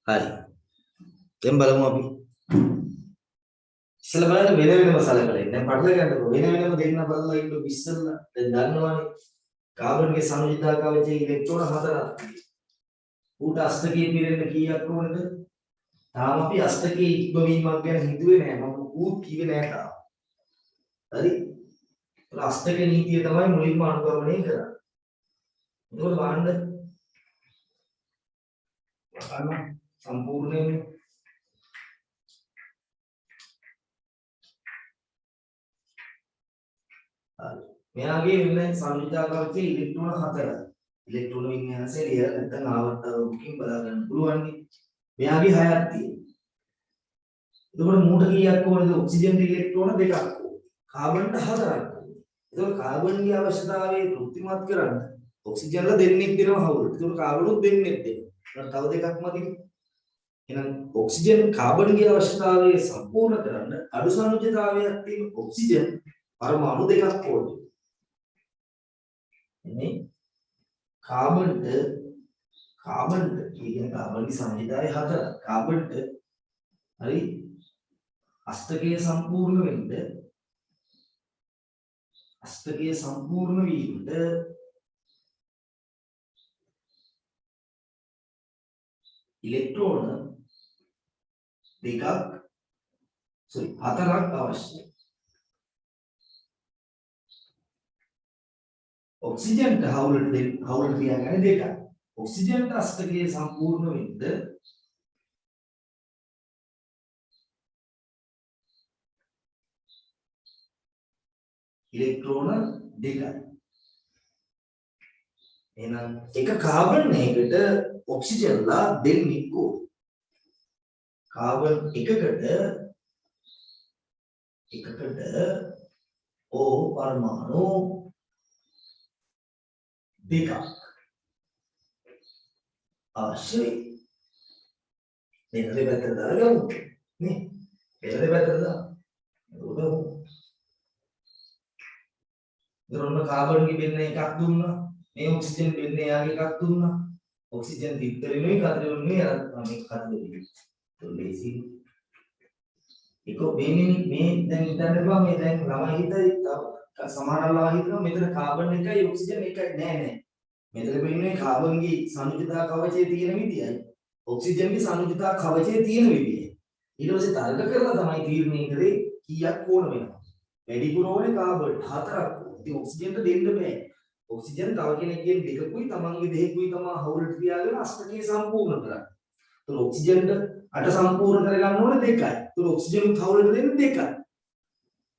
හරි. දැන් බලමු අපි. ඉස්සෙල්ලා බලන්න වෙන වෙනම සලකලා ඉන්න. දැන් පටල ගන්නකො වෙන වෙනම දෙන්න බලලා ඉන්න ඉස්සෙල්ලා දැන් දන්නවනේ. කාබන්ගේ සංයුතාවකයේ ඉලෙක්ට්‍රෝන 4ක් තියෙනවා. ඌට අෂ්ටකයේ පිරෙන්න කීයක් ඕනද? තාම අපි අෂ්ටකයේ ඉක්මවීමක් ගැන හිතුවේ නෑ. මම ඌත් කිව්වේ නෑ තාම. හරි. අෂ්ටක නීතිය තමයි මුලින්ම අනුගමනය කරන්නේ. ඒකවල බලන්න සම්පූර්ණයෙන් මෙයාගේ වෙන සංයුතාවකයේ ඉලෙක්ට්‍රෝන 4ක්. ඉලෙක්ට්‍රෝන වින්‍යාසය ලියලා නැත්නම් ආවර්තකකින් බලා ගන්න පුළුවන් නේ. මෙයාගේ 6ක් තියෙනවා. එතකොට මූට කීයක් ඕනද? ඔක්සිජන් ඉලෙක්ට්‍රෝන 2ක් ඕනේ. කාබන්ට 4ක් ඕනේ. එතකොට කාබන්ගේ අවශ්‍යතාවය තෘප්තිමත් කරන්න ඔක්සිජන්ලා දෙන්නෙක් දෙනවා හවුලට. එතකොට කාබනුත් දෙන්නෙක් දෙනවා. තව දෙකක් මදිනේ. එහෙනම් ඔක්සිජන් කාබන්ගේ අවශ්‍යතාවය සම්පූර්ණ කරන්න අඩු සංයුජතාවයක් තියෙන ඔක්සිජන් පරමාණු දෙකක් ඕනේ. එන්නේ කාබන්ට කියන කාබන්ගේ සංයුජතාවය 4. කාබන්ට හරි අෂ්ටකය සම්පූර්ණ වෙන්න අෂ්ටකය සම්පූර්ණ වීමට ඉලෙක්ට්‍රෝන 4ක් අවශ්‍යයි. ඔක්සිජන්ට හවුලට තියාගන්නේ 2ක්. ඔක්සිජන්ට අෂ්ටකය සම්පූර්ණ වෙන්න ඉලෙක්ට්‍රෝන 2යි. එහෙනම් එක කාබන් එකකට ඔක්සිජන්ලා දෙන්නෙක් ඕනේ. කාබන් එකකට O පරමාණු 2ක් අවශ්‍යයි. මේ දෙපැත්තට දාගමු නේ. මේ දෙපැත්තට දාමු. දරොන්න කාබන්ගේ බෙන්න එකක් දුන්නා. මේ ඔක්සිජන් බෙන්න යාගේ එකක් දුන්නා. ඔක්සිජන් 33 නෙවෙයි 14 නෙවෙයි අර මේක 14 නෙවෙයි. ලේසි ඒක මේ දැන් හිතන්න බෑ මේ දැන් ළමයි හිතයි සමහරවල් හිතනවා මෙතන කාබන් එකයි ඔක්සිජන් එකයි නෑ. මෙතන වෙන්නේ කාබන්ගේ සංයුතිතා කවචයේ තියෙන විදියයි ඔක්සිජන්ගේ සංයුතිතා කවචයේ තියෙන විදියයි. ඊට පස්සේ තර්ක කරලා තමයි තීරණය කරේ කීයක් ඕන වෙනවා. වැඩිපුර ඕනේ කාබන් 4ක්. ඉතින් ඔක්සිජන්ට දෙන්න බෑ. ඔක්සිජන් තව කෙනෙක්ගෙන් දෙකකුයි තමන්ගේ දෙකකුයි තමයි හවුලට තියාගෙන අෂ්ටකය සම්පූර්ණ කරන්නේ. ඒතර ඔක්සිජන්ට 8 සම්පූර්ණ කරගන්න ඕනේ 2යි. ඒතර ඔක්සිජන් හවුලට දෙන්න 2යි.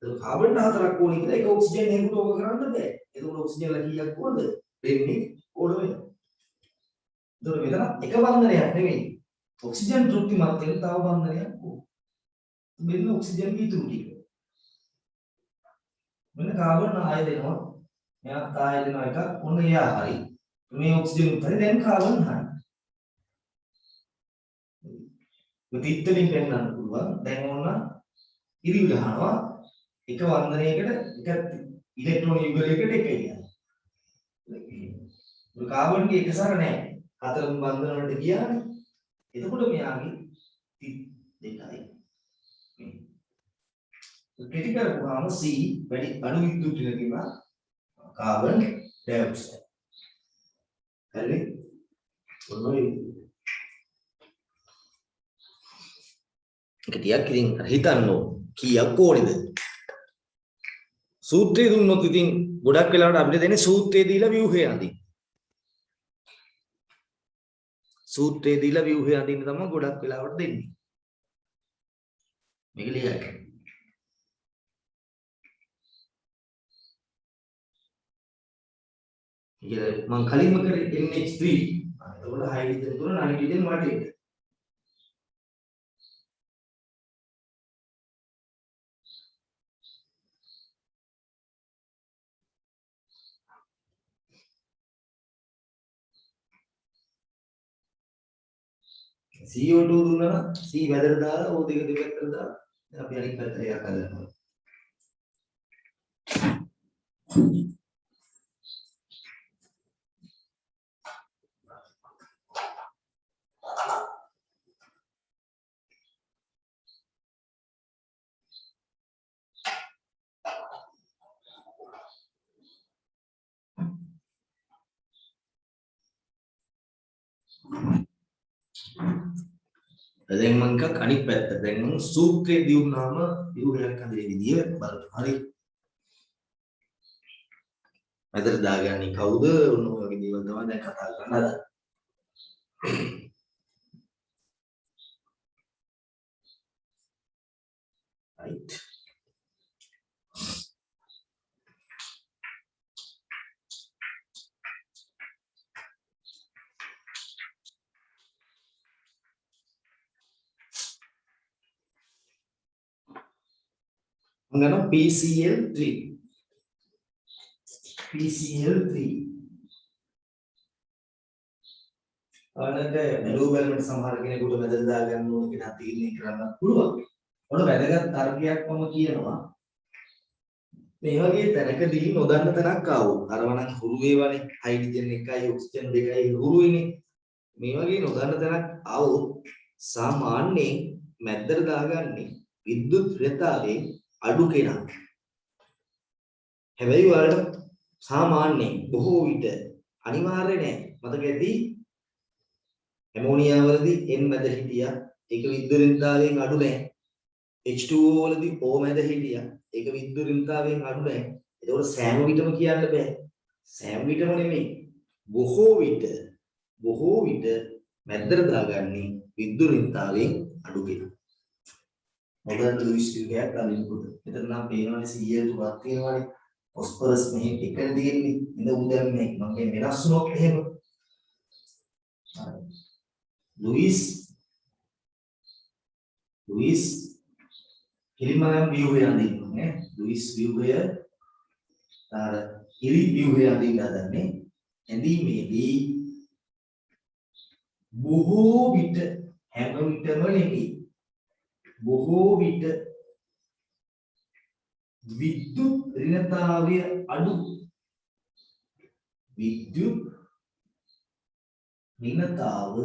ඒතර කාබන් 4ක් ඕනේ කියලා ඒක ඔක්සිජන් එකකට ඕක කරන්න බෑ. ඒතකොට ඔක්සිජන් ලා කීයක් ඕනද? දෙන්නේ ඕන වෙනවා. ඒතර මෙතන එක බන්ධනයක් නෙමෙයි. ඔක්සිජන් තෘප්තිමත් වෙන තව බන්ධනයක් ඕන. මෙන්න ඔක්සිජන් ඉතුරු ටික. මෙන්න කාබන් ආය දෙනවා. මෙයාත් ආය දෙනවා එකක්. ඔන්න එයා හරි. මේ ඔක්සිජන් උත්තරේ දැන් කාබන් හරි. පිටතලින් පෙන්වන්න පුළුවන්. දැන් ඕන ඉරි ගහනවා එක වන්දනයකට එක ඉලෙක්ට්‍රෝන යුගලයකට එක ඉන්නේ. කාබන්ගේ එකසර නැහැ. හතරම බන්ධන වලට ගියානේ. එතකොට මෙයාගේ 32යි. කෙටි කරපුවාම C වැඩි අණු විද්‍යුත් ටිකකින් කාබන් ඩයොක්සයිඩ්. හරි? ඔන්නෝයි. ඒක ටිකක් ඉතින් හිතන්න ඕන. කීයක් ඕනේද? සූත්‍රය දුන්නොත් ඉතින් ගොඩක් වෙලාවට අපිට දෙන්නේ සූත්‍රය දීලා ව්‍යුහය අඳින්න. සූත්‍රය දීලා ව්‍යුහය අඳින්න තමයි ගොඩක් වෙලාවට දෙන්නේ. මේක ලියන්න. මම කලින්ම කරේ NH3. එතකොට හයිඩ්‍රජන් තුන නයිට්‍රජන් වටේට. CO2 දුන්නා නම් C වැදට දාලා O දෙක දෙපැත්තට දාලා අපි අනිත් පැත්තට යක් හදනවා. දැන් මම එකක් අනිත් පැත්ත. දැන් මම සූත්‍රයේ දියුණාම විවරයක් හදේ විදිය බලන්න. හරි. අදට දාගන්නේ කවුද? ඔන්න ඔය වගේ දේවල් තමයි දැන් කතා කරන්න හදන්නේ. right. Angano PCl3. PCl3. අනක මෙලෝ බැලුමට සමහර කෙනෙකුට වැදලා දාගන්න ඕන කෙනා තීරණය කරන්න පුළුවන්. ඔන්න වැදගත් තර්කයක් මම කියනවා. මේ වගේ තැනකදී නොදන්න තැනක් ආවොත් අරවනම් හුරු වේවනේ හයිඩ්‍රජන් එකයි ඔක්සිජන් දෙකයි හුරුයිනේ. මේ වගේ නොදන්න තැනක් ආවොත් සාමාන්‍යයෙන් මැද්දට දාගන්නේ විද්‍යුත් ඍණතාවයේ අඩු කෙනා. හැබැයි වලට සාමාන්‍යයෙන් බොහෝ විට අනිවාර්ය නෑ. මතක ඇති ඇමෝනියා වලදී N මැද හිටියා. ඒක විද්‍යුත් ඍණතාවයෙන් අඩු නෑ. H2O වලදී O මැද හිටියා. ඒක විද්‍යුත් ඍණතාවයෙන් අඩු නෑ. ඒකෝර සෑම විටම කියන්න බෑ. සෑම විටම නෙමෙයි. බොහෝ විට මැද්දට දාගන්නේ විද්‍යුත් ඍණතාවයෙන් අඩු කෙනා. මොකද දුෂ්ටිකයක් අනිකුද. මෙතන නම් පේනවනේ 100 තුනක් තියෙනවානේ. ෆොස්ෆරස් මෙහි එකට තියෙන්නේ. ඉඳ උදැන් මේ මම වෙනස් වුණොත් එහෙම. ලුයිස් කිලිමනම් ව්‍යුහය අඳින්න නේ. ලුයිස් ව්‍යුහය අර ඉරි ව්‍යුහය අඳින්න හදන්නේ. ඇඳීමේදී බොහෝ විට හැම විටම නෙමෙයි. බොහෝ විට විද්‍යුත් ඍණතාවය අඩු විද්‍යුත් ඍණතාව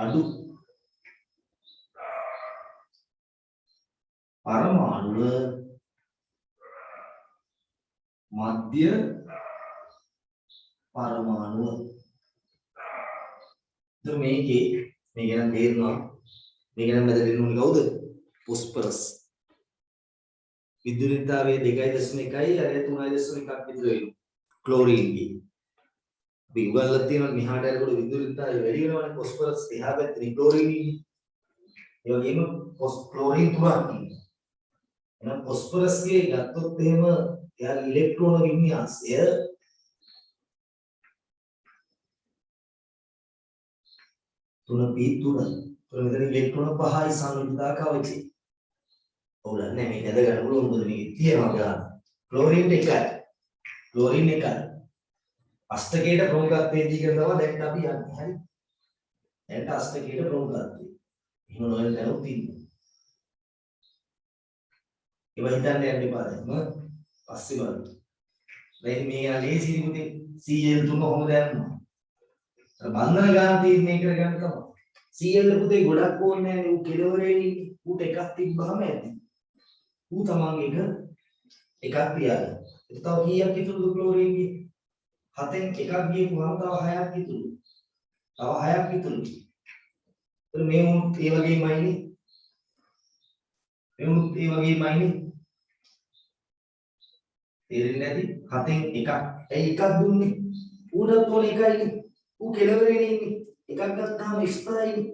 අඩු පරමාණුව මධ්‍ය පරමාණුව. දැන් මේකේ මේක නම් තේරෙනවා. මේක නම් මැදට එන්නේ කවුද? ෆොස්ෆරස්. විදුලිතාවයේ 2.1 අර 3.1ක් විතර වෙනවා. ක්ලෝරින්ගේ. අපි උගන්ලා තියෙනවා මෙහාට යනකොට විදුලිතාවය වැඩි වෙනවනේ ෆොස්ෆරස් එහා පැත්තේ ක්ලෝරින් ඉන්නේ. ඒ වගේම ක්ලෝරින් 3ක් ඉන්නවා. එහෙනම් ෆොස්ෆරස්ගේ ගත්තොත් එහෙම එයාගේ ඉලෙක්ට්‍රෝන වින්‍යාසය 3p3. මෙතන ඉලෙක්ට්‍රෝන 5යි සංයුක්තතා කවචේ. ඔව් නෑ මේක ඇද ගන්න පුළුවන් මොකද මේක තියෙනවා ගන්න. ක්ලෝරින් 1යි. ක්ලෝරින් 1යි. අෂ්ටකයට ප්‍රමුඛත්වයේ දීගෙන තමයි දැන් අපි යන්නේ. හරි. දැන් අෂ්ටකයට ප්‍රමුඛත්වය. එහෙම නොවන දැනුත් ඉන්නේ. ඒව හිතන්න යන්න එපා දැන්. පස්සේ බලමු. දැන් මේ යන්නේ සිරිමුතේ Cl3 කොහොමද යන්නේ? බන්ධන ගාන තීරණය කරගන්න තමයි. Cl පුතේ ගොඩක් ඕනේ නැහැ නේ. ඌ කෙලවරේ ඉන්නේ. ඌට එකක් තිබ්බහම ඇති. ඌ තමන්ගේ එකක් තියාගන්න. ඒක තව කීයක් ඉතුරුද ක්ලෝරින්ගේ? 7න් එකක් ගියපුවාම තව 6ක් ඉතුරු. තව 6ක් ඉතුරු. එතන මේ උත් ඒ වගේමයිනේ. මේ උත් ඒ වගේමයිනේ. තේරෙන්නේ නැති 7න් එකක්. ඇයි එකක් දුන්නේ? ඌටත් ඕනේ එකයිනේ. ඌ කෙලවරේ ඉන්නේ. එකක් ගත්තාම එක්ස්ට්‍රායිනේ.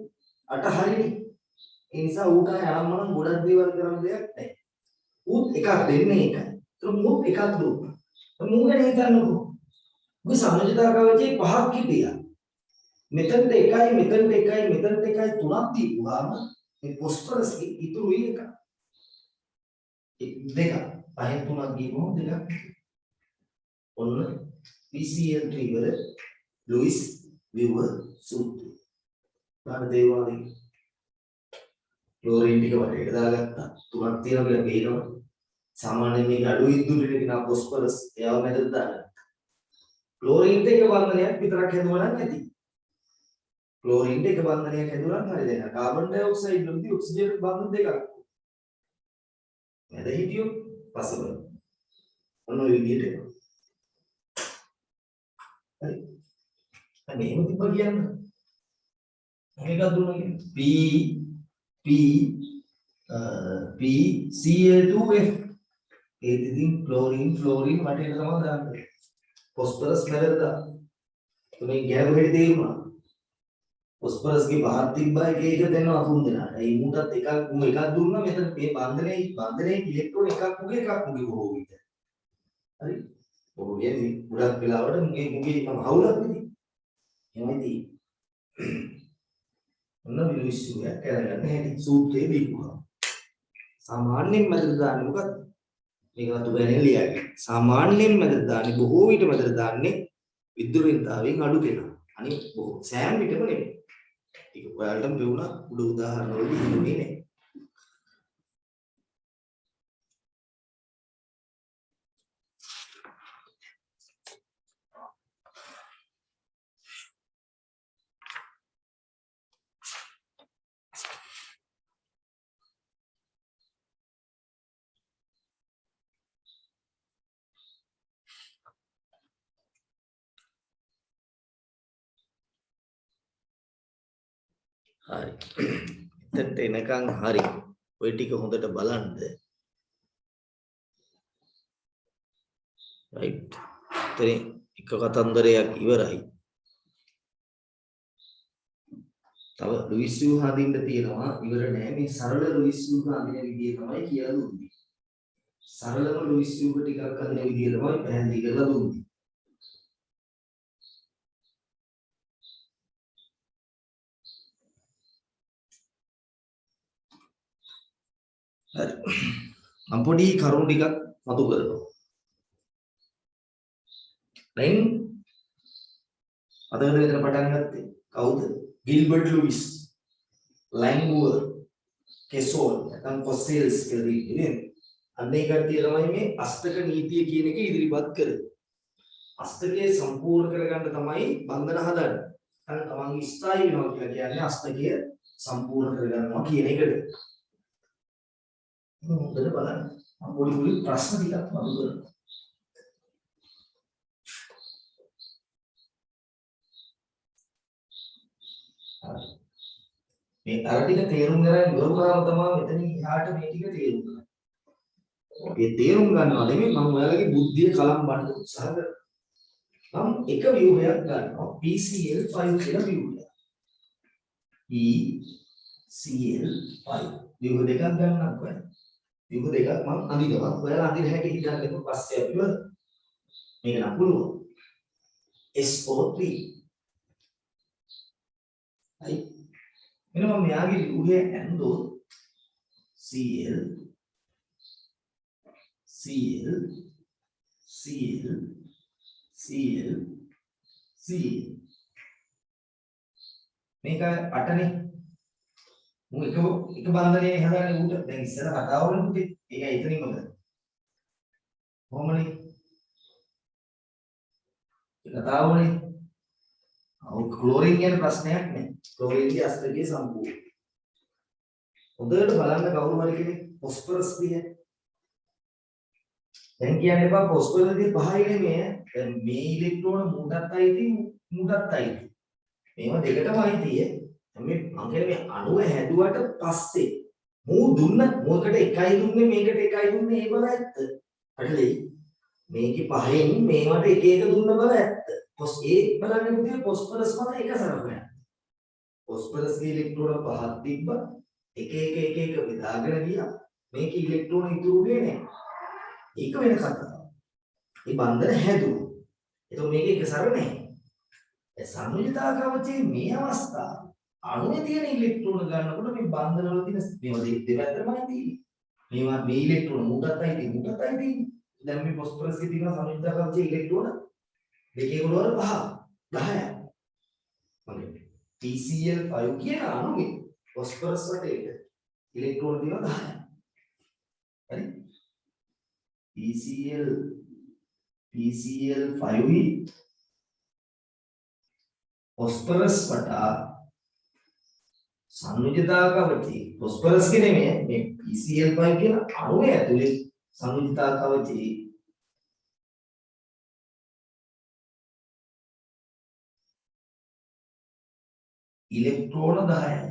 8 හරිනේ. ඒ නිසා ඌට ආරම්භන ගොඩක් දේවල් කරන්න දෙයක් නැහැ. ඌත් එකක් දෙන්නේ එකයි. ඒක මුත් එකක් දුන්නා. මූ ගැන හිතන්නකෝ. මේ සමජතා කවචේ පහක් හිටියා. මෙතනට එකයි මෙතනට එකයි මෙතනට එකයි තුනක් දීපුවාම මේ ෆොස්ෆරස් ඉතුරු එක. දෙක. පහෙන් තුනක් දීපුවම දෙකක්. ඔන්න PCl3 වල ලුයිස් විවර් සූත්‍රය. බලන්න දේවාලේ ක්ලෝරින් ටික වටේට දාගත්තා. තුනක් තියෙනවා කියලා පේනවා. සාමාන්‍යයෙන් මේක අඩු විදුලියට කියන ෆොස්ෆරස් එයාව මැදට දාගත්තා. ක්ලෝරින් එක බන්ධනයක් විතරක් හැදුවා නම් ඇති. ක්ලෝරින් එක බන්ධනයක් හැදුවා නම් හරි දැන් කාබන් ඩයොක්සයිඩ් වලදී ඔක්සිජන් බන්ධන දෙකක්. මැද හිටියොත් පස්සබල. ඔන්න ඔය විදිහට එනවා. හරි. දැන් මේක තිබ්බ කියන්න. මේක දුන්නා කියන්නේ P Cl2F. ඒත් ඉතින් ක්ලෝරින් ෆ්ලෝරින් වටේට තමයි දාන්නේ. ෆොස්ෆරස් මැදට දාන්න. මේ ගැඹුරු හැටි තේරුණා. ෆොස්ෆරස්ගේ පහක් තිබ්බා එක දෙනවා තුන් දෙනාට. ඒ මූටත් එකක් දුන්නා මෙතන මේ බන්ධනයේ ඉලෙක්ට්‍රෝන එකක් මුගේ බොහෝ විට. හරි. බොහෝ වෙන්නේ ගොඩක් වෙලාවට මුගේ තම හවුලක් නෙදී. එහෙමයි. ඔන්න විශ්වය කරගන්න හැටි සූත්‍රයේ දීපුවා. සාමාන්‍යයෙන් මැදට දාන්නේ මොකක්ද? මේක අතු ගෑනේ ලියන්නේ. සාමාන්‍යයෙන් මැදට දාන්නේ බොහෝ විට මැදට දාන්නේ විදුලින්තාවෙන් අඩු කෙනා. අනිත් බොහෝ සෑම විටම නෙමෙයි. ඒක ඔයාලටම පෙවුණා උඩ උදාහරණ වලදී ඉන්නේ නැහැ. හරි. එතනට එනකන් හරි. ඔය ටික හොඳට බලන්න. රයිට්. ඉතින් එක කතන්දරයක් ඉවරයි. තව ලුයිස් ව්‍යුහ හදින්න තියෙනවා. ඉවර නෑ. මේ සරල ලුයිස් ව්‍යුහ හදින විදිය තමයි කියලා දුන්නේ. සරලම ලුයිස් ව්‍යුහ ටිකක් හදින විදිය තමයි පැහැදිලි කරලා දුන්නේ. හරි. මම පොඩි කරුණු ටිකක් මතු කරනවා. දැන් අද වෙන පටන් ගත්තේ කවුද? ගිල්බර්ට් ලුයිස්, ලැන්ග්වර්, කෙසෝල්, නැත්නම් කොසෙල්ස් කියලා ඉන්නේ. අන්නේ කට්ටිය තමයි මේ අෂ්ටක නීතිය කියන එක ඉදිරිපත් කරේ. අෂ්ටකය සම්පූර්ණ කරගන්න තමයි බන්ධන හදන්නේ. අර තමන්ගේ ස්ථායි වෙනවා කියලා කියන්නේ අෂ්ටකය සම්පූර්ණ කරගන්නවා කියන එකට. හොඳට බලන්න. මම පොඩි ප්‍රශ්න ටිකක් මතු කරනවා. මේ අර ටික තේරුම් ගන්න ඉවරුනාම තමයි මෙතනින් එහාට මේ ටික තේරුම් ගන්න. ඔය තේරුම් ගන්නවා නෙමෙයි මම ඔයාලගේ බුද්ධිය කලම්බන්න උත්සාහ කරනවා. මම එක ව්‍යුහයක් ගන්නවා PCL5 කියලා ව්‍යුහයක්. PCL5 ව්‍යුහ දෙකක් ගන්නත් බෑ. ව්‍යුහ දෙකක් මම අඳිනවා. ඔයාලා අඳින හැටි හිතන්නකෝ පස්සේ අපිව මේක නම් පුළුවන්. SO3 හරි. මෙන්න මම මෙයාගේ ව්‍යුහය ඇඳුවොත් CL CL CL CL CL මේක 8නේ මම එක බන්ධනයේ හදාන්නේ ඌට දැන් ඉස්සර කතාව වුණේ පුතේ ඒක එතනින්ම කරා කොහොමනේ කතාව වුණේ ක්ලෝරින් ගැන ප්‍රශ්නයක් නෑ ක්ලෝරින්ගේ අස්තකයේ සම්පූර්ණ හොඳට බලන්න කවුරු හරි කෙනෙක් ફોස්ෆරස් දිහා දැන් කියන්න එපා ફોස්ෆරස් දී පහයි නෙමෙයි දැන් මේ ඉලෙක්ට්‍රෝන මූටත් අයිති මූටත් අයිති මේවා දෙකටම අයිතියි මේ මම කියන්නේ මේ අණුව හැදුවට පස්සේ මූ දුන්න මොකට එකයි දුන්නේ මේකට එකයි දුන්නේ ඒ බව ඇත්ත හරිද මේකේ පහෙන් මේවට එක එක දුන්න බව ඇත්ත ඒ බලන්න පුතේ ફોස්ෆරස් මත එක සරපයක් ફોස්ෆරස්ගේ ඉලෙක්ට්‍රෝන පහක් තිබ්බා එක එක විදාගෙන ගියා මේකේ ඉලෙක්ට්‍රෝන ඉතුරුනේ නැහැ ඒක වෙන කතාවක්. මේ බන්ධන හැදුවා. එතකොට මේක එකසර නැහැ. ඒ සංයුතිතාවකවචේ මේ අවස්ථාව අණුවේ තියෙන ඉලෙක්ට්‍රෝන ගන්නකොට මේ බන්ධන වල තියෙන මේවා දෙපැත්තටමයි තියෙන්නේ. මේවා මේ ඉලෙක්ට්‍රෝන මූටත් අයිති මූටත් අයිති. දැන් මේ ફોස්ෆරස්ගේ තියෙන සංයුතිතාවකවචේ ඉලෙක්ට්‍රෝන දෙකේ කොට වල 10ක්. හරි. PCl5 කියන අණුවේ ફોස්ෆරස් වටේට ඉලෙක්ට්‍රෝන තියෙනවා 10ක්. හරි. PCl5 ફોસ્ફરસ වටා සංයුතිතාවකවචේ ફોස්ෆරස් කියන්නේ මේ PCl5 කියන අණුවේ ඇතුලේ සංයුතිතාවකවචේ ඉලෙක්ට්‍රෝන 10යි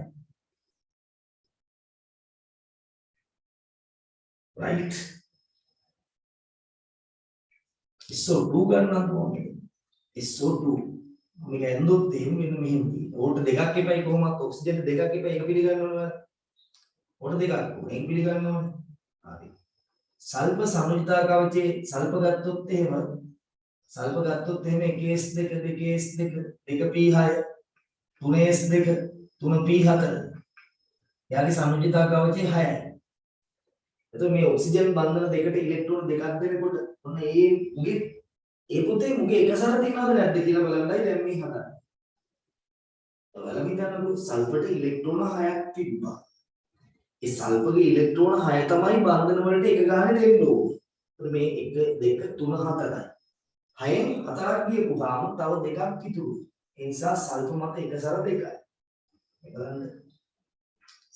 right SO2 ගන්නත් ඕනේ SO2 මේක ඇඳුත් එහෙම මෙන්න මෙහෙම ඕට දෙකක් එපයි කොහොමත් ඔක්සිජන් දෙකක් එපයි එක පිළිගන්න ඕනේ ඕට දෙකක් ඕනේ එක පිළිගන්න ඕනේ හරි සල්ප සංයුතිතාවකවචේ සල්ප ගත්තොත් එහෙම එකS2 2S2 2P6 3S2 3P4 යාගේ සංයුතිතාවකවචේ 6යි එතකොට මේ ඔක්සිජන් බන්ධන දෙකට ඉලෙක්ට්‍රෝන දෙකක් දෙනකොට ඔන්න ඒ පුතේ මුගේ එකසර තියනවද නැද්ද කියලා බලන්නයි දැන් මේ හදන්නේ. ඔයාලා හිතන්නකෝ සල්ෆරට ඉලෙක්ට්‍රෝන 6ක් තිබ්බා. ඒ සල්ෆර්ගේ ඉලෙක්ට්‍රෝන 6 තමයි බන්ධන වලට එක ගානේ දෙන්න ඕනේ. එතකොට මේ 1 2 3 4යි. 6න් 4ක් ගියපුවාම තව දෙකක් ඉතුරුයි. ඒ නිසා සල්ෆර් මත එකසර දෙකයි. මේ බලන්න.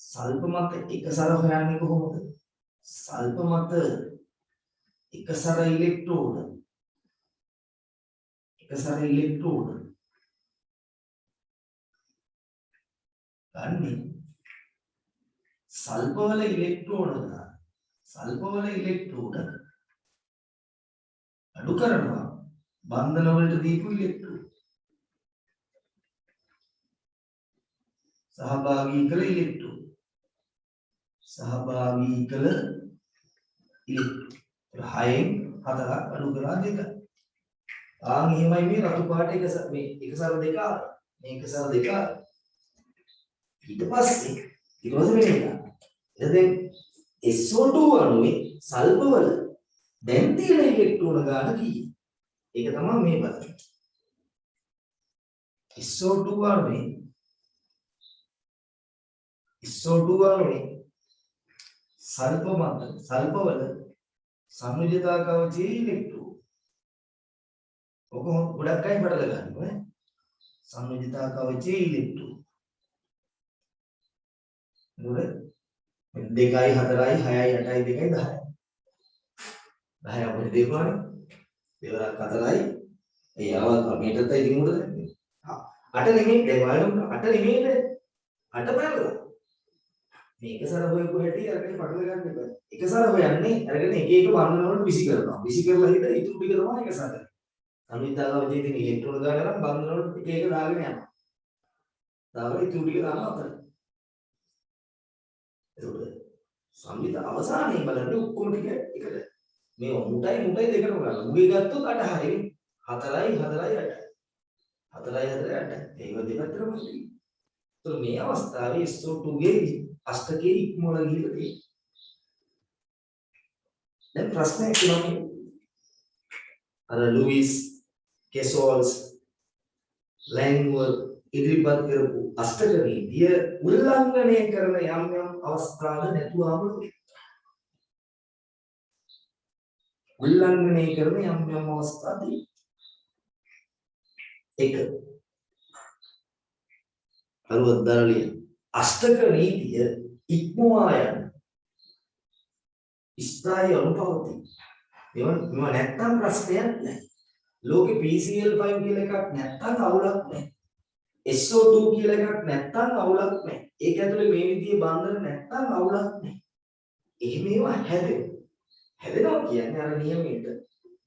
සල්ෆර් මත එකසර හොයන්නේ කොහොමද? සල්ෆර් මත එකසර ඉලෙක්ට්‍රෝන ගන්නේ සල්ෆවල ඉලෙක්ට්‍රෝන අඩු කරනවා බන්ධන වලට දීපු ඉලෙක්ට්‍රෝන සහභාගී කළ ඉලෙක්ට්‍රෝන හයෙන් හතරක් අඩු කරලා දෙක. එහෙමයි මේ රතු පාට එකසර දෙක මේ එකසර දෙක ඊට පස්සේ මෙන්න දැන් SO2 අණුවේ සල්ෆවල දැන් තියෙන ඉලෙක්ට්‍රෝන ගාන කීයද? ඒක තමයි මේ බලන්නේ. SO2 අණුවේ සල්ෆවල සංයුතිතාවකවචේ ඉලෙක්ට්‍රෝන ඔක ගොඩක් අය බඩල ගන්නවා ඈ සංයුතිතාවකවචේ ඉලෙක්ට්‍රෝන නේද 2යි 4යි 6යි 8යි 2යි 10යි 10 අපිට දෙපාරේ දෙවරක් 4යි ඒ ආව මීටරට ඉතින් උඩ දැන්නේ 8 නෙමෙයි දැන් බලන්න 8 නෙමෙයිද 8 බලලා මේක සර හොයපු හැටි අරගෙන පටල ගන්න එපා එක සර හොයන්නේ අරගෙන එක එක බන්ධන වලට විසි කරනවා විසි කරලා හිට ඉතුරු ටික තමයි එක සර අනිත්‍යතාව විදිහේ තියෙන ඉලෙක්ට්‍රෝන දාලා නම් බන්ධන වලට එක එක දාගෙන යනවා දාලා ඉතුරු ටික දානවා අතර ඒක සංවිධ අවසානයේ බලන්න ඔක්කොම ටික එකට මේ මුටයි දෙකම ගන්න. මුගේ ගත්තොත් 8 හරියි. 4යි 4යි 8යි. 4යි 4යි 8යි. ඒක දෙපැත්තටම තියෙනවා. ඒතකොට මේ අවස්ථාවේ SO2 ගේ අෂ්ටකයේ ඉක්මවල ගිහිල්ලා තියෙනවා. දැන් ප්‍රශ්නයක් තියෙනවා. අර ලුයිස් කෙසෝල්ස් ලැන්ග්වර් ඉදිරිපත් කරපු අෂ්ටක නීතිය උල්ලංඝනය කරන යම් අවස්ථාවල නැතුවම උල්ලංඝනය කරන යම් අවස්ථාදී එක අරුවද්දාලිය අෂ්ටක නීතිය ඉක්මවා යන ස්ථායි අනුපවති මේව නැත්තම් ප්‍රශ්නයක් නැහැ ලෝකේ PCL5 කියලා එකක් නැත්තම් අවුලක් නැහැ SO2 කියලා එකක් නැත්තම් අවුලක් නැහැ ඒක ඇතුලේ මේ විදිහේ බන්ධන නැත්තම් අවුලක් නැහැ එහෙම ඒවා හැදෙනවා කියන්නේ අර නියමයට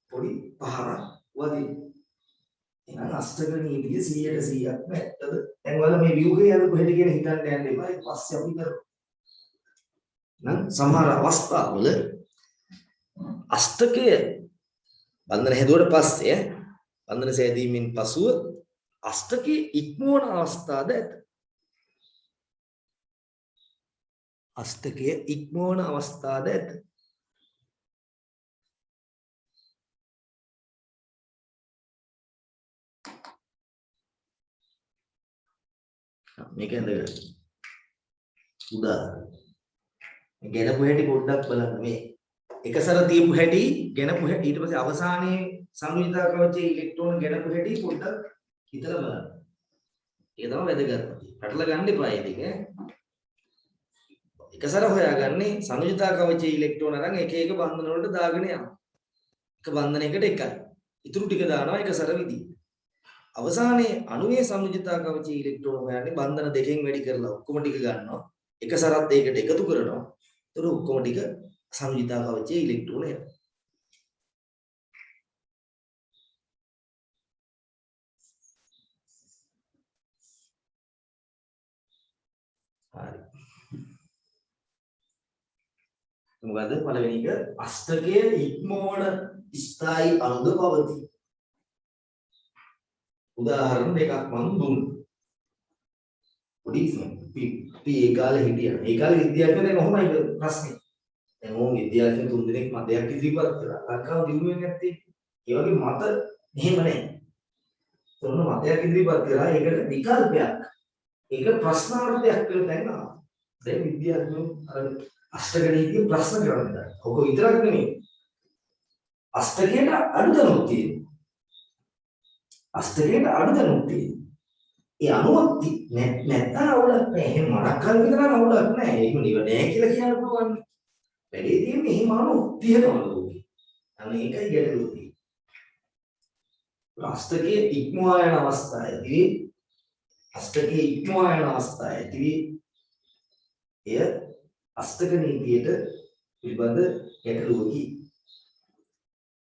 පොඩි පහරක් වදින. එහෙනම් අෂ්ටක නීතිය 100%ක්ම ඇත්තද? දැන් ඔයාලා මේ ව්‍යුහය යන කොහෙද කියලා හිතන්න යන්න එපා. ඒක පස්සේ අපි කරමු. නම් සමහර අවස්ථාවල අෂ්ටකය බන්ධන හැදුවට පස්සේ බන්ධන සෑදීමෙන් පසුව අෂ්ටකයේ ඉක්මවන අවස්ථාද ඇත. අෂ්ටකයේ ඉක්මවන අවස්ථාද ඇත. මේක ඇඳගන්න. උදාහරණ. ගෙනපු හැටි පොඩ්ඩක් බලන්න මේ. එකසර තියපු හැටි ගෙනපු හැටි ඊට පස්සේ අවසානයේ සංයුතික කවචයේ ඉලෙක්ට්‍රෝන ගෙනපු හැටි පොඩ්ඩක් හිතලා බලන්න. ඒක තමයි වැදගත්. පැටල ගන්න එපා ඒක. එකසර හොයාගන්නේ සංයුතික කවචයේ ඉලෙක්ට්‍රෝන අරන් එක එක බන්ධන වලට දාගෙන යනවා. එක බන්ධනයකට එකයි. ඉතුරු ටික දානවා එකසර විදිහට. අවසානයේ අණුවේ සංයුතික කවචයේ ඉලෙක්ට්‍රෝන හොයන්නේ බන්ධන දෙකෙන් වැඩි කරලා ඔක්කොම ටික ගන්නවා. එක සරත් ඒකට එකතු කරනවා. ඒතර ඔක්කොම ටික සංයුතික කවචයේ ඉලෙක්ට්‍රෝන එනවා. හරි. මොකද පළවෙනි එක අෂ්ටකයේ ඉක්මවන ස්ථායි අණුද පවතී. උදාහරණ දෙකක් මම දුන්නා. පොඩි ඒ කාලේ හිටියා. ඒ කාලේ විද්‍යාඥයෝ දැන් ඔහොමයි ප්‍රශ්නේ. දැන් ඕම් විද්‍යාඥයෝ තුන් දෙනෙක් මතයක් ඉදිරිපත් කළා. ලංකාව දිනු වෙන්නේ නැත්තේ. ඒ වගේ මත එහෙම නැහැ. තොරණ මතයක් ඉදිරිපත් කළා. ඒකට විකල්පයක්. ඒක ප්‍රශ්නාර්ථයක් කියලා දැන් ආවා. දැන් විද්‍යාඥයෝ අර අෂ්ටක නීතිය ප්‍රශ්න කරනවා. ඔක විතරක් නෙමෙයි. අෂ්ටකයට අනුදනුත් තියෙනවා. අෂ්ටකයට අනුදනුත් තියෙනවා. ඒ අනුවත් නැත්නම් අවුලක් නැහැ. එහෙම මඩක් ගන්න විතර අවුලක් නැහැ. ඒක නිව නැහැ කියලා කියන්න පුළුවන්. වැඩේ තියෙන්නේ එහෙම අනු තියෙනවා ලෝකේ. අනේ ඒකයි ගැටලුව තියෙන්නේ. අෂ්ටකයේ ඉක්මවා යන අවස්ථාවේදී අෂ්ටකයේ ඉක්මවා යන අවස්ථාවේදී එය අෂ්ටක නීතියට පිළිබඳ ගැටලුවකි.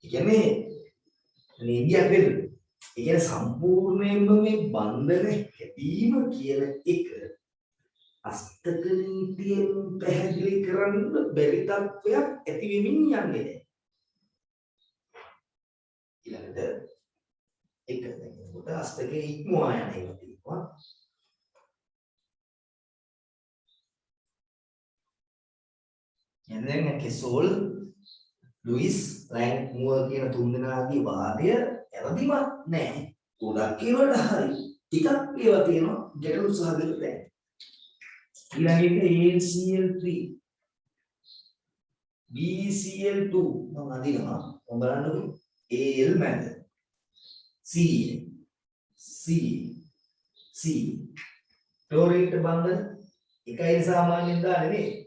ඒ කියන්නේ නීතියක් වෙන්නේ. ඒ කියන්නේ සම්පූර්ණයෙන්ම මේ බන්ධන හැදීම කියන එක අෂ්ටක නීතියෙන් පැහැදිලි කරන්න බැරි තත්වයක් ඇති වෙමින් යන්නේ නැහැ. ඊළඟට එක දැන් අෂ්ටකයේ ඉක්මවා යන එක තියෙනවා. දැන් කෙසෝල් ලුයිස් ලැන්ග්මුර් කියන තුන්දෙනාගේ වාදය එවදිවත් නැහැ. ගොඩක් ඒවට හරි. ටිකක් ඒවා තියෙනවා ගැටලු සහගත තැන්. ඊළඟට ACl3 BCl2 මම අදිනවා. මම බලන්නකෝ Al මැද C ක්ලෝරීන් බන්ධන එකයි සාමාන්‍යයෙන් දාන්නේ නේ.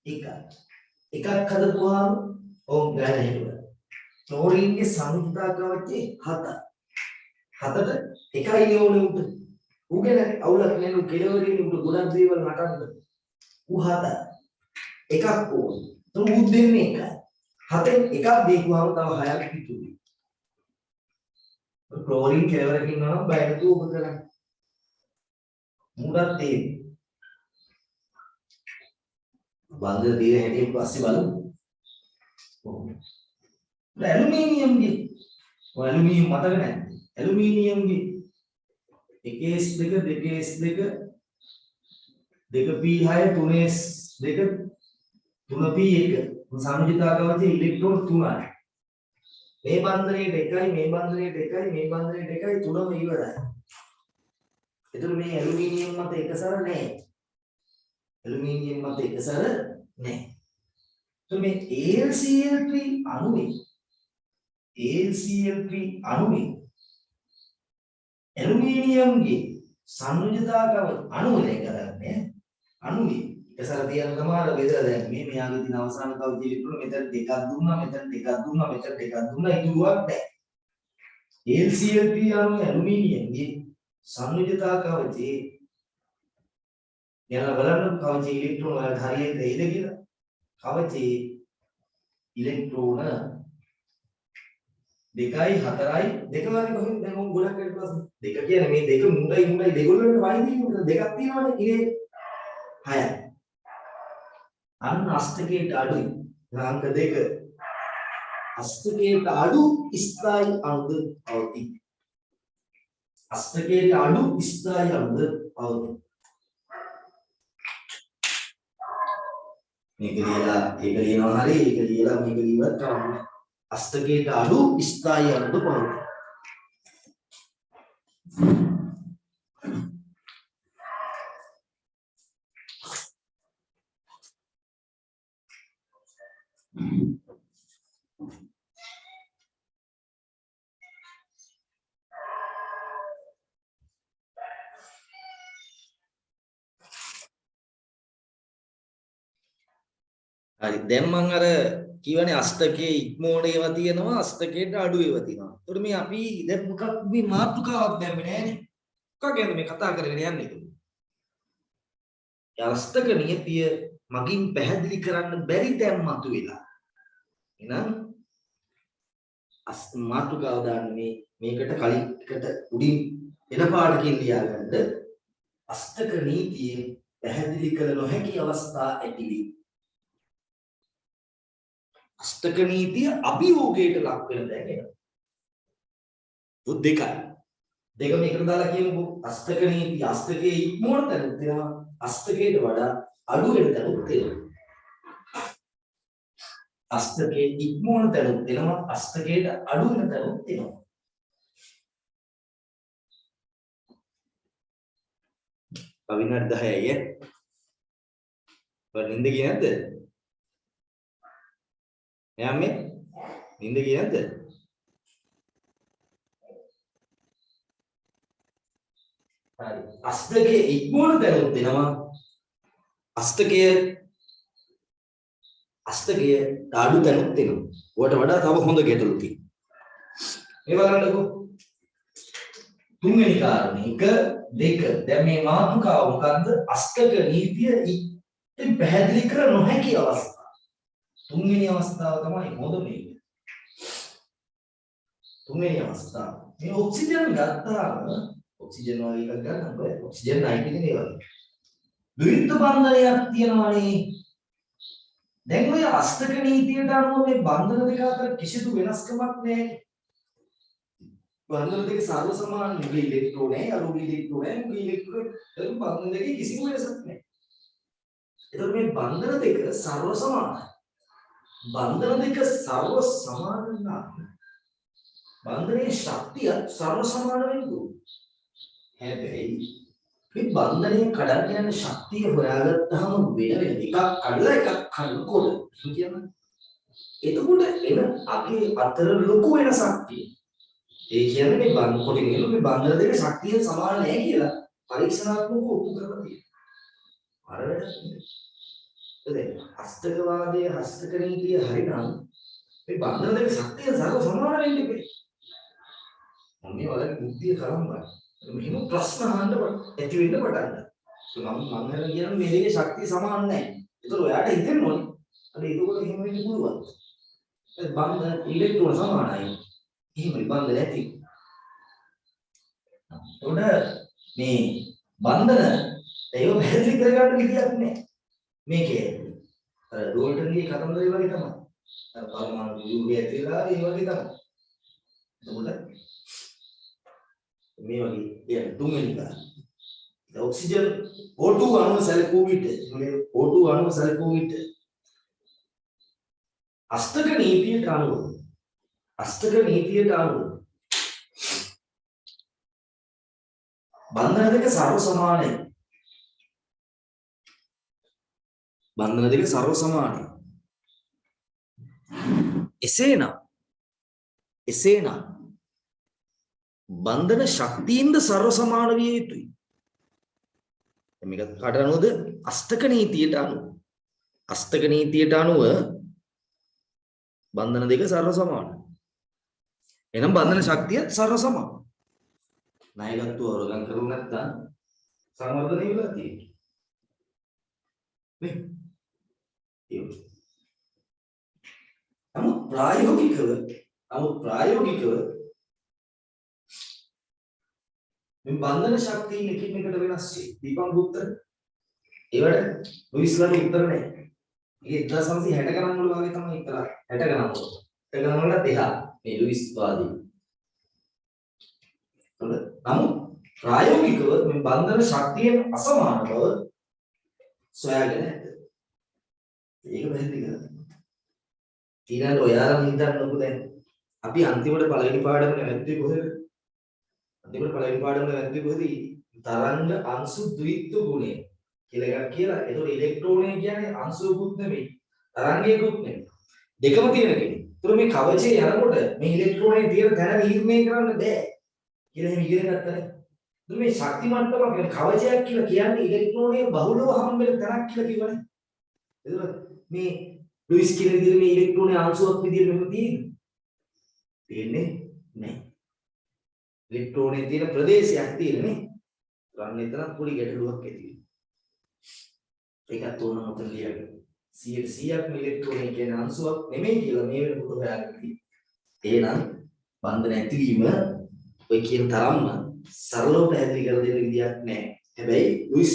එකක් හදපුවාම ඕම් ගන්න හිතුවා. ක්ලෝරින්ගේ සංයුක්තා කවචේ 7. 7ට එකයි ඕනේ උට. උගෙන අවුලක් නෑ උ කෙලවරින් උට ගොඩක් දේවල් නටන්න. උ 7. එකක් ඕනේ. තුන් උ දෙන්නේ එකයි. 7න් එකක් දීපුවාම තව 6ක් පිටුයි. ක්ලෝරින් කෙලවරකින් ඉන්නවා නම් බය නැතුව ඔබ කරන්න. මුගත් තේ බංගල දින හැටියෙන් පස්සේ බලමු. ඇලුමිනියම්ගේ ඇලුමිනියම් මතක නැහැ. ඇලුමිනියම්ගේ 1s2 2s2 2p6 3s2 3p1 සංයුතිතා කවචේ ඉලෙක්ට්‍රෝන 3යි. මේ බන්ධනයේට එකයි මේ බන්ධනයේට එකයි මේ බන්ධනයේට එකයි තුනම ඉවරයි. එතකොට මේ ඇලුමිනියම් මත එකසර නැහැ. ඇලුමිනියම් මත එකසර නැහැ. එතකොට මේ AlCl3 අණුවේ ඇලුමිනියම්ගේ සංයුතිතාවක අණුව දැන් කරන්නේ අණුවේ එකසර තියන තමයි බෙදලා දැන් මේ මෙයාගේ තියෙන අවසාන කවචේ ඉලෙක්ට්‍රෝන මෙතන දෙකක් දුන්නා මෙතන දෙකක් දුන්නා මෙතන දෙකක් දුන්නා ඉතුරුවක් නැහැ. AlCl3 අණුව ඇලුමිනියම්ගේ සංයුතිතා කවචේ යන බලන්න කවචේ ඉලෙක්ට්‍රෝන වලට හරියට එයිද කියලා. කවචේ ඉලෙක්ට්‍රෝන 2යි 4යි දෙක වගේ කොහෙන්ද දැන් උන් ගොඩක් වෙන ප්‍රශ්න. දෙක කියන්නේ මේ දෙක මුණයි දෙගොල්ලන්ට වයිදී මොකද දෙකක් තියෙනවනේ ඉතින් 6යි. අන්න අෂ්ටකයට අඩුයි. අංක 2 අෂ්ටකයට අඩු ස්ථායි අංක පවතී. අෂ්ටකයට අඩු ස්ථායි අංක පවතී. මේක ලියලා ඒක ලියනවා හරි ඒක ලියලා මේක ලියවත් කරන්න. අෂ්ටකයට අඩු ස්ථායි අංක පවතී. හරි දැන් මම අර කියවනේ අෂ්ටකයේ ඉක්මෝණ ඒවා තියෙනවා අෂ්ටකයට අඩු ඒවා තියෙනවා. ඒතකොට මේ අපි දැන් මොකක් මේ මාතෘකාවක් දැම්මේ නෑනේ. මොකක් ගැනද මේ කතා කරගෙන යන්නේ කියලා. අෂ්ටක නියතිය මගින් පැහැදිලි කරන්න බැරි තැන් මතුවෙලා. එහෙනම් මාතෘකාව දාන්නේ මේකට කලින් එකට උඩින් එන පාඩකින් ලියාගන්න අෂ්ටක නීතිය පැහැදිලි කළ නොහැකි අවස්ථා ඇතිවේ. අෂ්ටක නීතිය අභියෝගයට ලක් වෙන දැන් එනවා. උත් දෙකයි. දෙකම එකට දාලා කියමුකෝ. අෂ්ටක නීතිය අෂ්ටකයේ ඉක්මවන තැනුත් තියෙනවා. අෂ්ටකයට වඩා අඩු වෙන තැනුත් තියෙනවා. අෂ්ටකයේ ඉක්මවන තැනුත් තියෙනවා. අෂ්ටකයට අඩු වෙන තැනුත් තියෙනවා. විනාඩි 10යි ඈ. වරින්ද ගියේ නැද්ද? එයා මේ නින්ද ගියේ නැද්ද? හරි. අෂ්ටකයේ ඉක්මවන තැනුත් තියෙනවා. අෂ්ටකයේ අඩු තැනුත් තියෙනවා. ඔකට වඩා තව හොඳ ගැටලු තියෙනවා. මේ බලන්නකෝ. තුන්වෙනි කාරණේ 1 2 දැන් මේ මාතෘකාව මොකද්ද? අෂ්ටක නීතිය පැහැදිලි කර නොහැකි අවස්ථා. තුන්වෙනි අවස්ථාව තමයි හොඳ මේක. තුන්වෙනි අවස්ථාව. මේ ඔක්සිජන් ගත්තාම ඔක්සිජන් වගේ එකක් ගන්න බෑ. ඔක්සිජන් නයිට්‍රජන් ඒ වගේ. ද්විත්ව බන්ධනයක් තියෙනවානේ. දැන් ඔය අෂ්ටක නීතියට අනුව මේ බන්ධන දෙක අතර කිසිදු වෙනස්කමක් නැහැ. බන්ධන දෙක සර්ව සමාන නුගේ ඉලෙක්ට්‍රෝනයි අනුගේ ඉලෙක්ට්‍රෝනයි නුගේ ඉලෙක්ට්‍රෝන බන්ධන දෙකේ කිසිම වෙනසක් නැහැ. එතකොට මේ බන්ධන දෙක සර්ව සමානයි. බන්ධන දෙක සර්ව සමාන නම් බන්ධනයේ ශක්තිය සර්ව සමාන වෙන්න ඕනේ. හැබැයි මේ බන්ධනයේ කඩන්න යන ශක්තිය හොයාගත්තාම වෙන එකක් කඩලා එකක් කඩනකොට කියන්නේ එතකොට එන අපේ අතර ලොකු වෙනසක් තියෙනවා. ඒ කියන්නේ මේ බන්ධන කොටින් එන මේ බන්ධන දෙක ශක්තිය සමාන නැහැ කියලා පරීක්ෂණාත්මකව ඔප්පු කරලා තියෙනවා. අර වැඩක් නෙමෙයි. හස්තකවාදයේ හස්තක නීතිය හරිනම් මේ බන්ධන දෙක ශක්තිය සර්ව සමාන වෙන්න ඉපේ. මම මේ වලගේ බුද්ධිය කරම්බයි. මෙහෙම ප්‍රශ්න අහන්න ඇති වෙන්න පටන් ගන්නවා. මම හරි කියන්නේ මේ දෙකේ ශක්තිය සමාන නැහැ. ඒතර ඔයාට හිතෙන්න ඕනේ. අර ඒකවල එහෙම වෙන්න පුළුවන්. බන්ධන ඉලෙක්ට්‍රෝන සමානයි. එහෙම බන්ධන නැති. උඩ මේ බන්ධන ඒව පැහැදිලි කරගන්න විදියක් නැහැ. මේකේ අර ඩෝල්ටන්ගේ කතන්දරය වගේ තමයි. අර පරමාණු ව්‍යුහය ඇතුළේ ඒ වගේ තමයි. එතකොට මේ වගේ කියන්නේ තුන්වෙනි කාරණා. ඔක්සිජන් O2 අණුව සැලකුව විට මේ O2 අණුව සැලකුව විට අෂ්ටක නීතියට අනුව බන්ධන දෙක සර්ව සමානයි. බන්ධන දෙක සර්ව සමානයි. එසේනම් බන්ධන ශක්තියින්ද සර්ව සමාන විය යුතුයි. මේක කාට අනුවද? අෂ්ටක නීතියට අනුව බන්ධන දෙක සර්ව සමානයි. එහෙනම් බන්ධන ශක්තිය සර්ව සමානයි. ණයගත්තු වරගම් කරු නැත්නම් සංවර්ධනය වෙලා තියෙන්නේ. නේ? ඒක. නමුත් ප්‍රායෝගිකව මේ බන්ධන ශක්තිය එකින් එකට වෙනස් වේ. දීපං උත්තර. ඒවට ලුයිස්ලාට උත්තර නැහැ. ඒක 1960 ගණන් වල වගේ තමයි ඉතලා 60 ගණන් වල. 60 ගණන් වලට එහා මේ ලුයිස් වාදී. නමුත් ප්‍රායෝගිකව මේ බන්ධන ශක්තියෙන් අසමාන බව සොයාගෙන ඇත. ඒක පැහැදිලි කරගන්න. ඊළඟ ඔයාලා හිතන්නකෝ දැන් අපි අන්තිමට පළවෙනි පාඩම නැවැත්තුවේ කොහෙද? තරංග අංශු ද්විත්ව ගුණය කියලා එකක් කියලා. ඒතකොට ඉලෙක්ට්‍රෝනය කියන්නේ අංශුවකුත් නෙමෙයි තරංගයකුත් නෙමෙයි. දෙකම තියෙන කෙනෙක්. ඒතකොට මේ කවචේ යනකොට මේ ඉලෙක්ට්‍රෝනයේ තියෙන තැන නිර්ණය කරන්න බෑ. කියලා එහෙම ඉගෙන ගත්තා නේ. මේ ශක්ති මට්ටමක් කවචයක් කියලා කියන්නේ ඉලෙක්ට්‍රෝනයේ බහුලව හම්බෙන තැනක් කියලා කියවනේ. එතකොට මේ ලුයිස් කියන විදිහට මේ ඉලෙක්ට්‍රෝනයේ අංශුවක් විදිහට මෙහෙම තියෙන්නේ නැහැ. ඉලෙක්ට්‍රෝනයේ තියෙන ප්‍රදේශයක් තියෙන්නේ. ගන්න එතන පොඩි ගැටලුවක් ඇති වෙනවා. ඒකත් ඕන මොකද ලියන්නේ. 100%ක් ඉලෙක්ට්‍රෝනයේ කියන අංශුවක් නෙමෙයි කියලා මේ වෙනකොට හොයාගන්න තියෙන්නේ. එහෙනම් බන්ධන ඇතිවීම ඔය කියන තරම්ම සරලව පැහැදිලි කර දෙන්න විදියක් නැහැ. හැබැයි ලුයිස්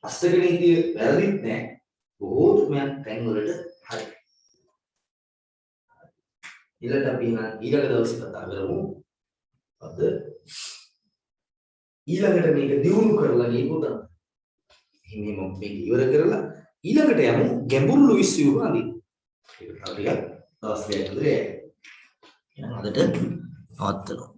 අෂ්ටක නීතිය වැරදිත් නැහැ. බොහෝ තැන් වලට හරි. ඊළඟට අපි ඊළඟ දවසේ කතා කරමු. අද ඊළඟට මේක දියුණු කරලා ගියොත් එහෙනම් මේක ඉවර කරලා ඊළඟට යමු ගැඹුරු ලුයිස් ව්‍යුහ අඳින්න. ඒක තව ටිකක් දවස් දෙකක් ඇතුළේ යනවා. අදට නවත්තනවා.